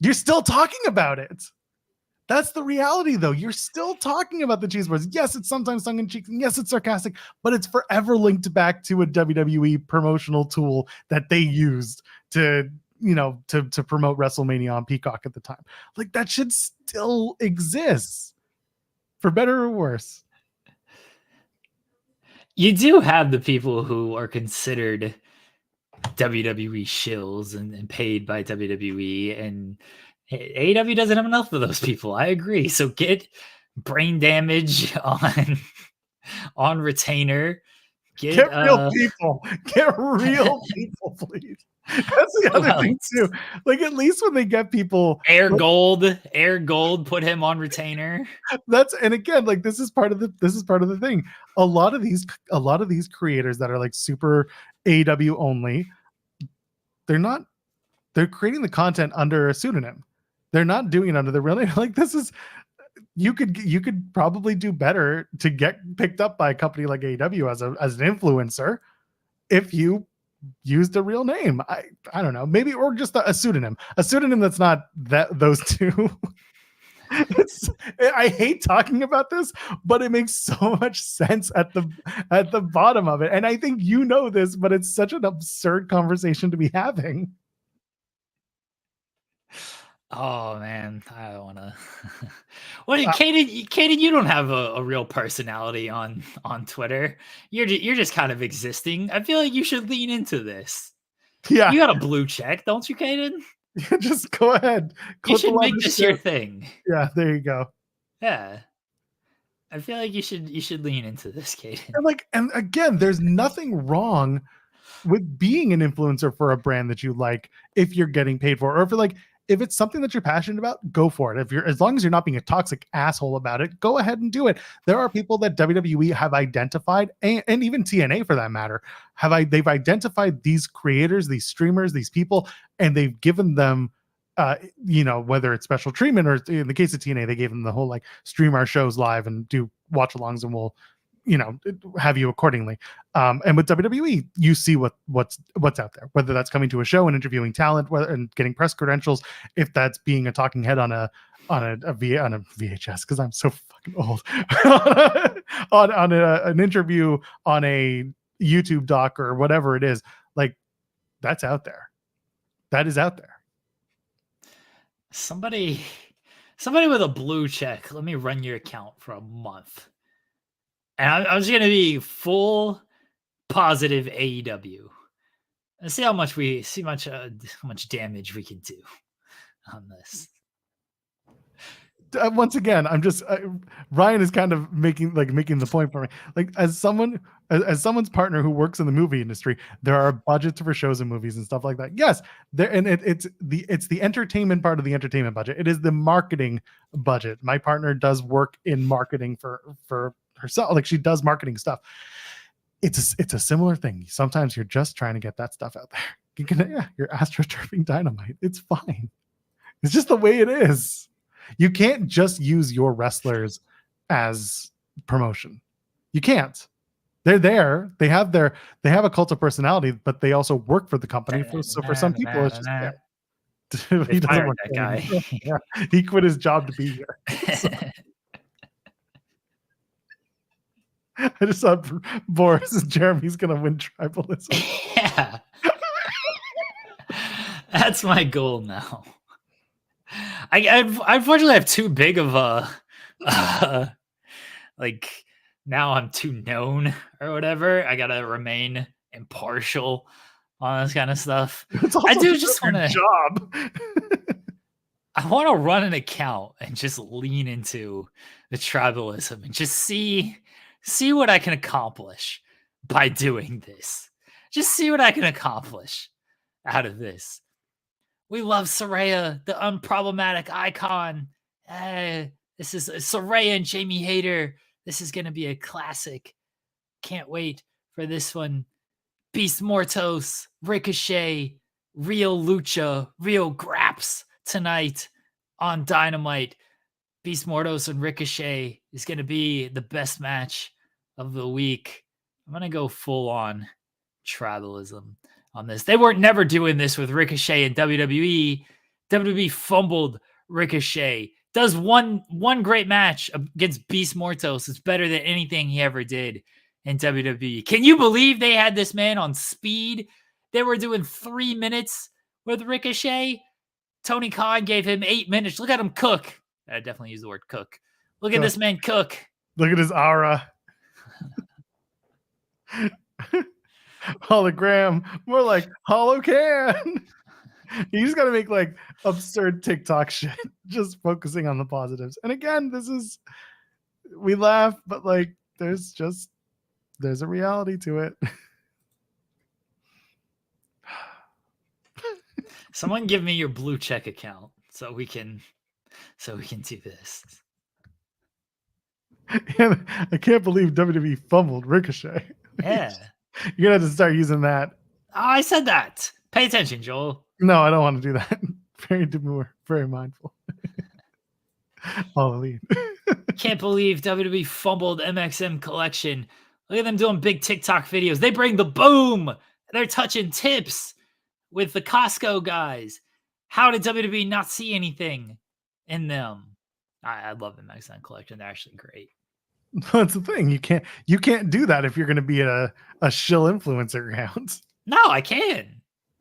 You're still talking about it. That's the reality, though. You're still talking about the cheeseburgers. Yes, it's sometimes tongue in cheek. And yes, it's sarcastic, but it's forever linked back to a WWE promotional tool that they used to promote WrestleMania on Peacock at the time. Like, that should still exist, for better or worse. You do have the people who are considered WWE shills and paid by WWE, and AEW doesn't have enough of those people. I agree. So get Brain Damage on retainer. Get real people. Get real people, please. That's the other thing too. Like, at least when they get people, Air Gold, put him on retainer. And again, like, this is part of the thing. A lot of these creators that are like super AEW only, they're creating the content under a pseudonym. They're not doing it under the real name. Like, this is, you could probably do better to get picked up by a company like AEW as an influencer if you used a real name. I don't know, maybe, or just a pseudonym that's not those two. I hate talking about this, but it makes so much sense at the bottom of it. And I think this, but it's such an absurd conversation to be having. Oh man, I don't want to. Well, Kaden, you don't have a real personality on Twitter. You're just kind of existing. I feel like you should lean into this. Yeah, you got a blue check, don't you, Kaden? Just go ahead. You should make this your thing. Yeah, there you go. Yeah, I feel like you should lean into this, Kaden. And again, there's nothing wrong with being an influencer for a brand that you like if you're getting paid for, or if it's something that you're passionate about, go for it. As long as you're not being a toxic asshole about it, go ahead and do it. There are people that WWE have identified, and even TNA for that matter, they've identified these creators, these streamers, these people, and they've given them, whether it's special treatment, or in the case of TNA, they gave them the whole like stream our shows live and do watch alongs, and we'll have you accordingly. And with WWE, you see what's out there, whether that's coming to a show and interviewing talent, and getting press credentials, if that's being a talking head on a VHS, because I'm so fucking old, on an interview on a YouTube doc or whatever it is. Like, that's out there. That is out there. Somebody with a blue check, let me run your account for a month. And I was going to be full positive AEW. And see how much damage we can do on this. Once again, I'm just Ryan is kind of making the point for me. Like, as someone's partner who works in the movie industry, there are budgets for shows and movies and stuff like that. Yes, it's the entertainment part of the entertainment budget. It is the marketing budget. My partner does work in marketing for herself. Like, she does marketing stuff. It's a similar thing. Sometimes you're just trying to get that stuff out there. You're astroturfing Dynamite. It's fine. It's just the way it is. You can't just use your wrestlers as promotion. You can't. They're there. They have a cult of personality, but they also work for the company. For some people, it's just he doesn't work. That guy. Yeah, he quit his job to be here. So. I just thought Boris and Jeremy's gonna win tribalism. Yeah, that's my goal now. I unfortunately have too big of a like, now I'm too known or whatever. I gotta remain impartial on this kind of stuff. It's also I do just your want to job. I want to run an account and just lean into the tribalism and just see what I can accomplish by doing this. Just see what I can accomplish out of this. We love Saraya, the unproblematic icon. This is Saraya and Jamie Hayter. This is going to be a classic. Can't wait for this one. Beast Mortos, Ricochet, Real Lucha, Real Graps tonight on Dynamite. Beast Mortos and Ricochet is going to be the best match of the week. I'm going to go full on tribalism on this. They weren't never doing this with Ricochet and WWE. WWE fumbled Ricochet. Does one great match against Beast Mortos. It's better than anything he ever did in WWE. Can you believe they had this man on speed? They were doing 3 minutes with Ricochet. Tony Khan gave him 8 minutes. Look at him cook. I definitely use the word cook. Look at this man cook. Look at his aura. Hologram. More like holocan. You just got to make like absurd TikTok shit, just focusing on the positives. And again, we laugh, but like there's a reality to it. Someone give me your blue check account so we can do this. And I can't believe WWE fumbled Ricochet. Yeah. You're gonna have to start using that. Oh, I said that. Pay attention, Joel. No, I don't want to do that. Very demure, very mindful. All elite. Can't believe WWE fumbled MXM collection. Look at them doing big TikTok videos. They bring the boom. They're touching tips with the Costco guys. How did WWE not see anything in them? I love the MXM collection. They're actually great. That's the thing. You can't do that if you're going to be a shill influencer account. No, I can.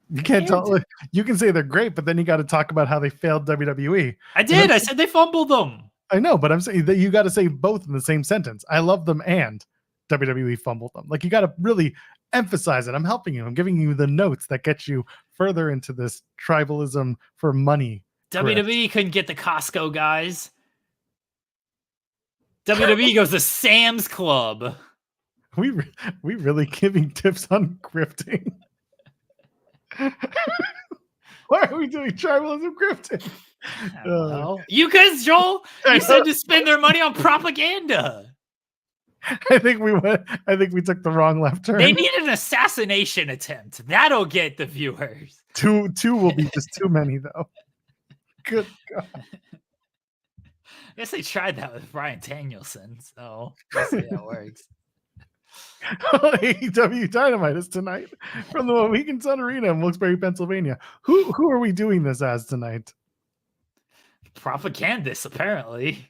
You can't tell. You can say they're great, but then you got to talk about how they failed WWE. I did. I said they fumbled them. I know, but I'm saying that you got to say both in the same sentence. I love them and WWE fumbled them. Like you got to really emphasize it. I'm helping you. I'm giving you the notes that get you further into this tribalism for money. WWE couldn't get the Costco guys. WWE goes to Sam's Club. We really giving tips on grifting. Why are we doing tribalism grifting? Well, you guys, Joel, you said to spend their money on propaganda. I think we took the wrong left turn. They need an assassination attempt. That'll get the viewers. Two will be just too many, though. Good God. I guess they tried that with Bryan Danielson, so we'll see how it works. AEW Dynamite is tonight from the Mohegan Sun Arena in Wilkes-Barre, Pennsylvania. Who are we doing this as tonight? Propagandists, apparently.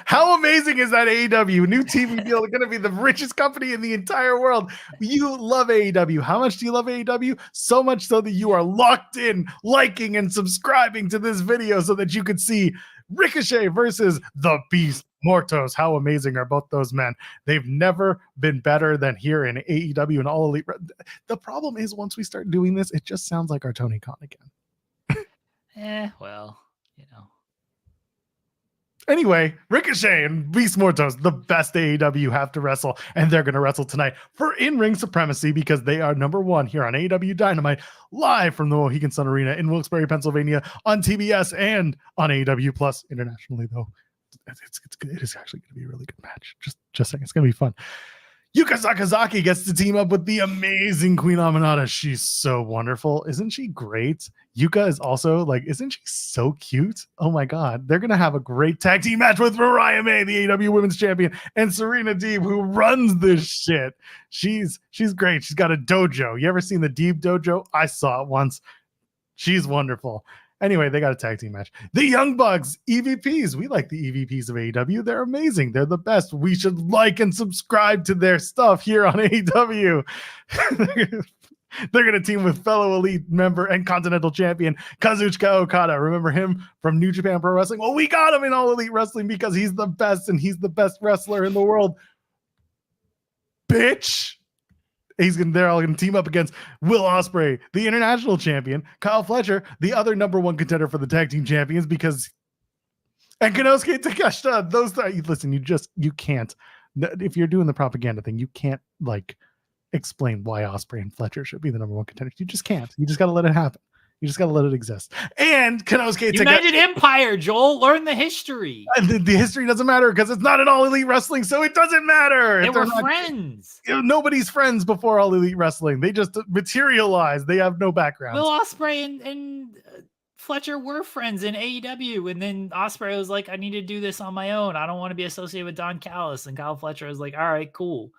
How amazing is that AEW new TV deal? They're going to be the richest company in the entire world. You love AEW. How much do you love AEW? So much so that you are locked in, liking and subscribing to this video so that you could see Ricochet versus the Beast Mortos. How amazing are both those men? They've never been better than here in AEW and All Elite. The problem is once we start doing this, it just sounds like our Tony Khan again. Well, you know. Anyway, Ricochet and Beast Mortos, the best AEW have to wrestle, and they're going to wrestle tonight for in-ring supremacy because they are number one here on AEW Dynamite, live from the Mohegan Sun Arena in Wilkes-Barre, Pennsylvania, on TBS and on AEW Plus internationally. Though it is actually going to be a really good match. Just saying, it's going to be fun. Yuka Sakazaki gets to team up with the amazing Queen Aminata. She's so wonderful. Isn't she great? Yuka is also like, isn't she so cute? Oh my God. They're going to have a great tag team match with Mariah May, the AEW Women's Champion, and Serena Deeb, who runs this shit. She's great. She's got a dojo. You ever seen the Deeb dojo? I saw it once. She's wonderful. Anyway, they got a tag team match. The Young Bucks, EVPs. We like the EVPs of AEW. They're amazing. They're the best. We should like and subscribe to their stuff here on AEW. They're going to team with fellow Elite member and Continental Champion Kazuchika Okada. Remember him from New Japan Pro Wrestling? Well, we got him in All Elite Wrestling because he's the best and he's the best wrestler in the world. Bitch. They're all gonna team up against Will Ospreay, the international champion, Kyle Fletcher, the other number one contender for the tag team champions, and Konosuke Takeshita. Listen, you can't. If you're doing the propaganda thing, you can't like explain why Ospreay and Fletcher should be the number one contenders. You just can't. You just got to let it happen. You just got to let it exist. And Konosuke United Empire, Joel. Learn the history. The history doesn't matter because it's not an All Elite Wrestling, so it doesn't matter. They were friends. Nobody's friends before All Elite Wrestling. They just materialize. They have no background. Will Ospreay and Fletcher were friends in AEW, and then Ospreay was like, I need to do this on my own. I don't want to be associated with Don Callis. And Kyle Fletcher was like, all right, cool.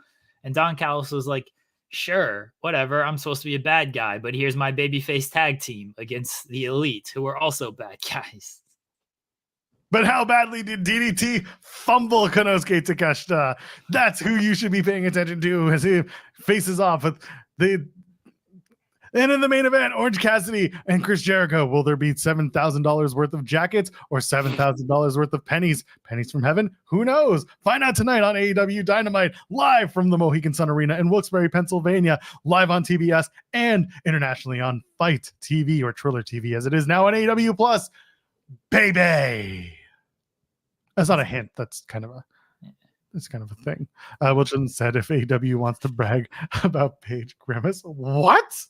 And Don Callis was like, sure, whatever. I'm supposed to be a bad guy, but here's my babyface tag team against the Elite, who are also bad guys. But how badly did DDT fumble Konosuke Takeshita? That's who you should be paying attention to as he faces off with the... And in the main event, Orange Cassidy and Chris Jericho. Will there be $7,000 worth of jackets or $7,000 worth of pennies? Pennies from heaven? Who knows? Find out tonight on AEW Dynamite, live from the Mohegan Sun Arena in Wilkes-Barre, Pennsylvania, live on TBS and internationally on Fight TV or Triller TV, as it is now on AEW Plus. Baby. That's not a hint. That's kind of a thing. Wilson said if AEW wants to brag about Paige Grimace, what?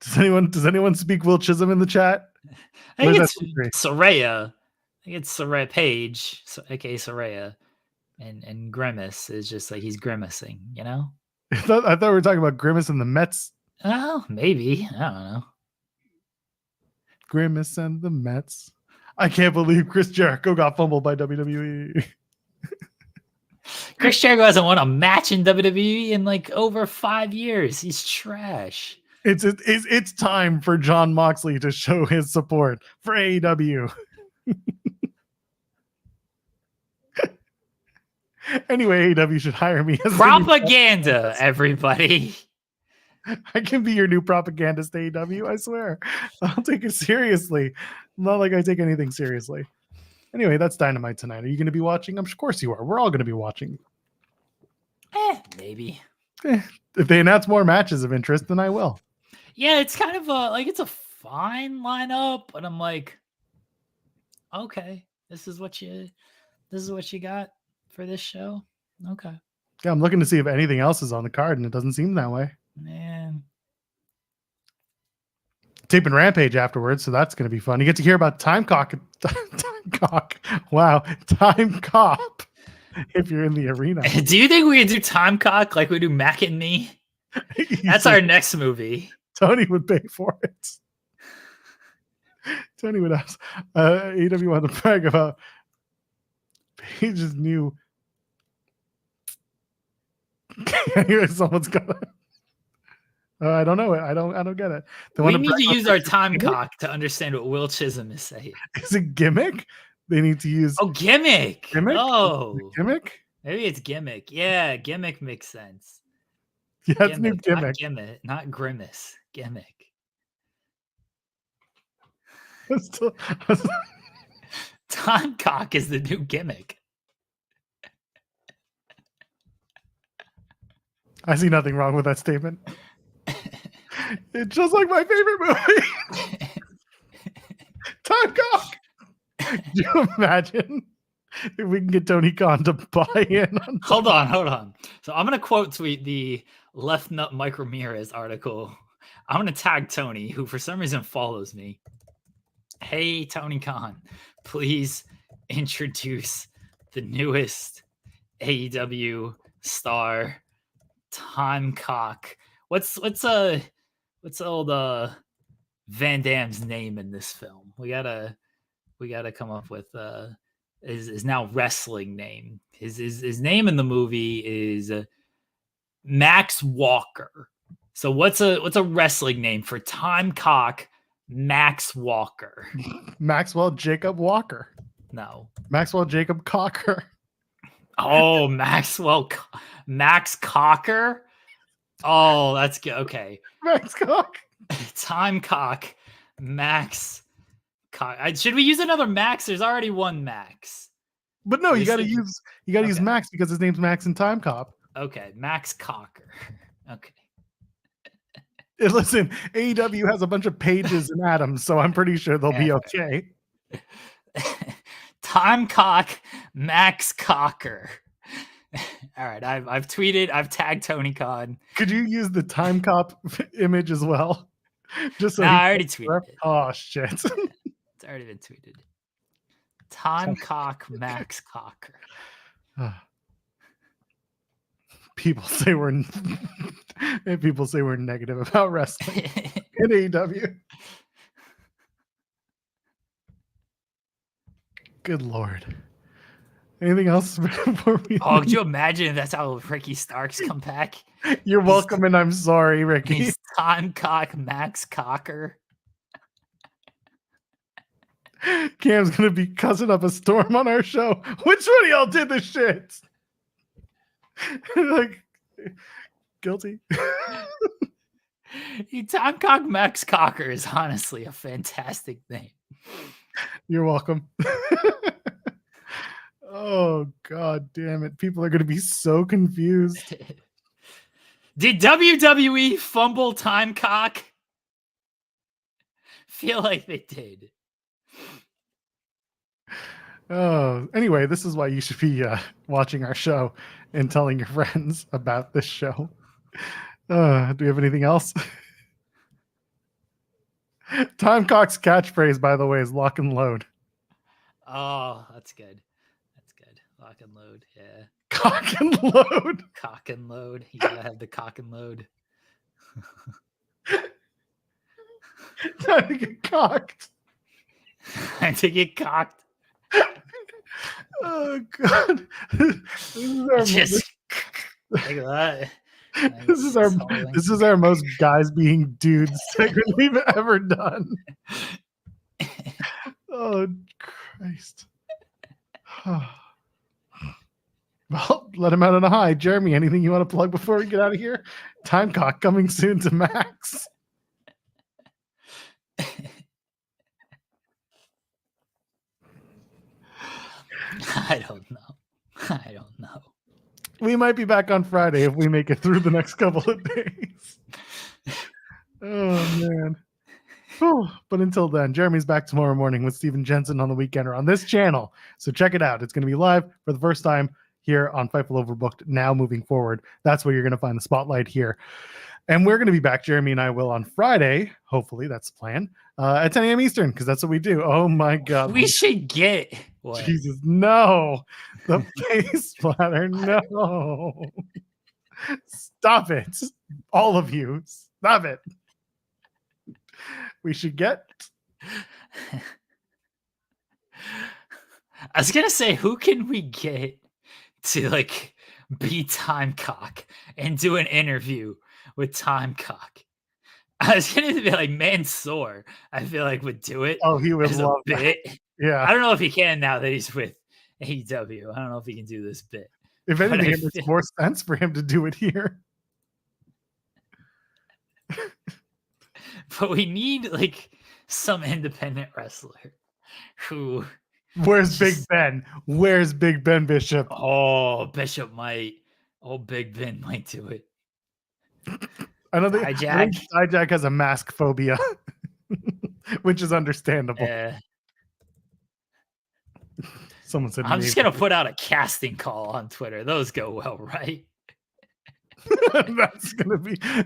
Does anyone speak Will Chisholm in the chat? I think it's Saraya. I think it's Saraya Page, aka Saraya, and Grimace is just like he's grimacing, you know? I thought we were talking about Grimace and the Mets. Oh, maybe. I don't know. Grimace and the Mets. I can't believe Chris Jericho got fumbled by WWE. Chris Jericho hasn't won a match in WWE in like over 5 years. He's trash. It's time for Jon Moxley to show his support for AEW. Anyway, AEW should hire me as propaganda, everybody. I can be your new propagandist, AEW, I swear. I'll take it seriously. Not like I take anything seriously. Anyway, that's Dynamite tonight. Are you going to be watching? Of course you are. We're all going to be watching. Maybe. If they announce more matches of interest, then I will. Yeah, it's kind of it's a fine lineup, but I'm like, okay, this is what you got for this show. Okay. Yeah, I'm looking to see if anything else is on the card, and it doesn't seem that way. Man. Taping Rampage afterwards, so that's going to be fun. You get to hear about Time Cop. Wow, Time Cop. If you're in the arena. Do you think we can do Time Cock like we do Mac and Me? That's our next movie. Tony would pay for it. Tony would ask. AEW wanted to brag about Paige's new. Anyway, someone's gonna. I don't know it. I don't get it. We need to use our time cock to understand what Will Chisholm is saying. Is it gimmick? They need to use. Oh, gimmick. Gimmick? Oh, gimmick. Maybe it's gimmick. Yeah, gimmick makes sense. Yeah, it's new gimmick. Not grimace. Gimmick. Time cock is the new gimmick. I see nothing wrong with that statement. It's just like my favorite movie. Time cock. Can you imagine if we can get Tony Khan to buy in? Hold on. So I'm going to quote tweet the Left Nut Mike Ramirez article. I'm going to tag Tony, who for some reason follows me. Hey, Tony Khan, please introduce the newest AEW star, Time Cock. What's old Van Damme's name in this film? We gotta come up with his now wrestling name. His name in the movie is Max Walker. So what's a wrestling name for Time Cock Max Walker? Maxwell Jacob Walker. No. Maxwell Jacob Cocker. Oh, Max Cocker. Oh, that's good. Okay. Max Cock. Time Cock Max Cock. Should we use another Max? There's already one Max. But no, you got to use Max because his name's Max in Time Cop. Okay, Max Cocker. Okay. Listen, AEW has a bunch of Pages and Adams, so I'm pretty sure they'll be Yeah. okay. Time Cock Max Cocker. All right, I've tweeted, I've tagged Tony Khan. Could you use the Time Cop image as well? Just so Nah, he I already can tweeted rep- it. Oh shit. It's already been tweeted. Time Cock Max Cocker. People say we're negative about wrestling in AEW. Good lord. Anything else before we Oh, could you imagine if that's how Ricky Starks come back? You're welcome, and I'm sorry, Ricky. He's Time Cock Max Cocker. Cam's gonna be cussing up a storm on our show. Which one of y'all did this shit? Like, guilty. Time Cock Max Cocker is honestly a fantastic name. You're welcome. Oh god damn it. People are gonna be so confused. Did WWE fumble Time Cock? Feel like they did. Oh, anyway, this is why you should be watching our show and telling your friends about this show. Do we have anything else? Time Cock's catchphrase, by the way, is lock and load. Oh, that's good. That's good. Lock and load. Yeah. Cock and load. Cock and load. You gotta have the cock and load. Time to get cocked. Time to get cocked. Oh god. This is our Just like that. this is our most guys being dudes segment we've ever done. Oh Christ. Well, let him out on a high. Jeremy, anything you want to plug before we get out of here? Timecock coming soon to Max. I don't know. I don't know. We might be back on Friday if we make it through the next couple of days. Oh man. Whew. But until then, Jeremy's back tomorrow morning with Steven Jensen on the Weekender on this channel. So check it out. It's going to be live for the first time here on Fightful Overbooked. Now moving forward, that's where you're going to find the spotlight here. And we're going to be back, Jeremy and I will, on Friday. Hopefully, that's the plan. At 10 a.m. Eastern, because that's what we do. Oh my God. We should get what? Jesus, no. The face splatter, no. Stop it. All of you. Stop it. We should get. I was gonna say, who can we get to like be Timecock and do an interview with Timecock? I was gonna be like Mansoor. I feel like would do it. Oh, he would as love a bit. that. Yeah. I don't know if he can now that he's with AEW. I don't know if he can do this bit. If anything, it makes more sense for him to do it here. But we need like some independent wrestler who. Where's Big Ben? Where's Big Ben Bishop? Oh, Bishop might. Oh, Big Ben might do it. I don't think Dijak has a mask phobia, which is understandable. Yeah. Someone said, I'm just gonna put out a casting call on Twitter. Those go well, right?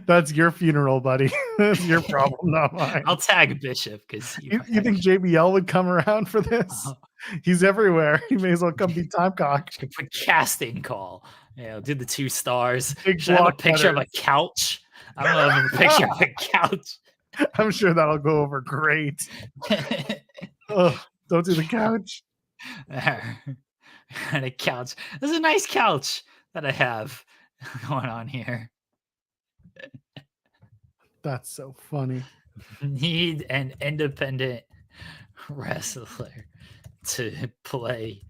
That's your funeral, buddy. That's your problem, not mine. I'll tag Bishop because you think JBL would come around for this? He's everywhere. He may as well come be Timecock. Put casting call. Yeah, do the 2 stars. Big Should I have a picture letters. of a couch? I don't know if I have a picture of a couch. I'm sure that'll go over great. Ugh, don't do the couch. And a couch. This is a nice couch that I have going on here. That's so funny. Need an independent wrestler to play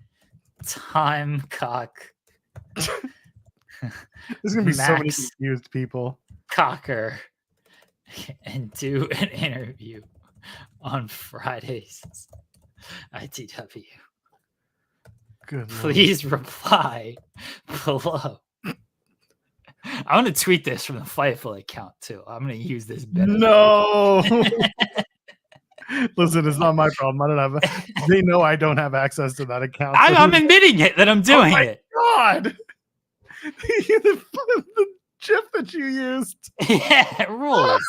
Timecock. There's gonna be so many confused people. Cocker and do an interview on Fridays. ITW. Good Lord. Please reply below. I want to tweet this from the Fightful account too. I'm going to use this better. No. Listen, it's not my problem. I don't have. They know I don't have access to that account. So I'm admitting it that I'm doing it. God, the GIF that you used. Yeah, it rules.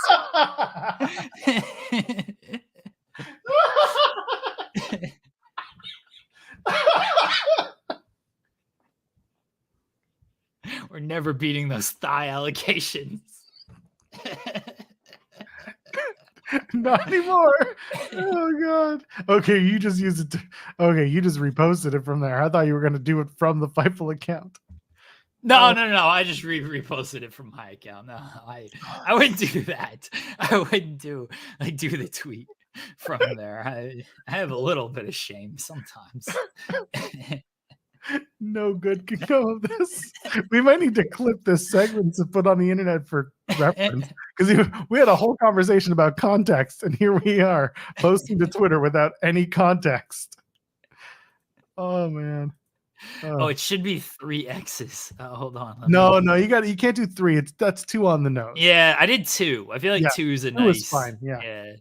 We're never beating those thigh allegations. Not anymore. Oh God. Okay, you just used it. Okay, you just reposted it from there. I thought you were going to do it from the Fightful account. No. I just reposted it from my account. No, I wouldn't do that. I wouldn't do the tweet from there. I have a little bit of shame sometimes. No good can come of this. We might need to clip this segment to put on the internet for reference, because we had a whole conversation about context, and here we are posting to Twitter without any context. Oh man. Oh, it should be 3 X's. Hold on. No, you can't do 3. That's 2 on the nose. Yeah, I did 2. I feel like 2 is a nice. Is fine. Yeah.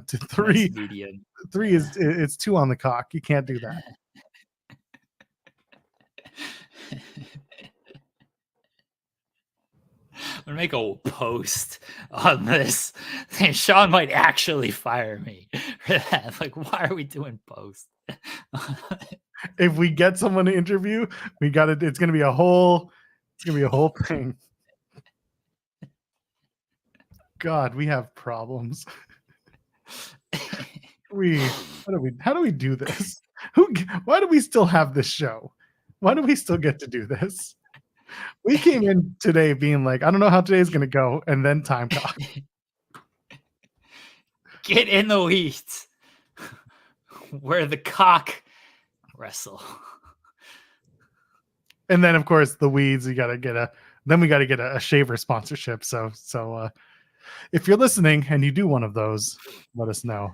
To 3. Nice median. 3 is it's 2 on the cock. You can't do that. I'm gonna make a post on this. Sean might actually fire me for that. Like, why are we doing posts? If we get someone to interview, we got it. It's gonna be a whole thing. God, we have problems. How do we do this? Why do we still have this show? Why do we still get to do this? We came in today being like, I don't know how today's gonna go, and then time cock. Get in the weeds where the cock wrestle. And then of course the weeds, we gotta get a shaver sponsorship. So if you're listening and you do one of those, let us know.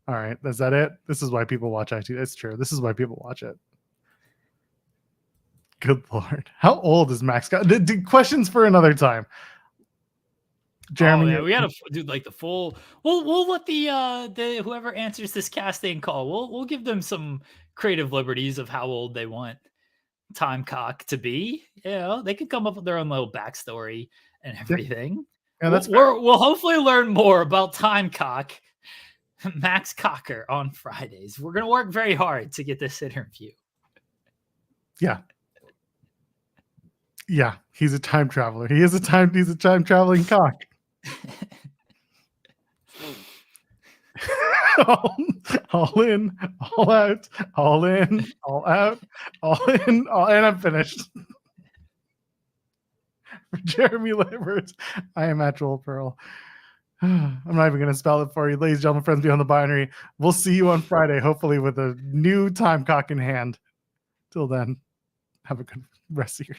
All right, is that it? This is why people watch IT. It's true. This is why people watch it. Good Lord. How old is Max? Questions for another time. Jeremy, we gotta do like the full. We'll let the whoever answers this casting call. We'll give them some creative liberties of how old they want time cock to be. You know, they could come up with their own little backstory and everything. Yeah, that's we'll hopefully learn more about time cock, Max Cocker, on Fridays. We're gonna work very hard to get this interview. Yeah, he's a time traveler. He's a time traveling cock. all in, all out, all in, all out, all in, and I'm finished. For Jeremy Lambert, I am at Joel Pearl. I'm not even going to spell it for you. Ladies and gentlemen, friends beyond the binary. We'll see you on Friday, hopefully with a new time cock in hand. Till then, have a good rest of your